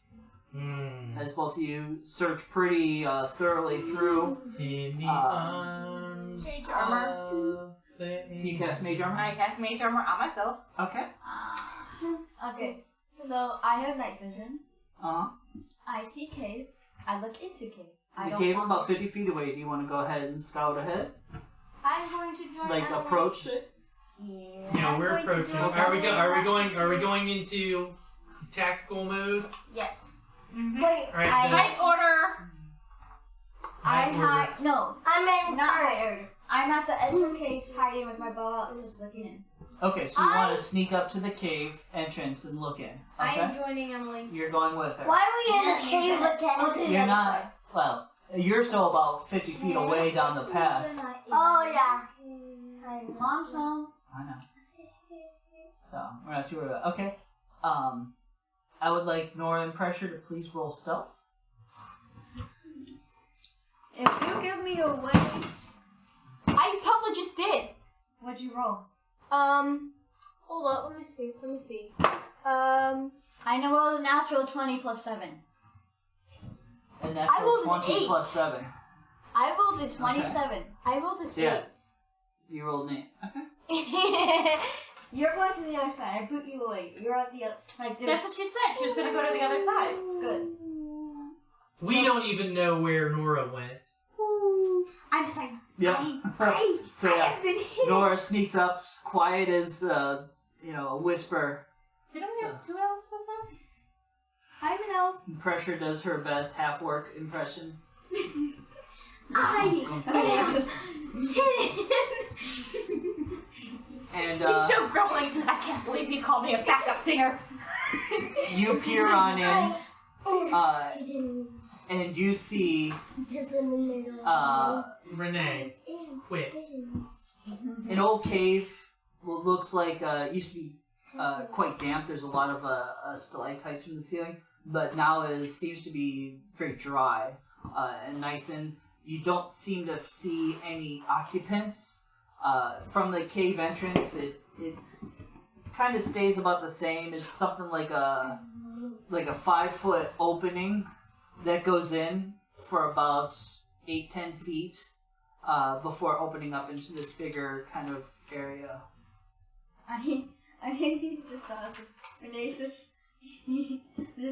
Mm. As both of you search pretty thoroughly through. In the arms Mage armor. of the You cast mage armor? I cast mage armor on myself. Okay. Okay, so I have night vision. Uh-huh. I see cave. I look into cave. The cave is about 50 feet away. Do you want to go ahead and scout ahead? I'm going to join. Like Emily. approach it? Yeah. No, we're I'm going to approaching. join Are we going into tactical move? Yes. Mm-hmm. Wait, Alright, I- then. High order. No, I'm in not first. high order. I'm at the edge of the cage, hiding with my bow out, just looking in. Okay, so you want to sneak up to the cave entrance and look in. I am Okay? joining Emily. You're going with her. Why are we in the cave again? You're not. Well, you're still about 50 feet away down the path. Oh, yeah. Mom's home. I know. So, we're not too worried about. Okay. I would like Nora and Pressure to please roll stealth. If you give me a way, I probably just did. what'd you roll? Hold up. Let me see. I know rolled a natural 20 plus 7. And that's I rolled an 20 8. plus 7. I rolled a 27. I rolled a 8. Yeah. You rolled an 8. Okay. You're going to the other side. I boot you away. You're at the like this. That's what she said. She was gonna go to the other side. Good. We don't even know where Nora went. I'm just like, Yep. So I yeah, have been hit. Nora sneaks up, quiet as a whisper. Didn't we have 2 elves with us? I'm an elf. And Pressure does her best half-work impression. I And She's still grumbling. I can't believe you called me a backup singer. you peer on in, and you see Just in the middle. Renee, quit. an old cave. What looks like used to be quite damp. There's a lot of stalactites from the ceiling, but now seems to be very dry and nice. And you don't seem to see any occupants from the cave entrance. It kind of stays about the same. It's something like a 5-foot opening that goes in for about 8-10 feet before opening up into this bigger kind of area. I just saw Renee's just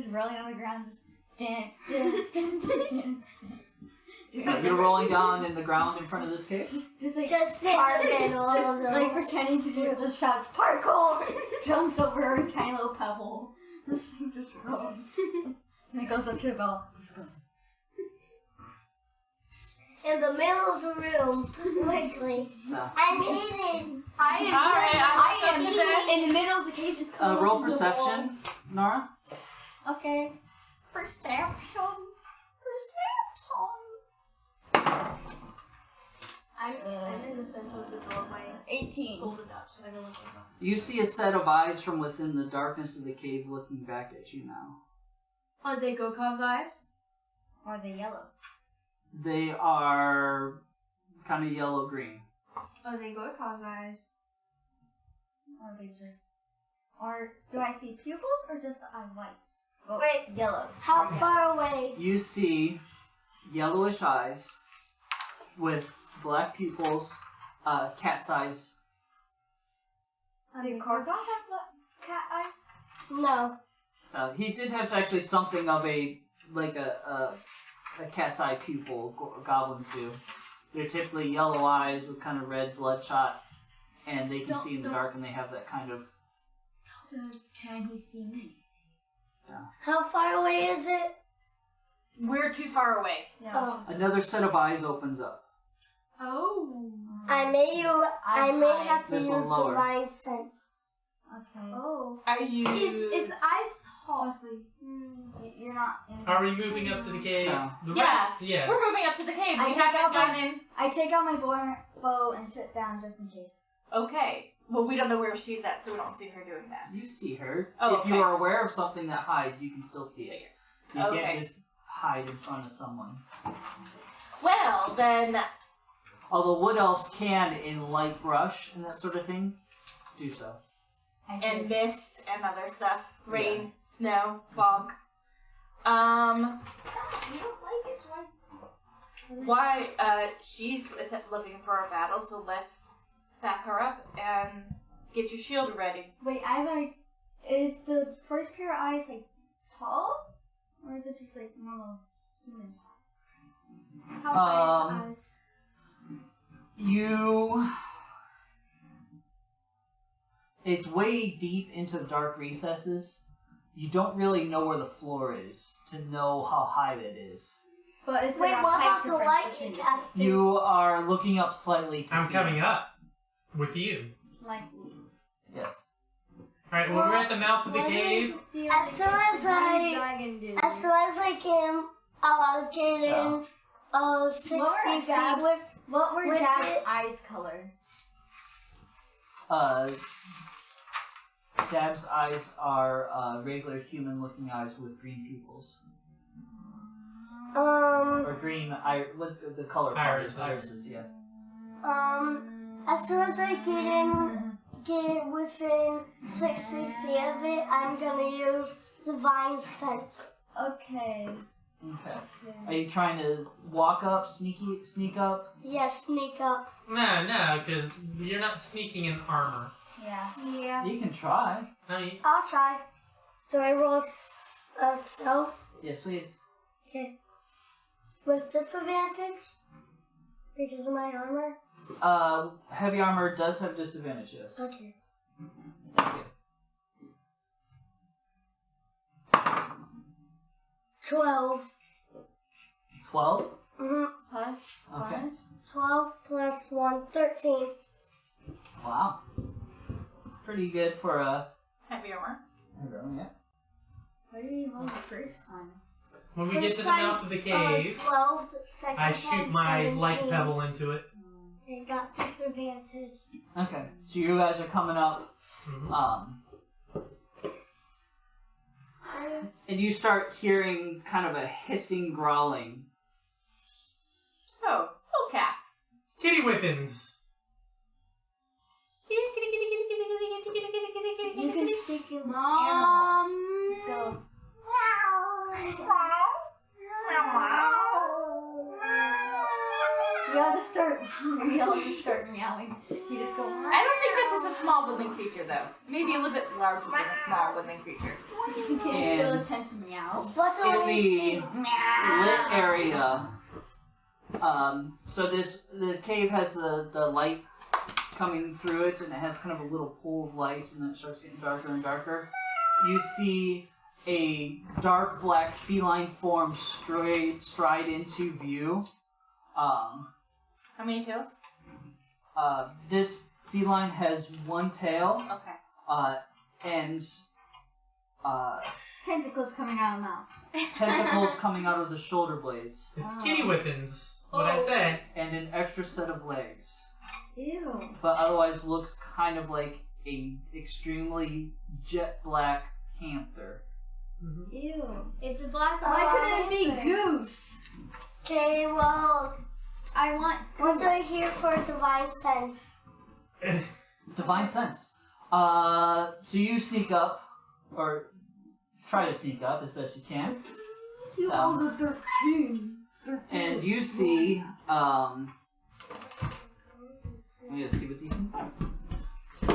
rolling on the ground, just dun. You're rolling down in the ground in front of this cave? Just like Just in the middle. just, like pretending to do it, just shouts parkour, jumps over a tiny little pebble, just rolling, and it goes up to the bell, just going. In the middle of the room, quickly. No. I'm hidden. I am in the middle of the cage. Just Roll perception, Nora. Okay. Perception. I'm in the center of the doorway. 18. Hold it up so I don't look like that. You see a set of eyes from within the darkness of the cave looking back at you now. Are they Gokov's eyes? Are they yellow? They are kind of yellow-green. Are they Gokov's eyes? Are they just? Or do I see pupils or just the eye whites? Oh, Wait. yellows. How Yeah. far away? You see yellowish eyes with black pupils, cat's eyes. Do Cargon have cat eyes? No. He did have actually something of a cat's eye pupil. Goblins do. They're typically yellow eyes with kind of red bloodshot, and they can see in the dark, and they have that kind of. So can he see me? How far away is it? We're too far away. Yeah. Oh. Another set of eyes opens up. Oh. I may have to This use one lower. divine sense. Okay. Oh. Are you? Is eyes tall? Honestly, you're not. Are we moving up to the cave? So- The Yeah. rest, yeah. We're moving up to the cave. I We take haven't out gone my- in. I take out my bow and sit down just in case. Okay. Well, we don't know where she's at, so we don't see her doing that. You see her. Oh, if you okay. are aware of something that hides, you can still see it. You Okay. can't just hide in front of someone. Well, then. Although wood elves can, in light brush and that sort of thing, do so. And mist and other stuff. Rain, snow, fog. You don't like it, Why? She's looking for a battle, so let's back her up and get your shield ready. Wait, I have is the first pair of eyes like tall, or is it just like normal human size? How high is the eyes? It's way deep into the dark recesses. You don't really know where the floor is to know how high it is. But is there Wait, a what height about the difference light between you the cast? You are looking up slightly to I'm see. coming up with you. two? Slightly. Yes. Alright, well, we're at the mouth of the cave. As soon as I can get in 60 feet with What were with Dad's it- eyes colored? Dab's eyes are regular human-looking eyes with green pupils. Or green, what's the color? Irises. Irises, yeah. as soon as I get within 60 feet of it, I'm gonna use Divine Sense. Okay. Okay. Are you trying to walk up, sneak up? Yes, sneak up. No, because you're not sneaking in armor. Yeah. Yeah. You can try. I mean, I'll try. Do I roll a stealth? Yes, please. Okay. With disadvantage? Because of my armor? Heavy armor does have disadvantage, yes. Okay. 12. 12? Mm-hmm. Plus. Okay. 12 plus 1, 13. Wow. Pretty good for a... Heavy armor. Yeah. What did you roll the first time? when we get to the mouth of the cave, 12, the second I time, shoot my 17. light pebble into it. I got disadvantage. Okay. So you guys are coming up, Mhm. and you start hearing kind of a hissing growling. Oh, little cats. Kitty whippings. You can speak in animal. So. We all just start meowing. We just go. I don't think this is a small woodland creature, though. Maybe a little bit larger than a small woodland creature. You can still attempt to meow. What do In I the see? lit area, so the cave has the light coming through it, and it has kind of a little pool of light, and then it starts getting darker and darker. You see a dark black feline form stride into view. How many tails? This feline has one tail, Okay. and Tentacles coming out of the mouth. tentacles coming out of the shoulder blades, It's kitty whippings. What I say? and an extra set of legs. Ew. But otherwise looks kind of like a extremely jet black panther. Ew. It's a black. Why couldn't it be panther. goose? Okay, well, I want. what do I hear for Divine Sense? Divine sense. So you sneak up, or try to sneak up as best you can. You So- rolled a 13. And you see, let me just see what these can find.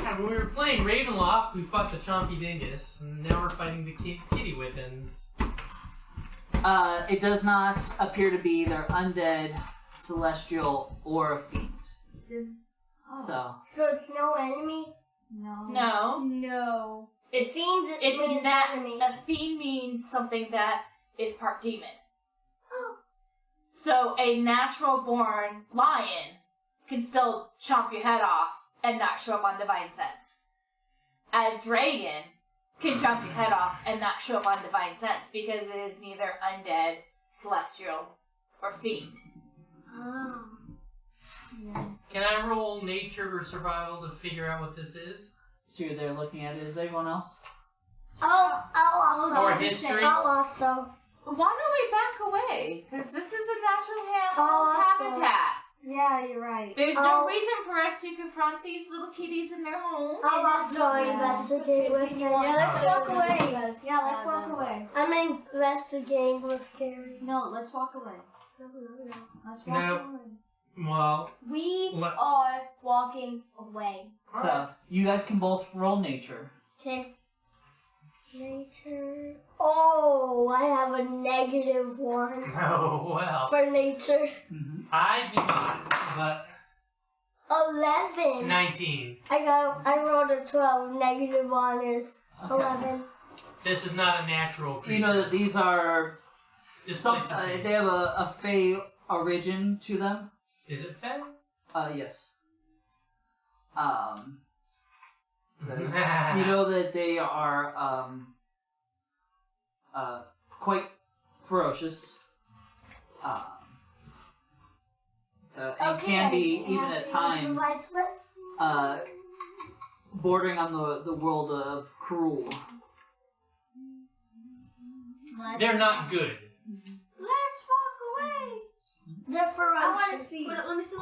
God, when we were playing Ravenloft, we fought the Chompy Dingus, and now we're fighting the kitty whippings. It does not appear to be either undead, celestial, or a fiend. So, So it's no enemy? No. No. No. It's Fiend it's means enemy. a fiend means something that is part demon. So a natural born lion can still chomp your head off and not show up on Divine Sense. A dragon can chomp your head off and not show up on Divine Sense because it is neither undead, celestial, or fiend. Oh. Can I roll nature or survival to figure out what this is? so you're there looking at it. Is anyone else? I'll also. Or history? I'll also. Why don't we back away? Because this is a natural Oh, animal's habitat. Yeah, you're right. There's Oh. no reason for us to confront these little kitties in their home. I'll also investigate with Yeah, let's Gary. walk away. Yeah, let's walk away. I'm investigating with Gary. No, let's walk away. No. Let's walk No. away. Well, We Let- are walking away. So, you guys can both roll nature. Okay. Nature. Oh, I have a -1 Oh, well. for nature. I do not, but 11. 19. I rolled a 12. -1 is 11. This is not a natural creature. You know that these are Displacer beasts. they have a fey origin to them. Is it fey? Yes. So you know that they are quite ferocious. So and can be even at times bordering on the world of cruel. They're not good. Let's walk away. They're ferocious. I want to see. Let me see.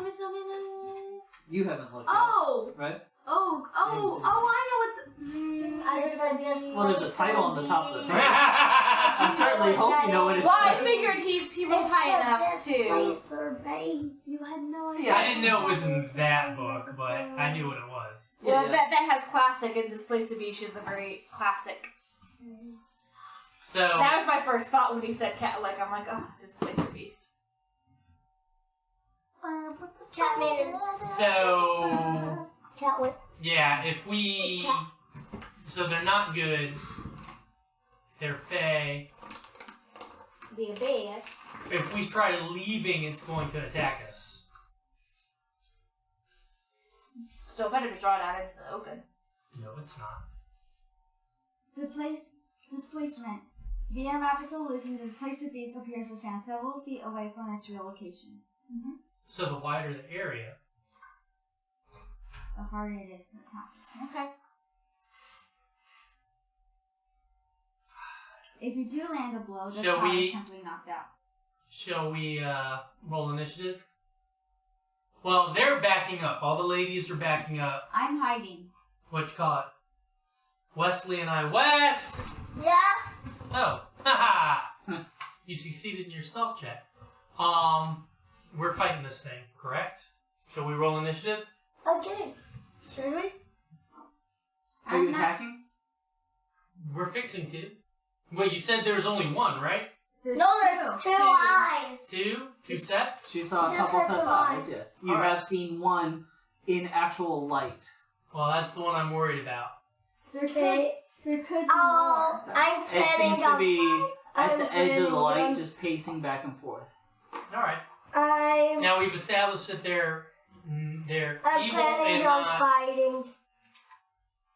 You haven't looked Oh, at it, right? oh! I know what the. I There's a Well, there's a title on the top of the page. I I certainly hope you know what it Well, I says. figured he rolled high enough to. You had no idea. Yeah. I didn't know it was in that book, but I knew what it was. Well, Yeah. that has classic, and Displacer Beast is a very classic. So, That was my first thought when he said cat. Like I'm like, oh, Displacer Beast. Catman. so Catwood. yeah, if we, so they're not good. They're fey. They're bad. If we try leaving, it's going to attack us. Still better to draw it out into the open. No, it's not. Displacement. Via magical illusion, the Displacer Beast appears to stand several feet away from its real location. So the wider the area, The harder it is to attack. Okay. If you do land a blow, the Shall power we- is simply knocked out. shall we roll initiative? Well, they're backing up. All the ladies are backing up. I'm hiding. What you call it? Wesley and I. Wes! Yeah. Oh, haha! You succeeded in your stealth check. We're fighting this thing, correct? Shall we roll initiative? Okay. Should we? Are you I'm not- attacking? We're fixing to. Wait, you said there was only one, right? There's No, there's two eyes. Two sets? She saw a Two couple sets sets of of eyes, eyes. yes. You Alright. have seen one in actual light. Well, that's the one I'm worried about. Okay. There could be Oh, more. I'm It planning seems to be at I'm the edge of the planning light, on- just pacing back and forth. Alright. I'm Now we've established that they're evil planning and on not fighting.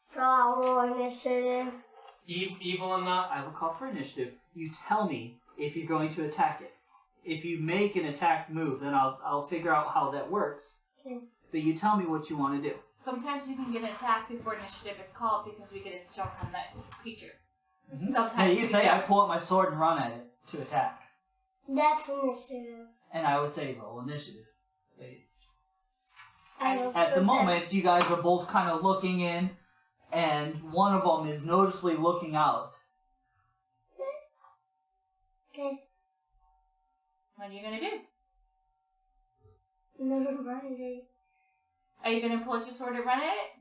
So I'll roll initiative. evil and not. I will call for initiative. You tell me if you're going to attack it. If you make an attack move, then I'll figure out how that works. Okay. But you tell me what you want to do. Sometimes you can get an attack before initiative is called because we get a jump on that creature. Now Sometimes you can say I pull out my sword and run at it to attack. That's initiative. And I would say roll initiative. I will At the put moment, you guys are both kind of looking in, and one of them is noticeably looking out. that- Okay. What are you gonna do? Never mind. Are you gonna pull out your sword and run at it?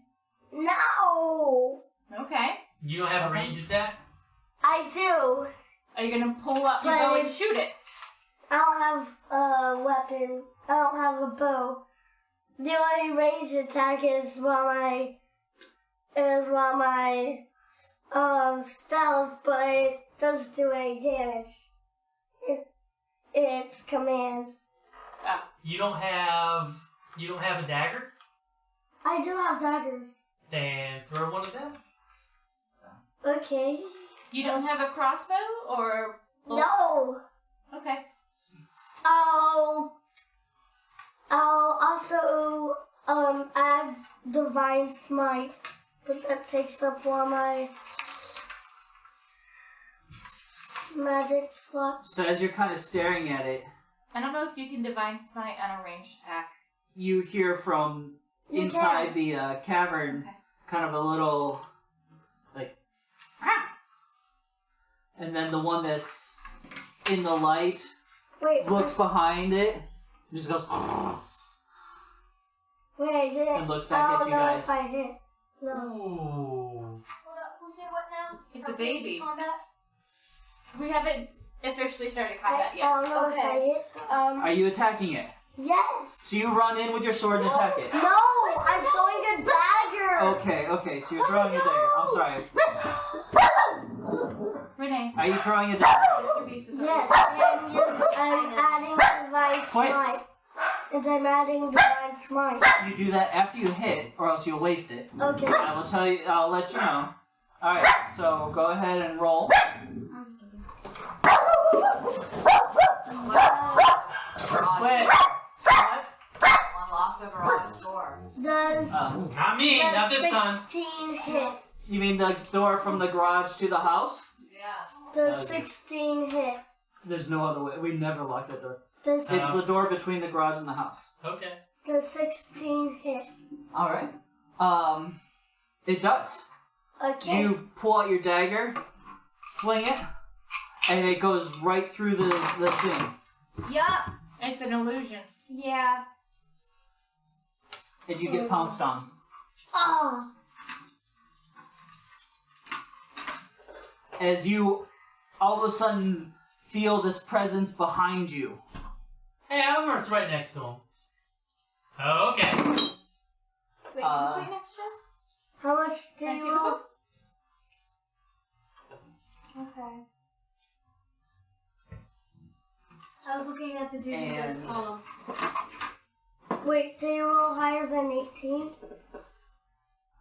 No! Okay. You don't have a range attack? I do. Are you gonna pull up your But bow and it's- shoot it? I don't have a weapon. I don't have a bow. The only ranged attack is while my spells, but it doesn't do any damage. It's command. You don't have a dagger? I do have daggers. Then throw one of them. Okay. You don't have a crossbow or No. Okay. I'll also add divine smite, but that takes up one of my magic slots. So as you're kind of staring at it, I don't know if you can divine smite on a ranged attack. you hear from You inside can. the cavern Okay. kind of a little, like, Ah! and then the one that's in the light Wait, looks behind it, and just goes, wait, I didn't. and looks back I at don't you know guys. if I hit. No. Ooh. we say what now? It's a Are we into baby. Combat? We haven't officially started combat I yet. don't know if I Okay. hit. Are you attacking it? Yes. So you run in with your sword and attack it. No, I'm throwing a dagger. Okay, so you're throwing a dagger. I'm sorry. Renee, Are you throwing a dagger? Mr. Beast is Yes, I'm adding divine Quite. smite. And I'm adding divine smite. You do that after you hit, or else you'll waste it. Okay. I will tell you. I'll let you know. All right. So go ahead and roll. Wait. What? Unlock the garage door. Does Not me, not this time. 16 hit? You mean the door from the garage to the house? Yeah. Does 16 hit? There's no other way. We never lock that door. Does It's the door between the garage and the house. Okay. does 16 hit? All right. It does. Okay. You pull out your dagger, fling it, and it goes right through the thing. Yup. It's an illusion. Yeah. And you get pounced on. Oh. As you all of a sudden feel this presence behind you. Hey, Albert's right next to him. Oh, okay. Wait, who's right next to him? How much do Can I see you the roll? book? Okay. I was looking at the dudes And- in the column. Wait, do you roll higher than 18?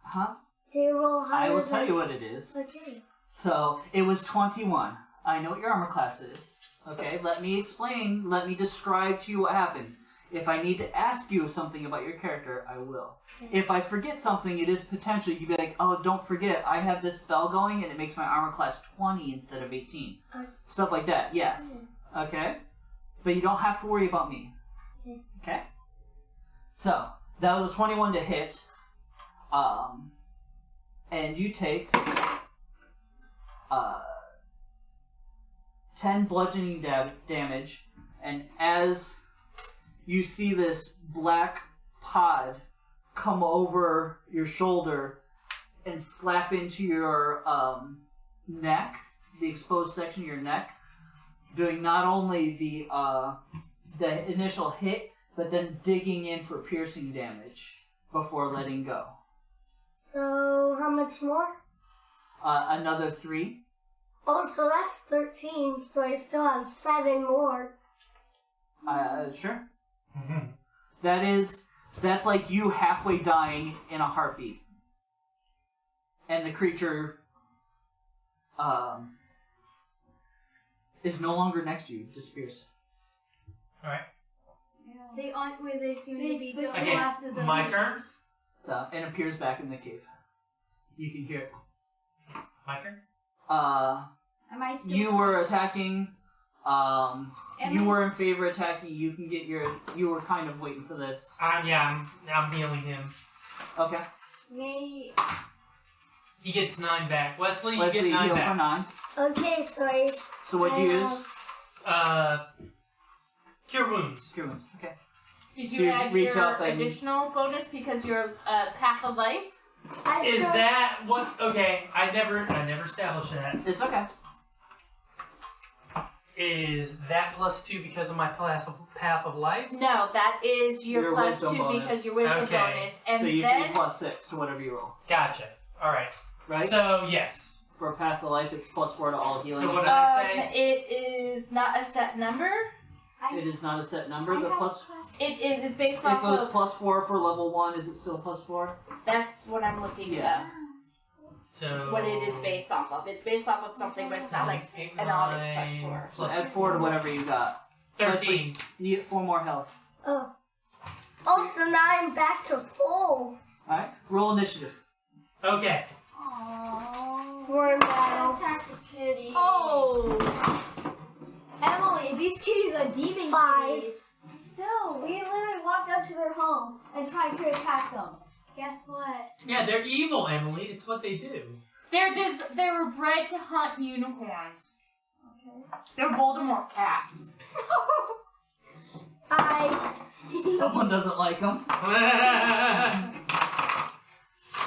Huh? Do you roll higher I will than... tell you what it is. Okay. So, it was 21. I know what your armor class is. Okay, let me explain, let me describe to you what happens. If I need to ask you something about your character, I will. If I forget something, it is potential. You'd be like, oh, don't forget, I have this spell going and it makes my armor class 20 instead of 18. Stuff like that, yes. Okay? But you don't have to worry about me. Okay? So, that was a 21 to hit. And you take 10 bludgeoning damage, and as you see this black pod come over your shoulder and slap into your neck, the exposed section of your neck, doing not only the initial hit, but then digging in for piercing damage before letting go. So, how much more? Another 3. Oh, so that's 13, so I still have 7 more. Sure. That's like you halfway dying in a heartbeat. And the creature is no longer next to you, disappears. Alright. They aren't where they seem to be. Don't Okay, go after the my turn? monsters. So, and appears back in the cave. You can hear it. My turn? Am I still? You were attacking, Am you I- were in favor of attacking, you can get you were kind of waiting for this. I'm healing him. Okay. Me. He gets 9 back. Wesley, you Leslie, get 9 heal for back. 9. Okay, so So what'd you use? Cure wounds. Cure wounds. Okay. Did So you you add reach your up and- additional bonus because you're Path of Life? Is that what? Okay, I never established that. It's okay. Is that +2 because of my path of life? No, that is your Your plus wisdom 2 bonus. because your wisdom Okay. bonus. And So you then should be +6 to whatever you roll. Gotcha. All right. Right? So yes. For Path of Life, it's +4 to all healing. So what did I say? it is not a set number. It is not a set number, I but have plus. It is based If it off was of. +4 for level 1, is it still +4? That's what I'm looking Yeah. at. So What it is based off of. It's based off of something, but it's not like an audit +4. So add 4 to whatever you got. 13. You get 4 more health. Oh. Oh, so now I'm back to full. Alright? Roll initiative. Okay. Aww. We're in battle. Attack the kitty. Oh! Emily, these kitties are demon 5. kitties. Still, we literally walked up to their home and tried to attack them. Guess what? Yeah, they're evil, Emily. It's what they do. They were bred to hunt unicorns. They're Voldemort cats. Someone doesn't like them.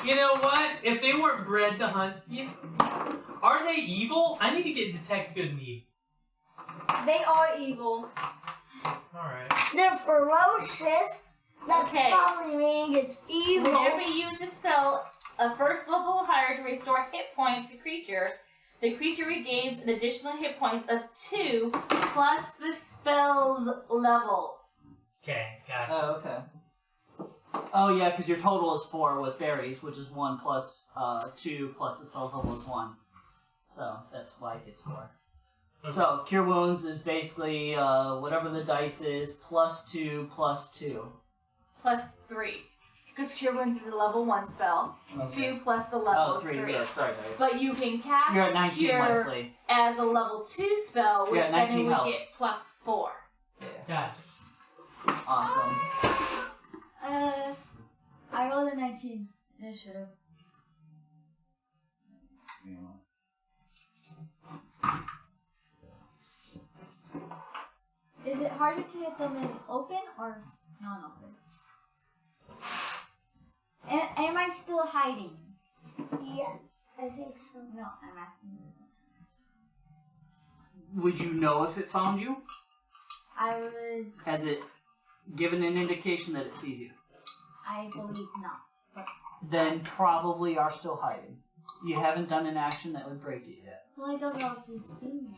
You know what? if they weren't bred to hunt, are they evil? I need to get detect good and evil. They are evil. Alright. They're ferocious. That's Okay. probably meaning it's evil. Whenever you use a spell, a first level or higher to restore hit points to creature, the creature regains an additional hit points of 2 plus the spell's level. Okay, gotcha. Oh, okay. Oh, yeah, because your total is 4 with berries, which is 1 plus 2 plus the spell's level is 1. So that's why it gets 4. Okay. So, Cure Wounds is basically whatever the dice is, plus 2 plus 2. Plus 3. Because Cure Wounds is a level 1 spell. Okay. 2 plus the level Oh, is 3. 3. Yeah, sorry. But you can cast You're at 19, Cure Wesley. as a level 2 spell, which Yeah, then 19 it would health. get plus 4. Gotcha. Awesome. I rolled a 19 initiative. Is it harder to hit them in open or non-open? Am I still hiding? Yes, I think so. No, I'm asking you. Would you know if it found you? I would. Has it given an indication that it sees you? I believe not. But, Then probably are still hiding. You haven't done an action that would break it yet. well, I don't know if you've seen me.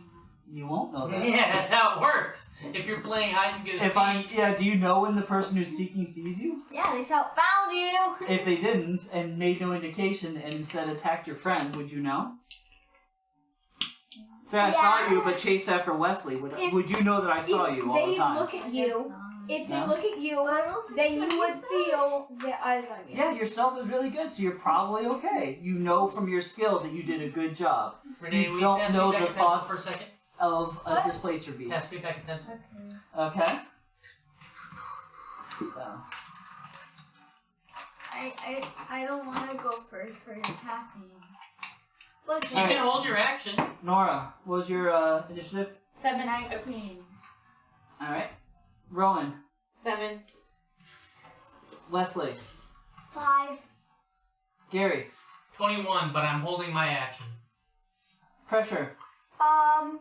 You won't know that. Yeah, that's how it works. If you're playing hide and go If do you know when the person who's seeking sees you? Yeah, they shout, "Found you!" If they didn't and made no indication and instead attacked your friend, would you know? Say I saw you but chased after Wesley. Would you know that I saw you all the They time? look at you. If they No? look at you, then you would feel their eyes on you. Yeah, your stealth is really good, so you're probably okay. You know from your skill that you did a good job Renee, you will don't you pass know me back the a pencil thoughts- for a second? of a What? displacer beast. Pass me back a pencil. Okay. Okay? So, I don't want to go first for attacking. But You Alright. can hold your action. Nora, what was your initiative? 7. 19. Alright. Rowan, 7. Leslie, 5. Gary, 21, but I'm holding my action. Pressure, a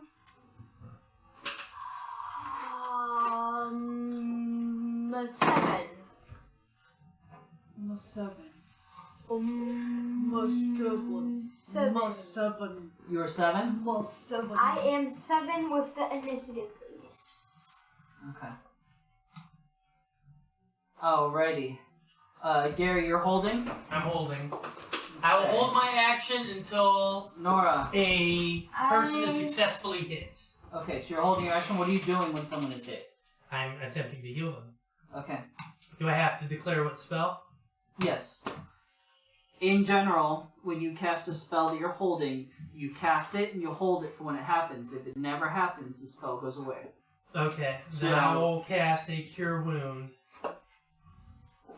7. Seven. you are 7? I am 7 with the initiative. Yes. Okay. Alrighty. Gary, you're holding? I'm holding. I will Okay. hold my action until Nora. a person is successfully hit. Okay, so you're holding your action. What are you doing when someone is hit? I'm attempting to heal them. Okay. Do I have to declare what spell? Yes. In general, when you cast a spell that you're holding, you cast it and you hold it for when it happens. If it never happens, the spell goes away. Okay, So- then I will cast a Cure Wound.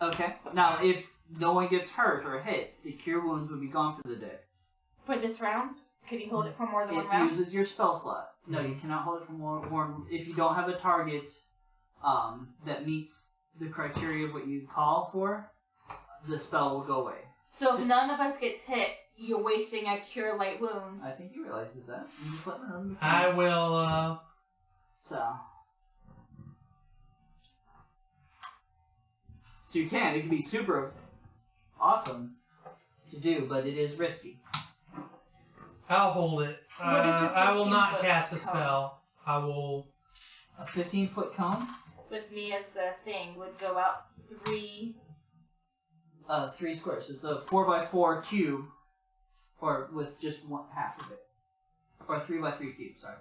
Okay. Now, if no one gets hurt or hit, the cure wounds would be gone for the day. For this round? Could you hold it for more than one It round? uses your spell slot. No, you cannot hold it for more. If you don't have a target that meets the criteria of what you call for, the spell will go away. So if none of us gets hit, you're wasting a cure light wounds. I think he realizes that. You just let me know. in the I comments. will, So you can. It can be super awesome to do, but it is risky. I'll hold it. What is a I will not 15-foot cast a cone? spell. I will... A 15-foot cone, With me as the thing would go out 3. 3 squares. It's a 4x4 cube, or with just half of it, or 3x3 cube. Sorry.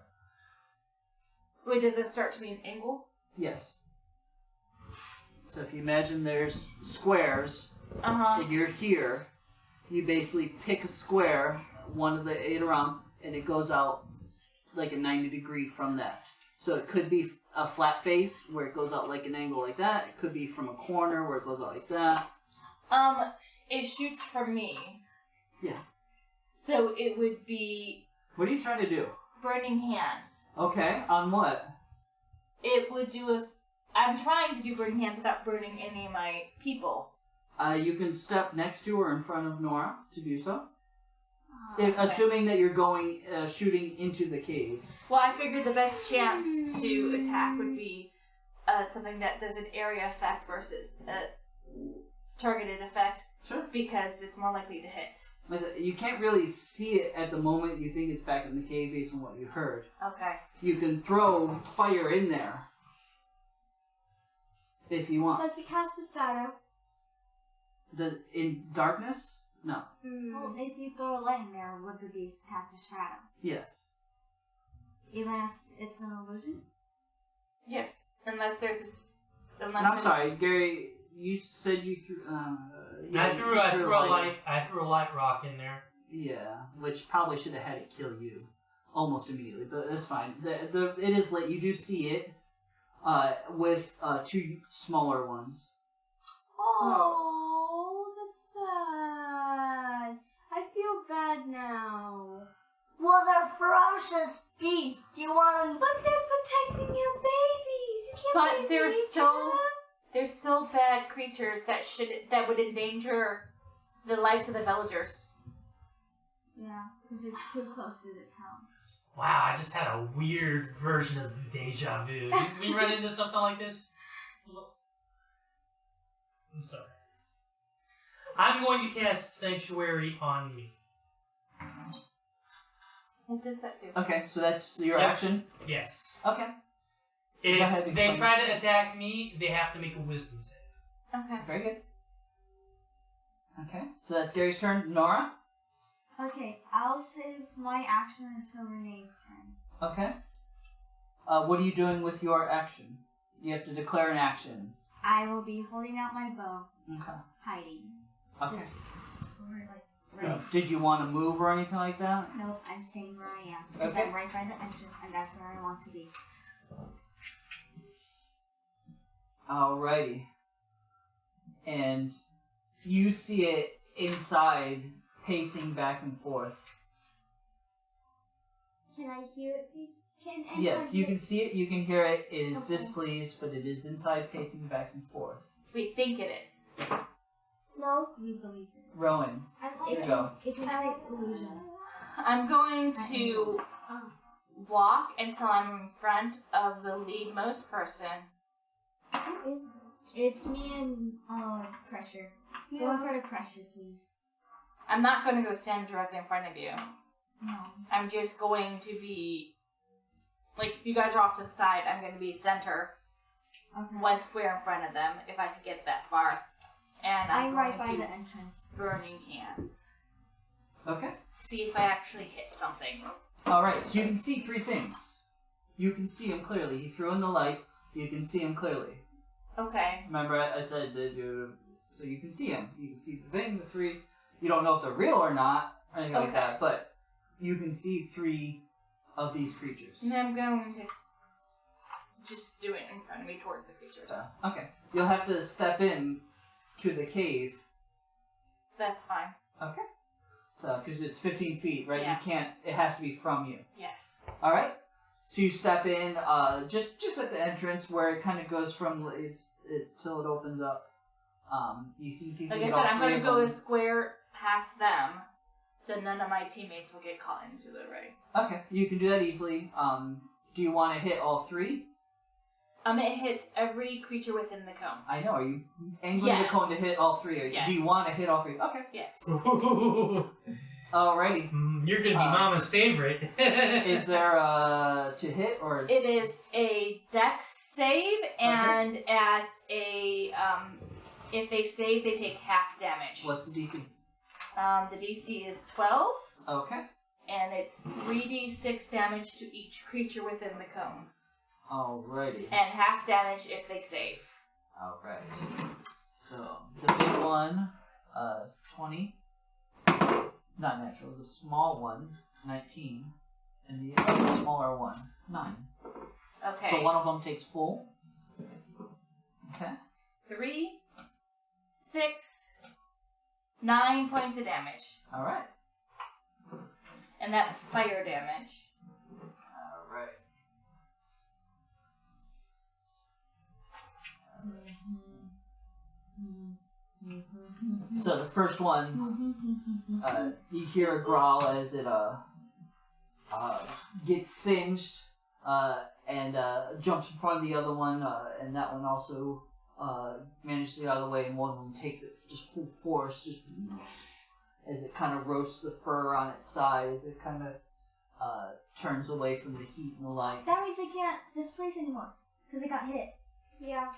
Wait, does it start to be an angle? Yes. So if you imagine there's squares, and you're here, you basically pick a square, one of the 8 around, and it goes out like a 90 degree from that. So it could be a flat face where it goes out like an angle like that. It could be from a corner where it goes out like that. It shoots from me. Yeah. So it would be What are you trying to do? burning hands. Okay, on what? It would do I'm trying to do burning hands without burning any of my people. You can step next to or in front of Nora to do so. Okay. Assuming that you're going shooting into the cave. Well, I figured the best chance to attack would be something that does an area effect versus a targeted effect. Sure. Because it's more likely to hit. You can't really see it at the moment. You think it's back in the cave based on what you heard. Okay. You can throw fire in there if you want. Does it cast a shadow? In darkness? No. Well, if you throw a light in there, would the beast cast a shadow? Yes. Even if it's an illusion? Yes. Unless there's this. I'm sorry, Gary. You said you threw. I threw a light rock in there. Yeah, which probably should have had it kill you almost immediately, but that's fine. It is lit. You do see it with two smaller ones. Oh, that's sad. I feel bad now. Well, they're ferocious beasts. Do you want? But they're protecting your babies. You can't. But blame there's nature. there's still bad creatures that would endanger the lives of the villagers. Yeah, because it's too close to the town. Wow, I just had a weird version of deja vu. Didn't we run into something like this? I'm sorry. I'm going to cast Sanctuary on me. What does that do? Okay, so that's your Yep. action? Yes. Okay. Go ahead, If they explain. try to attack me, they have to make a wisdom save. Okay. Very good. Okay, so that's Gary's turn. Nora? Okay, I'll save my action until Renee's turn. Okay. What are you doing with your action? You have to declare an action. I will be holding out my bow, Okay. hiding. Okay. Just over, like, right. Did you want to move or anything like that? Nope, I'm staying where I am. Because Okay. I'm right by the entrance, and that's where I want to be. Alrighty. And you see it inside, pacing back and forth. Can I hear it, please? Yes, you can see it, you can hear it. It is Okay. displeased, but it is inside, pacing back and forth. We think it is. No. We believe it. Rowan, here you go. It can create illusions. I'm going to walk until I'm in front of the leadmost person. Who is It's me and Crusher. Go over to Crusher, please. I'm not going to go stand directly in front of you. No. I'm just going to be, like, if you guys are off to the side, I'm going to be center, Okay. one square in front of them, if I could get that far. And I'm right going by to the entrance. burning hands. Okay. See if I actually hit something. Alright, so you can see three things. You can see him clearly. He threw in the light. You can see him clearly. Okay. Remember, I said that so you can see him. You can see the thing, the three. You don't know if they're real or not, or anything like Okay. that, but you can see three of these creatures. And I'm going to just do it in front of me towards the creatures. Okay. You'll have to step in to the cave. That's fine. Okay. So, because it's 15 feet, right? Yeah. You can't, it has to be from you. Yes. Alright? So you step in, just at the entrance where it kind of goes from, till it opens up. You think you can Like I get said, all I'm three going to of go them. a square past them, so none of my teammates will get caught into the ray. Okay, you can do that easily. Do you want to hit all three? It hits every creature within the cone. I know. Are you angling the cone to hit all three? Yes. Do you want to hit all three? Okay. Yes. Alrighty. You're gonna be Mama's favorite. Is there to hit or? It is a dex save, and at a if they save, they take half damage. What's the DC? The DC is 12, Okay. and it's 3d6 damage to each creature within the cone, Alrighty. and half damage if they save. Alright. So the big one, 20. Not natural. It's a small one, 19, and the other smaller one, 9. Okay. So one of them takes full. Okay. 3, 6, 9 points of damage. Alright. And that's fire damage. Alright. So the first one, you hear a growl as it gets singed and jumps in front of the other one, and that one also manages to get out of the way, and one of them takes it just full force, just as it kind of roasts the fur on its side, as it kind of turns away from the heat and the light. That means they can't displace anymore because they got hit. Yeah.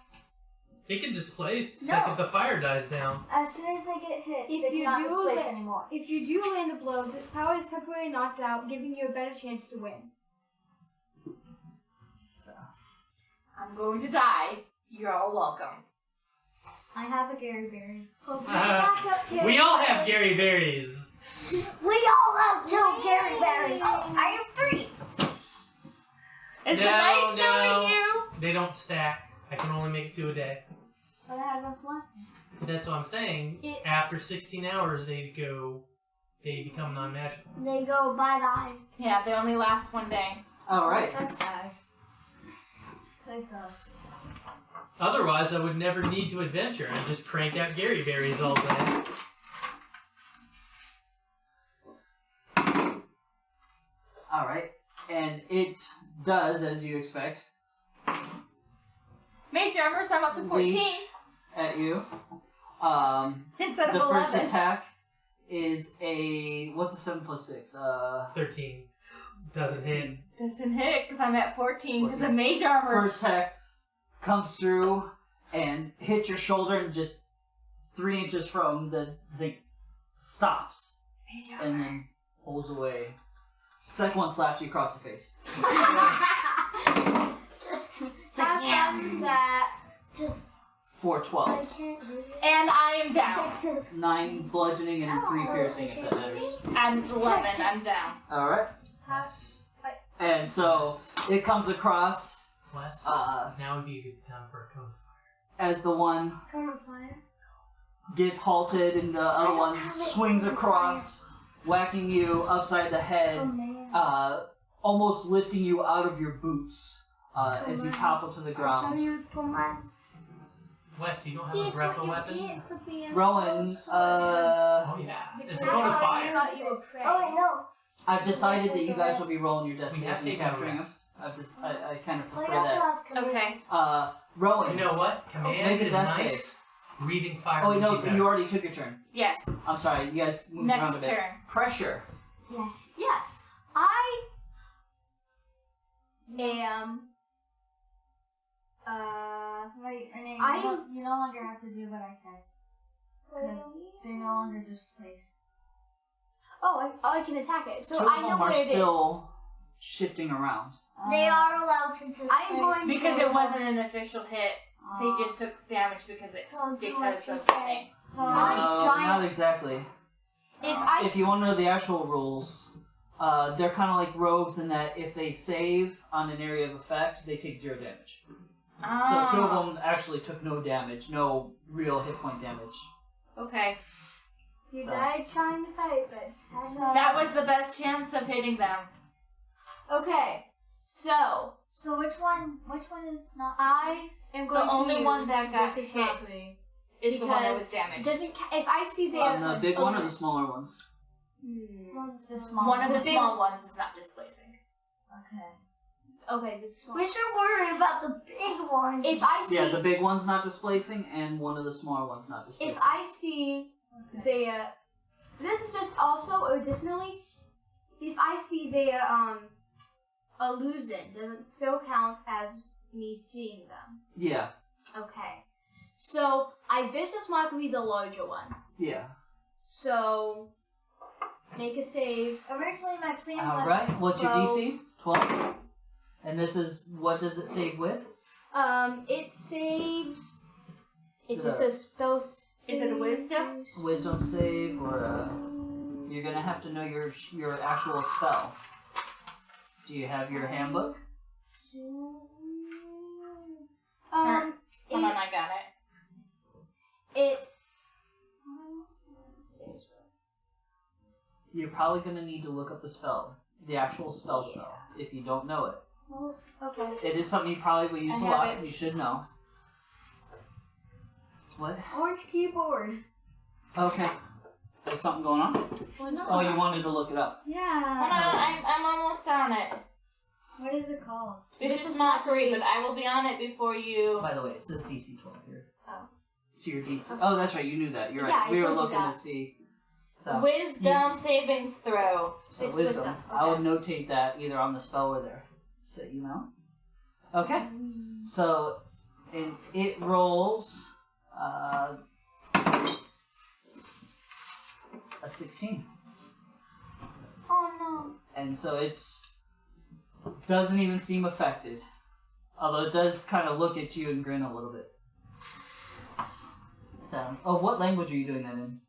They can displace the second the fire dies down. As soon as they get hit, If they you cannot do displace la- anymore. If you do land a blow, this power is temporarily knocked out, giving you a better chance to win. I'm going to die. You're all welcome. I have a Gary Berry. We all have Gary Berries. We all have 2 Gary Berries. Oh, I have 3. Is it No, nice no. knowing you? They don't stack. I can only make 2 a day. But I have 1 plus. That's what I'm saying. It's- After 16 hours, they become non-magical. They go bye-bye. Yeah, they only last 1 day. Alright. That's sad. So Otherwise, I would never need to adventure and just crank out Gary Berries all day. Alright. And it does, as you expect, Mage armor, so I'm up to 14. reach at you. Instead The of first 11. attack is a... What's a 7 plus 6? 13. Doesn't hit. Doesn't hit because I'm at 14 because of mage armor. First attack comes through and hits your shoulder and just 3 inches from the thing stops Mage and armor. then pulls away. Second one slaps you across the face. Just, 412. I can't do it. And I am down. Check this. 9 bludgeoning and 3 piercing if that matters. I'm 11. I'm down. Alright. Wes. And so it comes across Wes. Now would be a good time for a code fire. as the one Come on, fire. gets halted and the other one swings across, whacking you upside the head, Oh, man. almost lifting you out of your boots as you topple to the So ground. use command. Wes, you don't have a breath weapon? Rowan, Oh yeah. It's a cone of fire. Oh, wait, no. I've decided that you guys will be rolling your We have destination to and take a capturing him. rest. I kind of We prefer also that. have command. Okay. Rowan. You know what? Make Command a is death nice. save. Breathing fire Oh, would no, be better. you already took your turn. Yes. I'm sorry, you guys moved around a Next bit. turn. Pressure. Yes. Yes. I am. Wait, Renee, I you no longer have to do what I said. Because they're no longer displaced. Oh, I can attack it. So 2 I of know them are where it is. still shifting around. They are allowed to display. I'm going Because it wasn't an official hit. They just took damage because So do because what of you the said. thing. So, Not exactly. If you want to know the actual rules, they're kind of like rogues in that if they save on an area of effect, they take 0 damage. So 2 of them actually took no damage, no real hit point damage. Okay. you died trying to fight, but That was the best chance of hitting them. okay. So which one is not? I am going The to only use one that got versus hit property. Is the one that was Because damaged. Doesn't if I see there On the big one or the smaller ones? The small One of the The big- small ones is not displacing. Okay. Okay, this one. We should worry about the big one. If I see Yeah, the big one's not displacing, and one of the smaller ones not displacing. if I see the this is just also additionally if I see the illusion, does it still count as me seeing them? Yeah, Okay. So I vicious mark will be the larger one. yeah. So make a save. Originally, my plan was. Alright, what's your 12. DC? 12? And this is, what does it save with? It saves. It Is just it says spell. Is it a wisdom? Wisdom save, or you're gonna have to know your actual spell. Do you have your handbook? Hold on, I got it. It's. You're probably gonna need to look up the spell. The actual spell, if you don't know it. Okay. It is something you probably will use I a have lot, it. you should know. What? Orange keyboard. Okay. There's something going on? Well, no. Oh, you wanted to look it up. Hold Yeah. on, I'm almost on it. What is it called? This is mockery, but I will be on it before you. By the way, it says DC 12 here. Oh. So your DC. Oh, that's right. You knew that. You're Yeah, right. I We were showed you looking that. to see. So, Wisdom savings throw. so It's wisdom. wisdom, I will okay. notate that either on the spell or there. So you know. Okay. So, and it rolls a 16. Oh no. And so it doesn't even seem affected. Although it does kind of look at you and grin a little bit. So, oh, what language are you doing that in?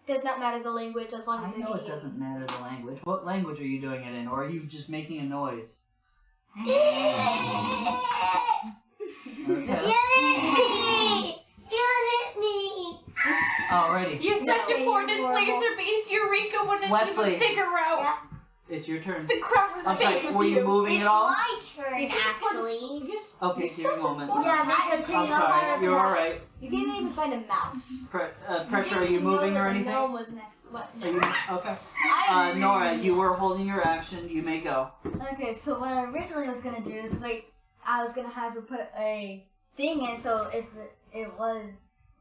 Does not matter the language as long as I know it doesn't matter the language. What language are you doing it in? Or are you just making a noise? Okay. You hit me! Alrighty. You're such a poor Adorable. displacer beast. Eureka wouldn't Wesley. even figure out Yeah. It's your turn. the crown was I'm fake sorry, with were you moving It's at all? my turn, actually. Okay, give me a moment. Yeah, because you I'm know how sorry, to you're attack. alright. You didn't even find a mouse. Pressure, are you moving or anything? No one was next. What? Are you, okay. Nora, you were holding your action. You may go. Okay, so what I originally was gonna do is I was gonna have her put a thing in, so if it was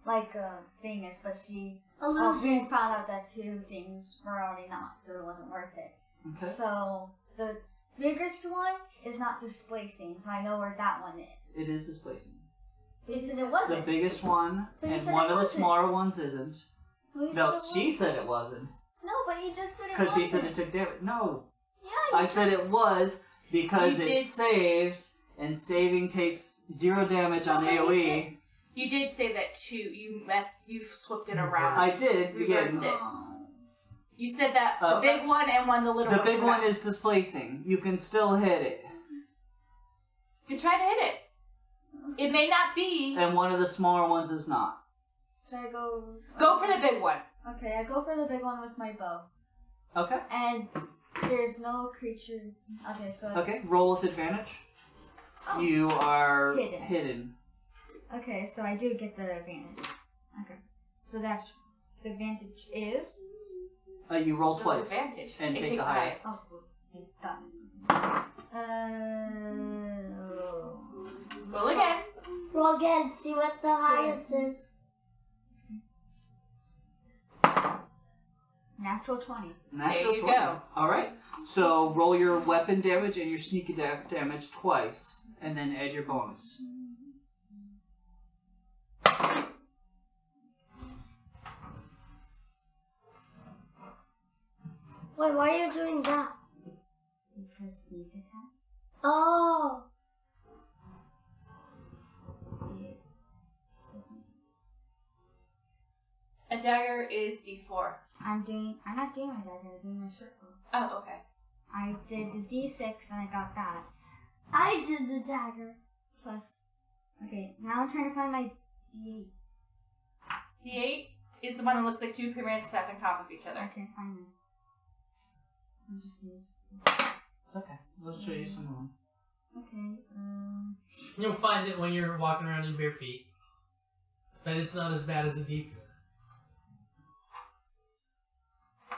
like a thing, but we Illusion. found out that 2 things were already not, so it wasn't worth it. Okay. So the biggest one is not displacing, so I know where that one is. It is displacing. But you said it The wasn't. biggest one, But you and said one it of the wasn't. smaller ones isn't. Well, you No, said it she wasn't. said it wasn't. No, but you just said it Because she wasn't. said it took damage. No, Yeah, you I said just- it was because You it's did- saved, and saving takes 0 damage on No, but you AoE. You did say that too. You flipped it around. I did, Reversed again. it. Oh. You said that the big one and one the little The one. big one is displacing. You can still hit it. You try to hit it. It may not be. And one of the smaller ones is not. So I go. Go for the big one. Okay, I go for the big one with my bow. Okay. And there's no creature. Okay, so. Okay, roll with advantage. Oh. You are Hidden. hidden. Okay, so I do get the advantage. Okay. So that's. The advantage is. You roll twice. Advantage. And I take think the highest. Oh, it does. Roll again. Roll again, see what the highest is. Natural 20. Natural There you 20. go. Alright. So roll your weapon damage and your sneak attack damage twice. And then add your bonus. Wait, why are you doing that? Because sneak attack. Oh. Yeah. A dagger is D4. I'm not doing my dagger, I'm doing my circle. Oh, okay. I did the D6 and I got that. I did the dagger. Plus. Okay, now I'm trying to find my D8. D8 is the one that looks like 2 pyramids stacked on top of each I other. can't find them. I'm just gonna. It's okay. We'll show you some more. Okay, You'll find it when you're walking around in bare feet. But it's not as bad as a D4.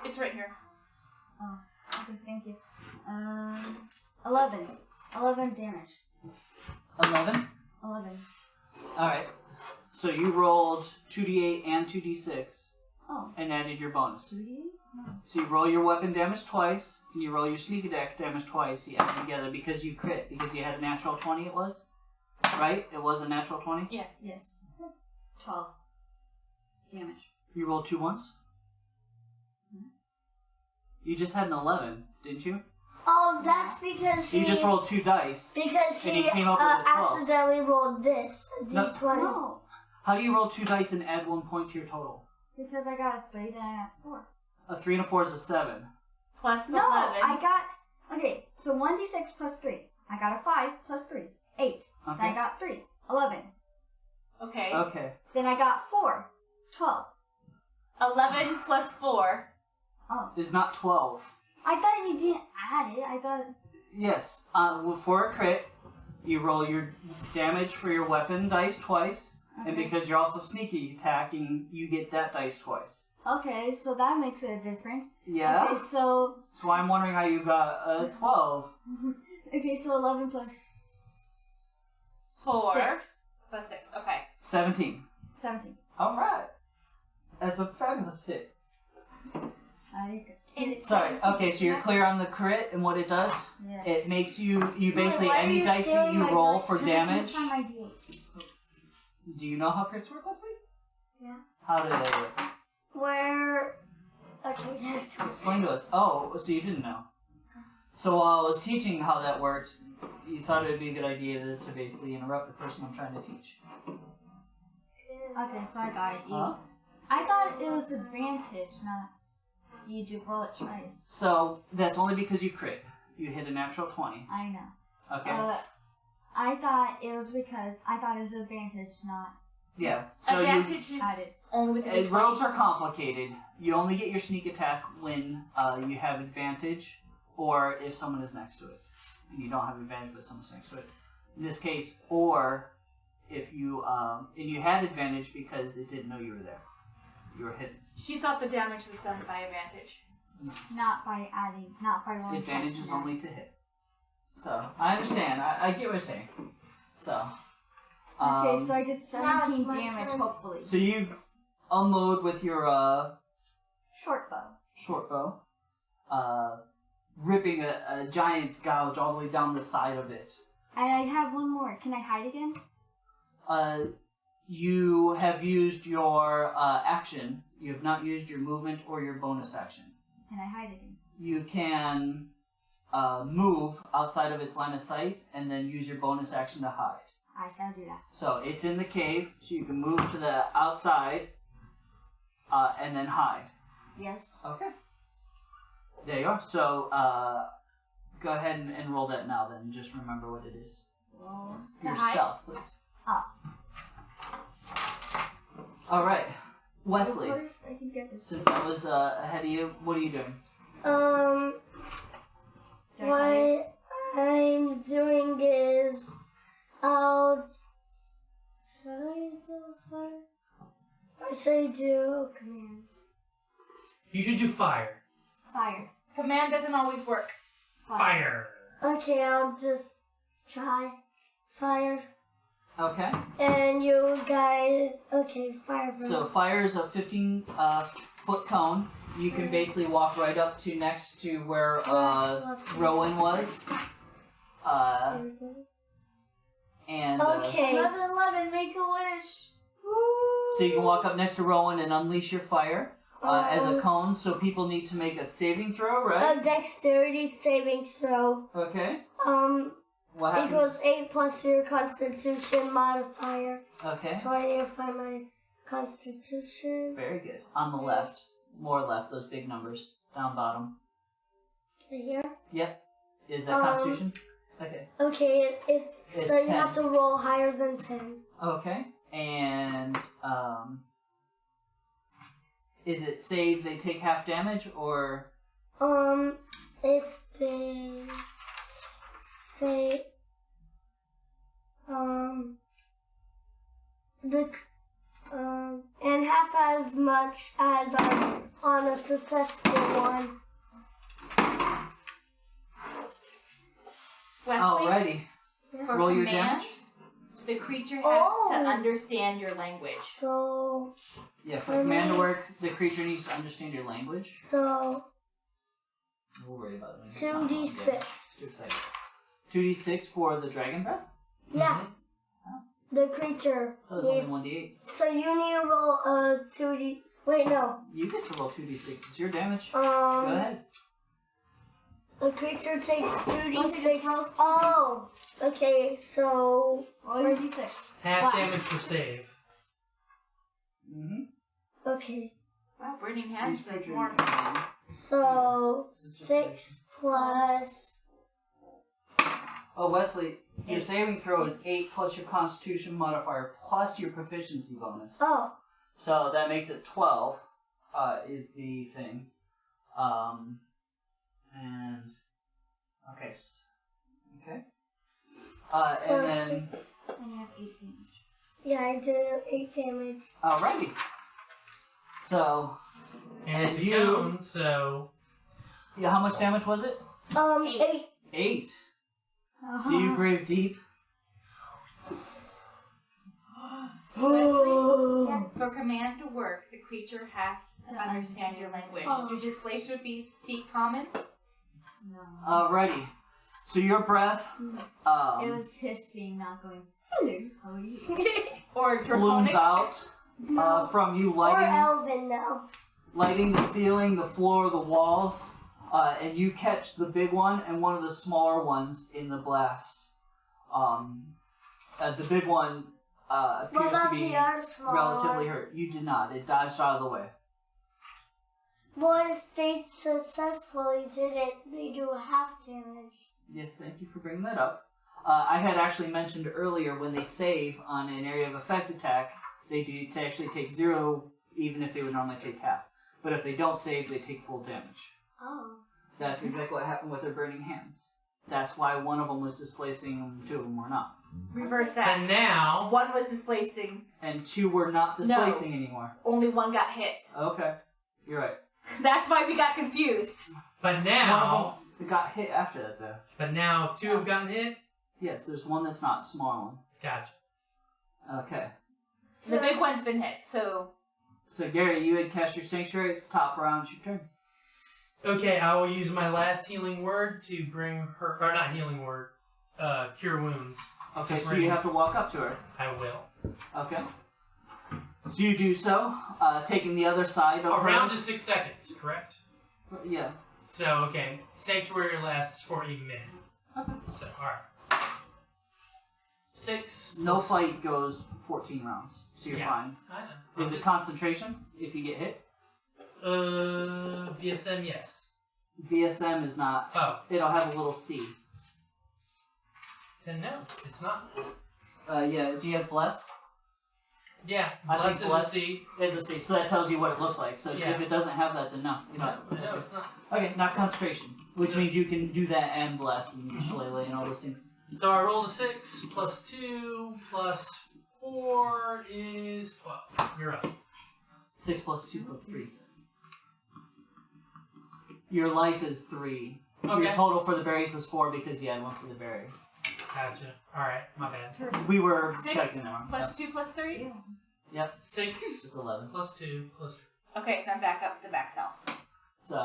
It's right here. Oh, okay, thank you. 11. 11 damage. 11? 11. Alright. So you rolled 2d8 and 2d6 Oh, and added your bonus. 2D? No. So you roll your weapon damage twice, and you roll your sneak attack damage twice, you add them together because you crit, because you had a natural 20 it was? Right? It was a natural 20? Yes. Yes. 12 damage. You rolled 2 ones? You just had an 11, didn't you? Oh, that's because You just rolled 2 dice. because and he he came up with a 12. accidentally rolled this, a No. d20. No, How do you roll 2 dice and add 1 point to your total? because I got a 3, then I got 4. A 3 and a 4 is a 7. Plus the No, 11. I got. Okay, so 1d6 plus 3. I got a 5 plus 3. 8. Then I Okay. got 3. 11. Okay. Okay. Then I got 4. 12. 11 plus 4. Oh. Is not 12. I thought you didn't add it. I thought. Yes. For a crit, you roll your damage for your weapon dice twice, And because you're also sneaky attacking, you get that dice twice. Okay, so that makes a difference. Yeah? Okay, so... So I'm wondering how you got a 12. Okay, so 11 plus... 4 6. plus 6. Okay. 17. 17. Alright. That's a fabulous hit. And it's Sorry, okay, so you're clear on the crit and what it does? Yes. It makes you basically, why are any you dice stealing you my roll dice? for damage. Find my D8. Do you know how crits work, Leslie? Yeah. How do they work? Where... Okay, Explain to us. Oh, so you didn't know. So while I was teaching how that worked, you thought it would be a good idea to basically interrupt the person I'm trying to teach. Okay, so I got it. Huh? I thought it was advantage, not you do roll it twice. So that's only because you crit. You hit a natural 20. I know. Okay. I thought it was because I thought it was advantage, not. Yeah. So advantage you, is only with the rolls are complicated. You only get your sneak attack when you have advantage, or if someone is next to it, and you don't have advantage but someone's next to it. In this case, or if you and you had advantage because it didn't know you were there. You were hidden. She thought the damage was done by advantage. Not by adding, not by rolling. Advantage twice is now. only to hit. So I understand. I get what you're saying. So. Okay, so I did now it's 17 my damage, turn. hopefully. So you unload with your Short bow. short bow, ripping a giant gouge all the way down the side of it. And I have one more. Can I hide again? You have used your action. You have not used your movement or your bonus action. Can I hide again? You can move outside of its line of sight and then use your bonus action to hide. I shall do that. So it's in the cave, so you can move to the outside and then hide. Yes. Okay. There you are. So go ahead and roll that now then. Just remember what it is. Roll. Your hide? stealth, please. Oh. Alright. Wesley, First, I can get this. since I was ahead of you, what are you doing? Do I tell you? what I'm doing is... Should I do fire? Or should I do commands? You should do fire. Fire. Command doesn't always work. Fire. Okay, I'll just try fire. Okay. And you guys... Okay, fire. So fire is a 15-foot cone. You can basically walk right up to next to where Rowan was. And Okay. 11, make a wish. so you can walk up next to Rowan and unleash your fire as a cone. So people need to make a saving throw, right? A dexterity saving throw. Okay. What Equals happens? 8 plus your constitution modifier. Okay. So I need to find my constitution. Very good. On the left, more left. Those big numbers down bottom. Right here. Yep. Is that Constitution? Okay. Okay, It's so you 10. have to roll higher than 10. Okay. And is it save? They take half damage, or If they say, and half as much as on a successful one. Wesley, alrighty. for Roll your command, damage. the creature has Oh. to understand your language. So, Yeah, for For command to me- work, the creature needs to understand your language. We'll worry about it. 2d6. 2d6 for the dragon breath. Yeah, the creature Oh, there's needs. only 1d8. So you need to roll a 2d. Wait, no. You get to roll 2d6. It's your damage. Go ahead. The creature takes Okay, 2d6. just roll 2d6. Oh, okay. So Roll your d6. Half Wow. damage for save. Mm-hmm. okay. Wow, Burning Hands These does creatures- more. So 6 plus. Oh, Wesley, your saving throw is 8 plus your Constitution modifier plus your proficiency bonus. Oh, So that makes it 12. Is the thing. And okay. Okay. So And then And you have 8 damage. Yeah, I did 8 damage. Alrighty. So, And it's a you- cone, so yeah, how much damage was it? 8. 8. So you grave deep. For command to work, the creature has to understand your language. Oh. Do displaced beasts speak common? No. Alrighty. So your breath It was hissing, not going, hello, how are you? Or blooms draconic? out No. from you Or lighting Elven now. the ceiling, the floor, the walls, and you catch the big one and one of the smaller ones in the blast. The big one What appears to about be the other small relatively one? hurt. You did not. It dodged out of the way. Well, if they successfully did it, they do half damage. Yes, thank you for bringing that up. I had actually mentioned earlier when they save on an area of effect attack, they do to actually take 0, even if they would normally take half. But if they don't save, they take full damage. Oh. That's exactly what happened with their burning hands. That's why one of them was displacing them, 2 of them were not. Reverse that. and now One was displacing, And 2 were not displacing anymore. only one got hit. Okay, you're right. That's why we got confused. but now One of them got hit after that, though. 2 have gotten hit. Yes, there's one that's not a small Gotcha. one. Okay. The big one's been hit, so So, Gary, you had cast your Sanctuary. It's the top round. It's your turn. Okay, I will use my last healing word to bring her, or not healing word, cure wounds. Okay, To so bring- you have to walk up to her. I will. Okay. So you do so, taking the other side of Around her. to 6 seconds, correct? Yeah. So, okay, Sanctuary lasts for a minute. Okay. So, alright. 6. No fight goes 14 rounds, so you're Yeah. fine. I know. Is it concentration if you get hit? VSM, yes. VSM is not. Oh, It'll have a little C. then no, it's not. Yeah. Do you have Bless? Yeah, I Bless think is Bless- a C. Is a C. So that tells you what it looks like. So Yeah. if it doesn't have that, then no. You're No, not. I know, it's not. Okay, not concentration, which means you can do that and Bless and Shillelagh and all those things. So I rolled a 6, plus 2, plus 4 is 12. You're up. 6 plus 2 plus 3. Your life is 3. Your Okay. total for the berries is 4 because you had one for the berry. Gotcha. Alright, my bad. We were 6 checking that one. plus 2 plus 3? Yep, 6 it's 11. plus 2 plus 3. Okay, so I'm back up to back self. So,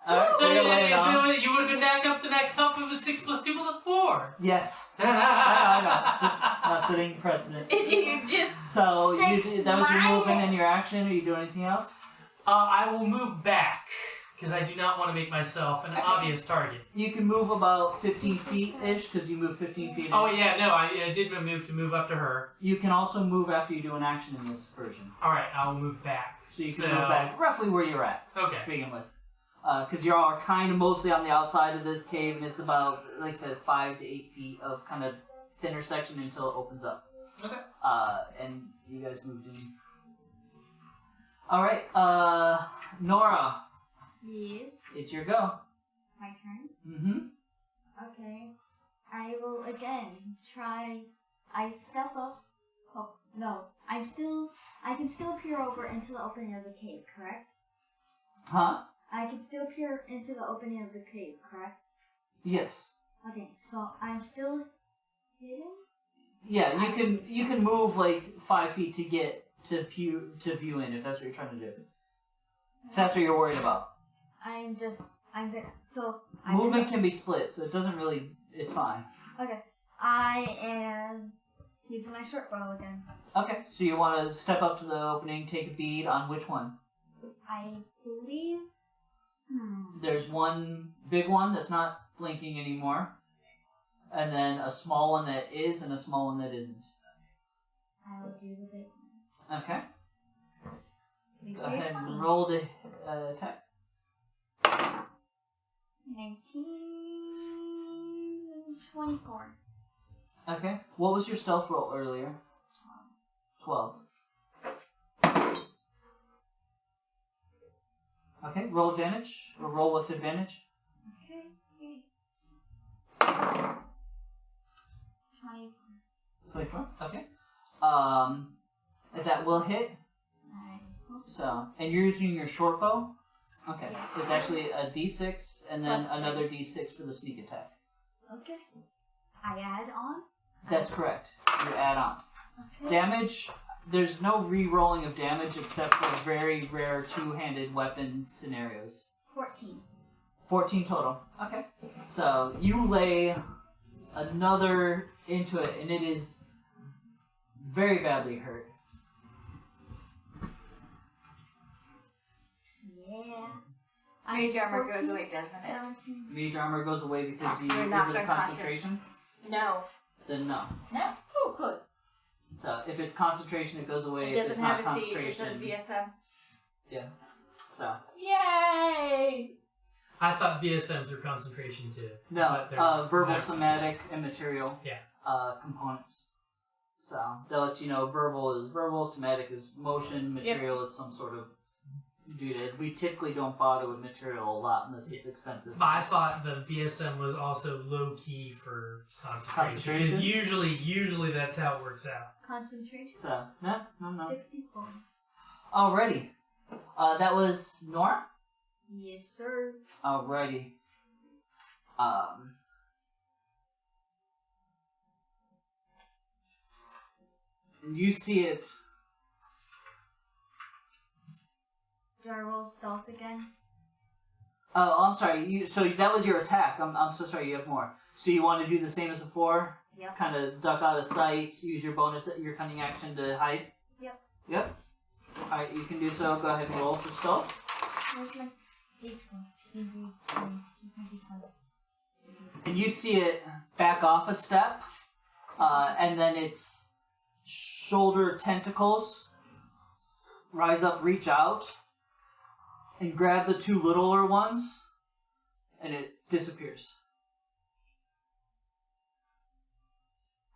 alright, so you're laying on. You would have been back up the next help if it was 6 plus 2 plus 4. Yes, I know. Just not setting precedent. You just So, Six that was your movement minus- and your action. Are you doing anything else? I will move back because I do not want to make myself an obvious target. You can move about 15 feet-ish because you move 15 feet. Oh yeah, no, I did move to move up to her. You can also move after you do an action in this version. Alright, I'll move back. So you can move back roughly where you're at to Okay. begin with. Because you are kind of mostly on the outside of this cave, and it's about, like I said, 5 to 8 feet of kind of thinner section until it opens up. Okay. And you guys moved in. Alright, Nora, Yes, it's your go. my turn. Mm-hmm. Okay. I will again try. I step up. Oh, no. I can still peer over into the opening of the cave, correct? Huh? I can still peer into the opening of the cave, correct? Yes. Okay, so I'm still hidden? Yeah, you can move like 5 feet to get to view in if that's what you're trying to do. If that's what you're worried about. I'm gonna, so... Movement can be split, so it doesn't really, it's fine. Okay. I am using my short bow again. Okay, so you want to step up to the opening, take a bead on which one? I believe... There's one big one that's not blinking anymore, and then a small one that is, and a small one that isn't. I will do the big one. Okay. We Go do ahead 20. and roll the attack. 19... 24. Okay. What was your stealth roll earlier? 12. Okay, roll advantage, or roll with advantage. Okay. 24. 24. Okay. That will hit. Alright. So, and you're using your short bow? Okay, Yes. so it's actually a d6 and then Plus another d6 for the sneak attack. Okay. I add on? That's correct. You add on. Okay. Damage, there's no re-rolling of damage except for very rare two-handed weapon scenarios. 14. 14 total. Okay. So you lay another into it, and it is very badly hurt. Yeah. Mage armor goes 14, away, doesn't it? 17. Mage armor goes away because you You're is knocked it unconscious. concentration? No. Then no. No? Oh, good. So if it's concentration, it goes away. It If it's doesn't not have a C, it just concentration, says VSM. yeah. So Yay! I thought VSMs were concentration too. no, But they're- verbal, they're- somatic, and material. Yeah. Components. So they'll let you know verbal is verbal, somatic is motion, material is some sort of dude. We typically don't bother with material a lot unless it's expensive. But I thought the VSM was also low key for concentration. Because Concentration? usually that's how it works out. Concentration? So no. 64. Alrighty. That was Nora. Yes, sir. Alrighty. You see it. Do I roll stealth again? Oh, I'm sorry. So that was your attack. I'm so sorry. You have more. So you want to do the same as before? Yep. Kind of duck out of sight. Use your bonus, your cunning action to hide. Yep. Yep. All right, you can do so. Go ahead and roll for stealth. Where's my D4? And you see it back off a step, and then its shoulder tentacles rise up, reach out, and grab the two littler ones, and it disappears.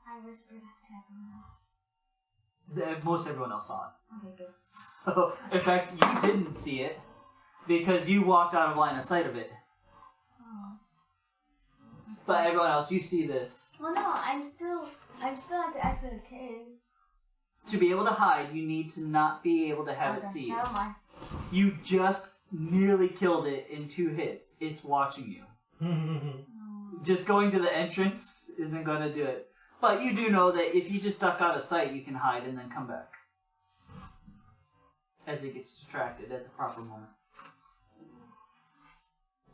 I whispered to everyone else. Most everyone else saw it. Okay, good. So, in fact, you didn't see it because you walked out of line of sight of it. Oh. But everyone else, you see this. Well, no, I'm still at the exit of the cave. To be able to hide, you need to not be able to have it see you. Never mind. You just nearly killed it in 2 hits. It's watching you. Oh. Just going to the entrance isn't going to do it. But you do know that if you just duck out of sight, you can hide and then come back. As it gets distracted at the proper moment.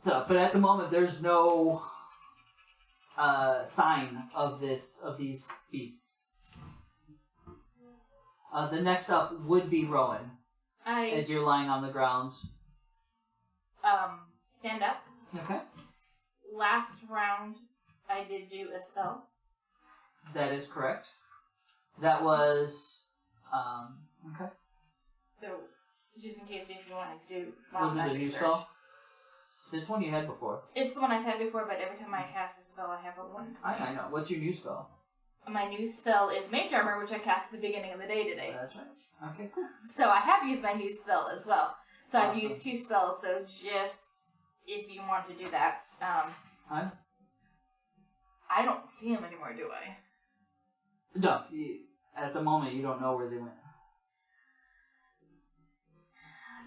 So, but at the moment, there's no sign of these beasts. The next up would be Rowan, as you're lying on the ground. Stand up. Okay. Last round, I did do a spell. That is correct. That was, okay. So, just in case if you want to do Was it a magic new search. spell? This one you had before. It's the one I've had before, but every time I cast a spell, I have a one. I know. What's your new spell? My new spell is Mage Armor, which I cast at the beginning of the day today. That's right. Okay, cool. So I have used my new spell as well. So I've Awesome. used 2 spells, so just if you want to do that. Huh? I don't see them anymore, do I? No, at the moment you don't know where they went.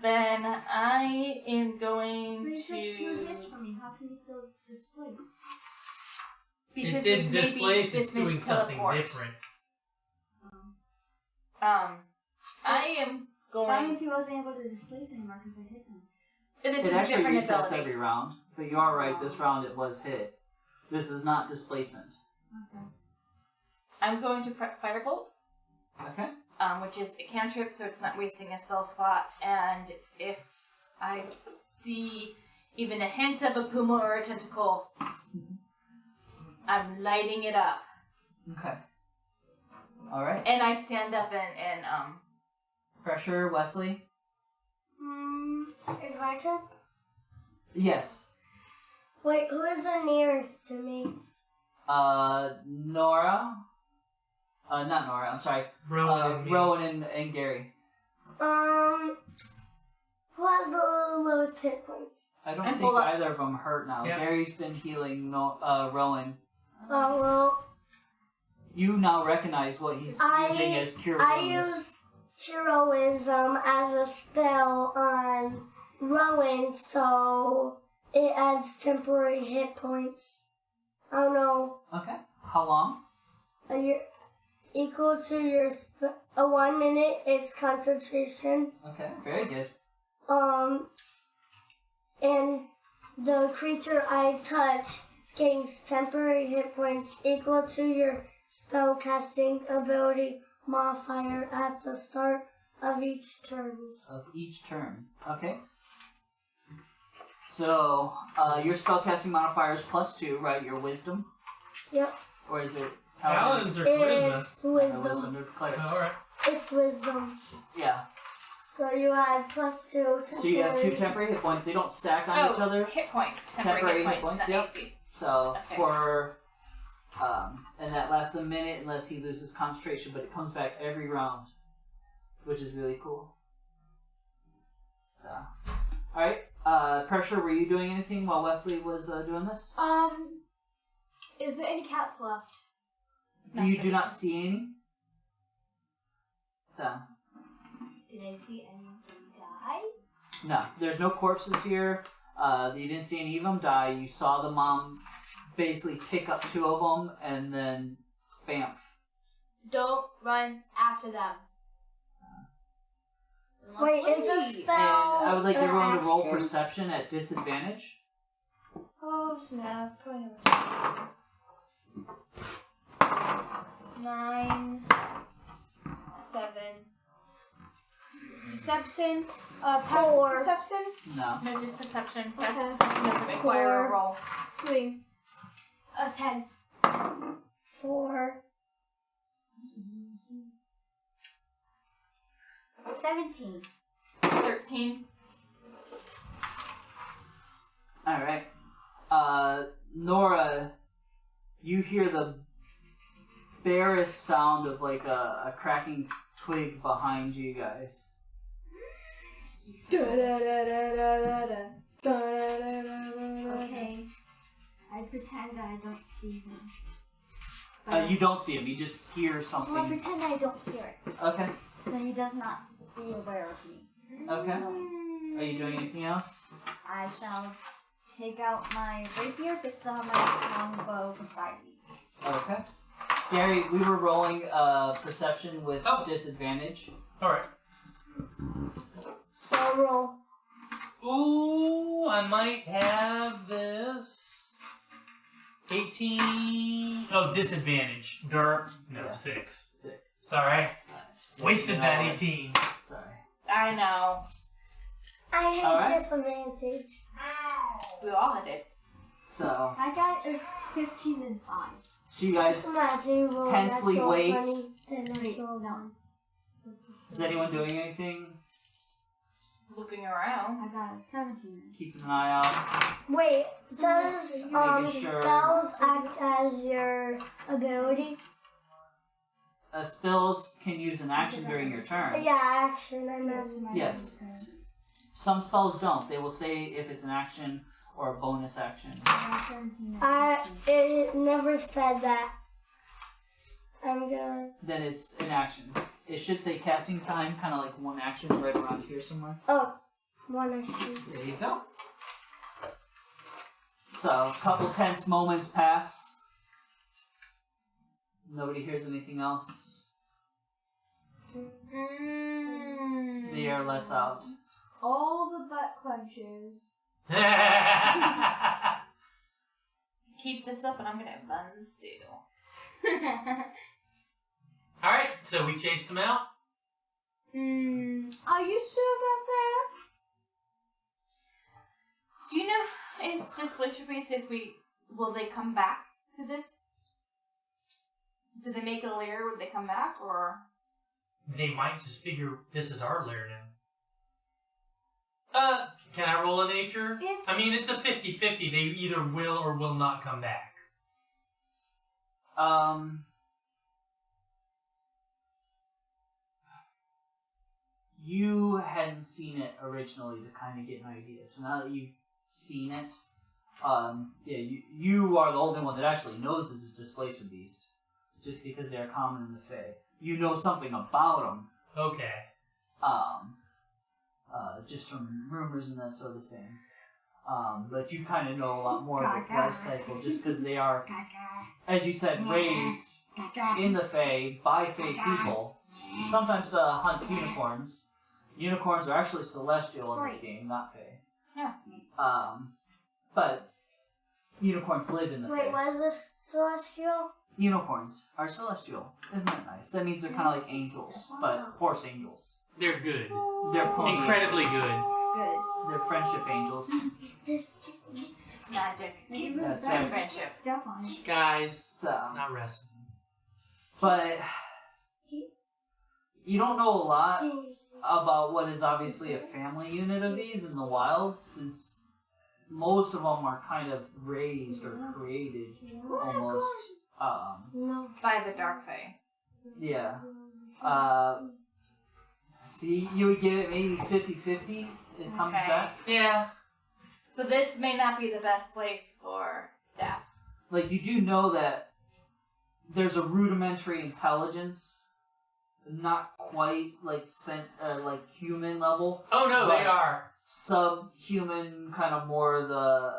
Then I am going But you took 2 to. hits from me. How can you still displace? Because It did this may be- displace, this it's may doing something teleport. different. I am That going. means he wasn't able to displace anymore because I hit him. This It is a actually different resets ability. every round, but you are right. This round it was hit. This is not displacement. Okay. I'm going to Firebolt, Okay. which is a cantrip, so it's not wasting a spell slot. And if I see even a hint of a puma or a tentacle, I'm lighting it up. Okay. All right. And I stand up and Pressure, Wesley. Is my turn? Yes. Wait, who is the nearest to me? Nora. Not Nora. I'm sorry. Rowan and me. Rowan and Gary. Who has the lowest hit points? I don't I'm think full up. either of them hurt now. Yeah. Gary's been healing Rowan. Oh, well, You now recognize what he's using as cure wounds. I use heroism as a spell on Rowan, so it adds temporary hit points. I don't know. Okay. How long? Equal to your 1 minute. It's concentration. Okay, very good. And the creature I touch gains temporary hit points equal to your spellcasting ability modifier at the start of each turn. Okay. So, your spellcasting modifier is +2, right? Your wisdom? Yep. Or is it... Paladins or charisma? It's wisdom. Wisdom or clerics. Alright. It's wisdom. Yeah. So you add +2 temporary. So you have 2 temporary hit points. They don't stack on each other. Hit points. Temporary hit points. Yep. AC. So Okay. for and that lasts a minute unless he loses concentration, but it comes back every round, which is really cool. So, all right, Pressure. Were you doing anything while Wesley was doing this? Is there any cats left? You do not see any. So, Did I see anyone die? no, there's no corpses here. You didn't see any of them die. You saw the mom basically pick up 2 of them and then bamf. Don't run after them. Wait, it's a And spell. I would like everyone to roll action. perception at disadvantage. Oh snap! 9, 7. Perception. Passive 4. perception. No. No, just perception. Okay. Perception doesn't require a 4. roll. 3. 10. 4. 17. 13. Alright. Nora, you hear the barest sound of like a cracking twig behind you guys. Okay. I pretend that I don't see him. You don't see him, you just hear Well, I something. pretend I don't hear it. Okay, So he does not be aware of me. okay. Are you doing anything else? I shall take out my rapier, but still have my longbow beside me. Okay. Gary, we were rolling perception with disadvantage. Alright. So roll. Ooh, I might have this. 18. Oh, disadvantage. Derp. No, Yeah. 6. 6. Sorry. Wasted that No, 18. Sorry. I know. I hate Alright. disadvantage. We all had it. So, I got a 15 and 5. so you guys, Just imagine you roll tensely natural wait. 20, then natural 1. is anyone doing anything? Looking around. I got a 17. Keeping an eye out. Wait, does Making sure. spells act as your ability? Spells can use an action during your turn. Yeah, action, I meant. Yes. Some spells don't. They will say if it's an action or a bonus action. I got 17 and 15. It never said that. I'm good. Then it's an action. It should say casting time, kind of like one action right around here somewhere. Oh, 1 action. There you go. So, a couple tense moments pass. Nobody hears anything else. The air lets out. All the butt clenches. Keep this up and I'm gonna have buns too. Alright, so we chased him out. Are you sure about that? Do you know if this glacier base, will they come back to this? Do they make a lair when they come back, or? They might just figure this is our lair now. Can I roll a nature? I mean, it's a 50-50. They either will or will not come back. You hadn't seen it originally to kind of get an idea. So now that you've seen it, you are the only one that actually knows it's a displacer beast. just because they are common in the Fae. You know something about them. Okay. Just from rumors and that sort of thing. But you kind of know a lot more of its life cycle just because they are, as you said, raised in the Fae by Fae people. Sometimes to hunt unicorns. Unicorns are actually celestial in this game, not Fae. Yeah. But unicorns live in the Fae. Wait, was this celestial? Unicorns are celestial. Isn't that nice? That means they're kind of like angels, but horse angels. They're good. They're pony Incredibly angels. good. Good. They're friendship angels. It's magic. That's right. Friendship. Jump on it. Guys, So, not wrestling. but you don't know a lot about what is obviously a family unit of these in the wild, since most of them are kind of raised or created almost. By the Dark Fae. Yeah. See, you would give it maybe 50-50. It comes Okay. back. Yeah. So this may not be the best place for dabs. Like, you do know that there's a rudimentary intelligence, not quite like like human level. Oh no, they are. Subhuman, kind of more the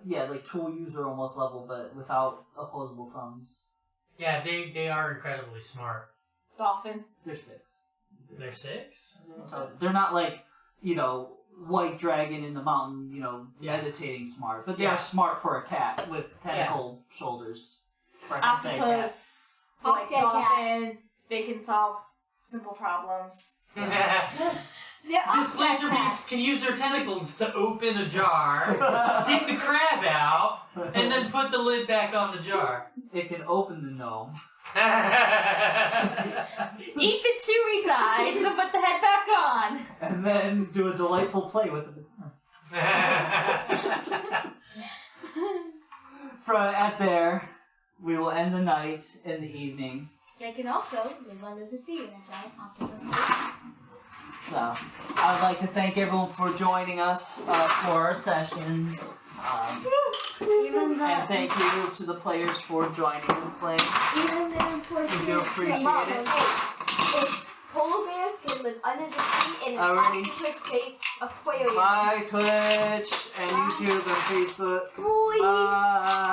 like tool user almost level, but without opposable thumbs. Yeah, they are incredibly smart. Dolphin. They're 6. They're 6? They're not like, white dragon in the mountain, meditating smart, but they are smart for a cat with tentacle shoulders. For a cat. Octopus. Like Octet cat. dolphin. They can solve simple problems. This laser beast can use their tentacles to open a jar, take the crab out, and then put the lid back on the jar. It can open the gnome. Eat the chewy sides and then put the head back on. And then do a delightful play with it. At there, we will end the night in the evening. They can also live under the sea in a giant octopus. So, I'd like to thank everyone for joining us for our sessions. Even And the thank you to the players for joining and playing. even the We do unfortunate appreciate Mom, it. hey, polar bears can live under the sea in an Alrighty. octopus-shaped aquarium. Bye, Twitch and YouTube and Facebook. Boy. Bye.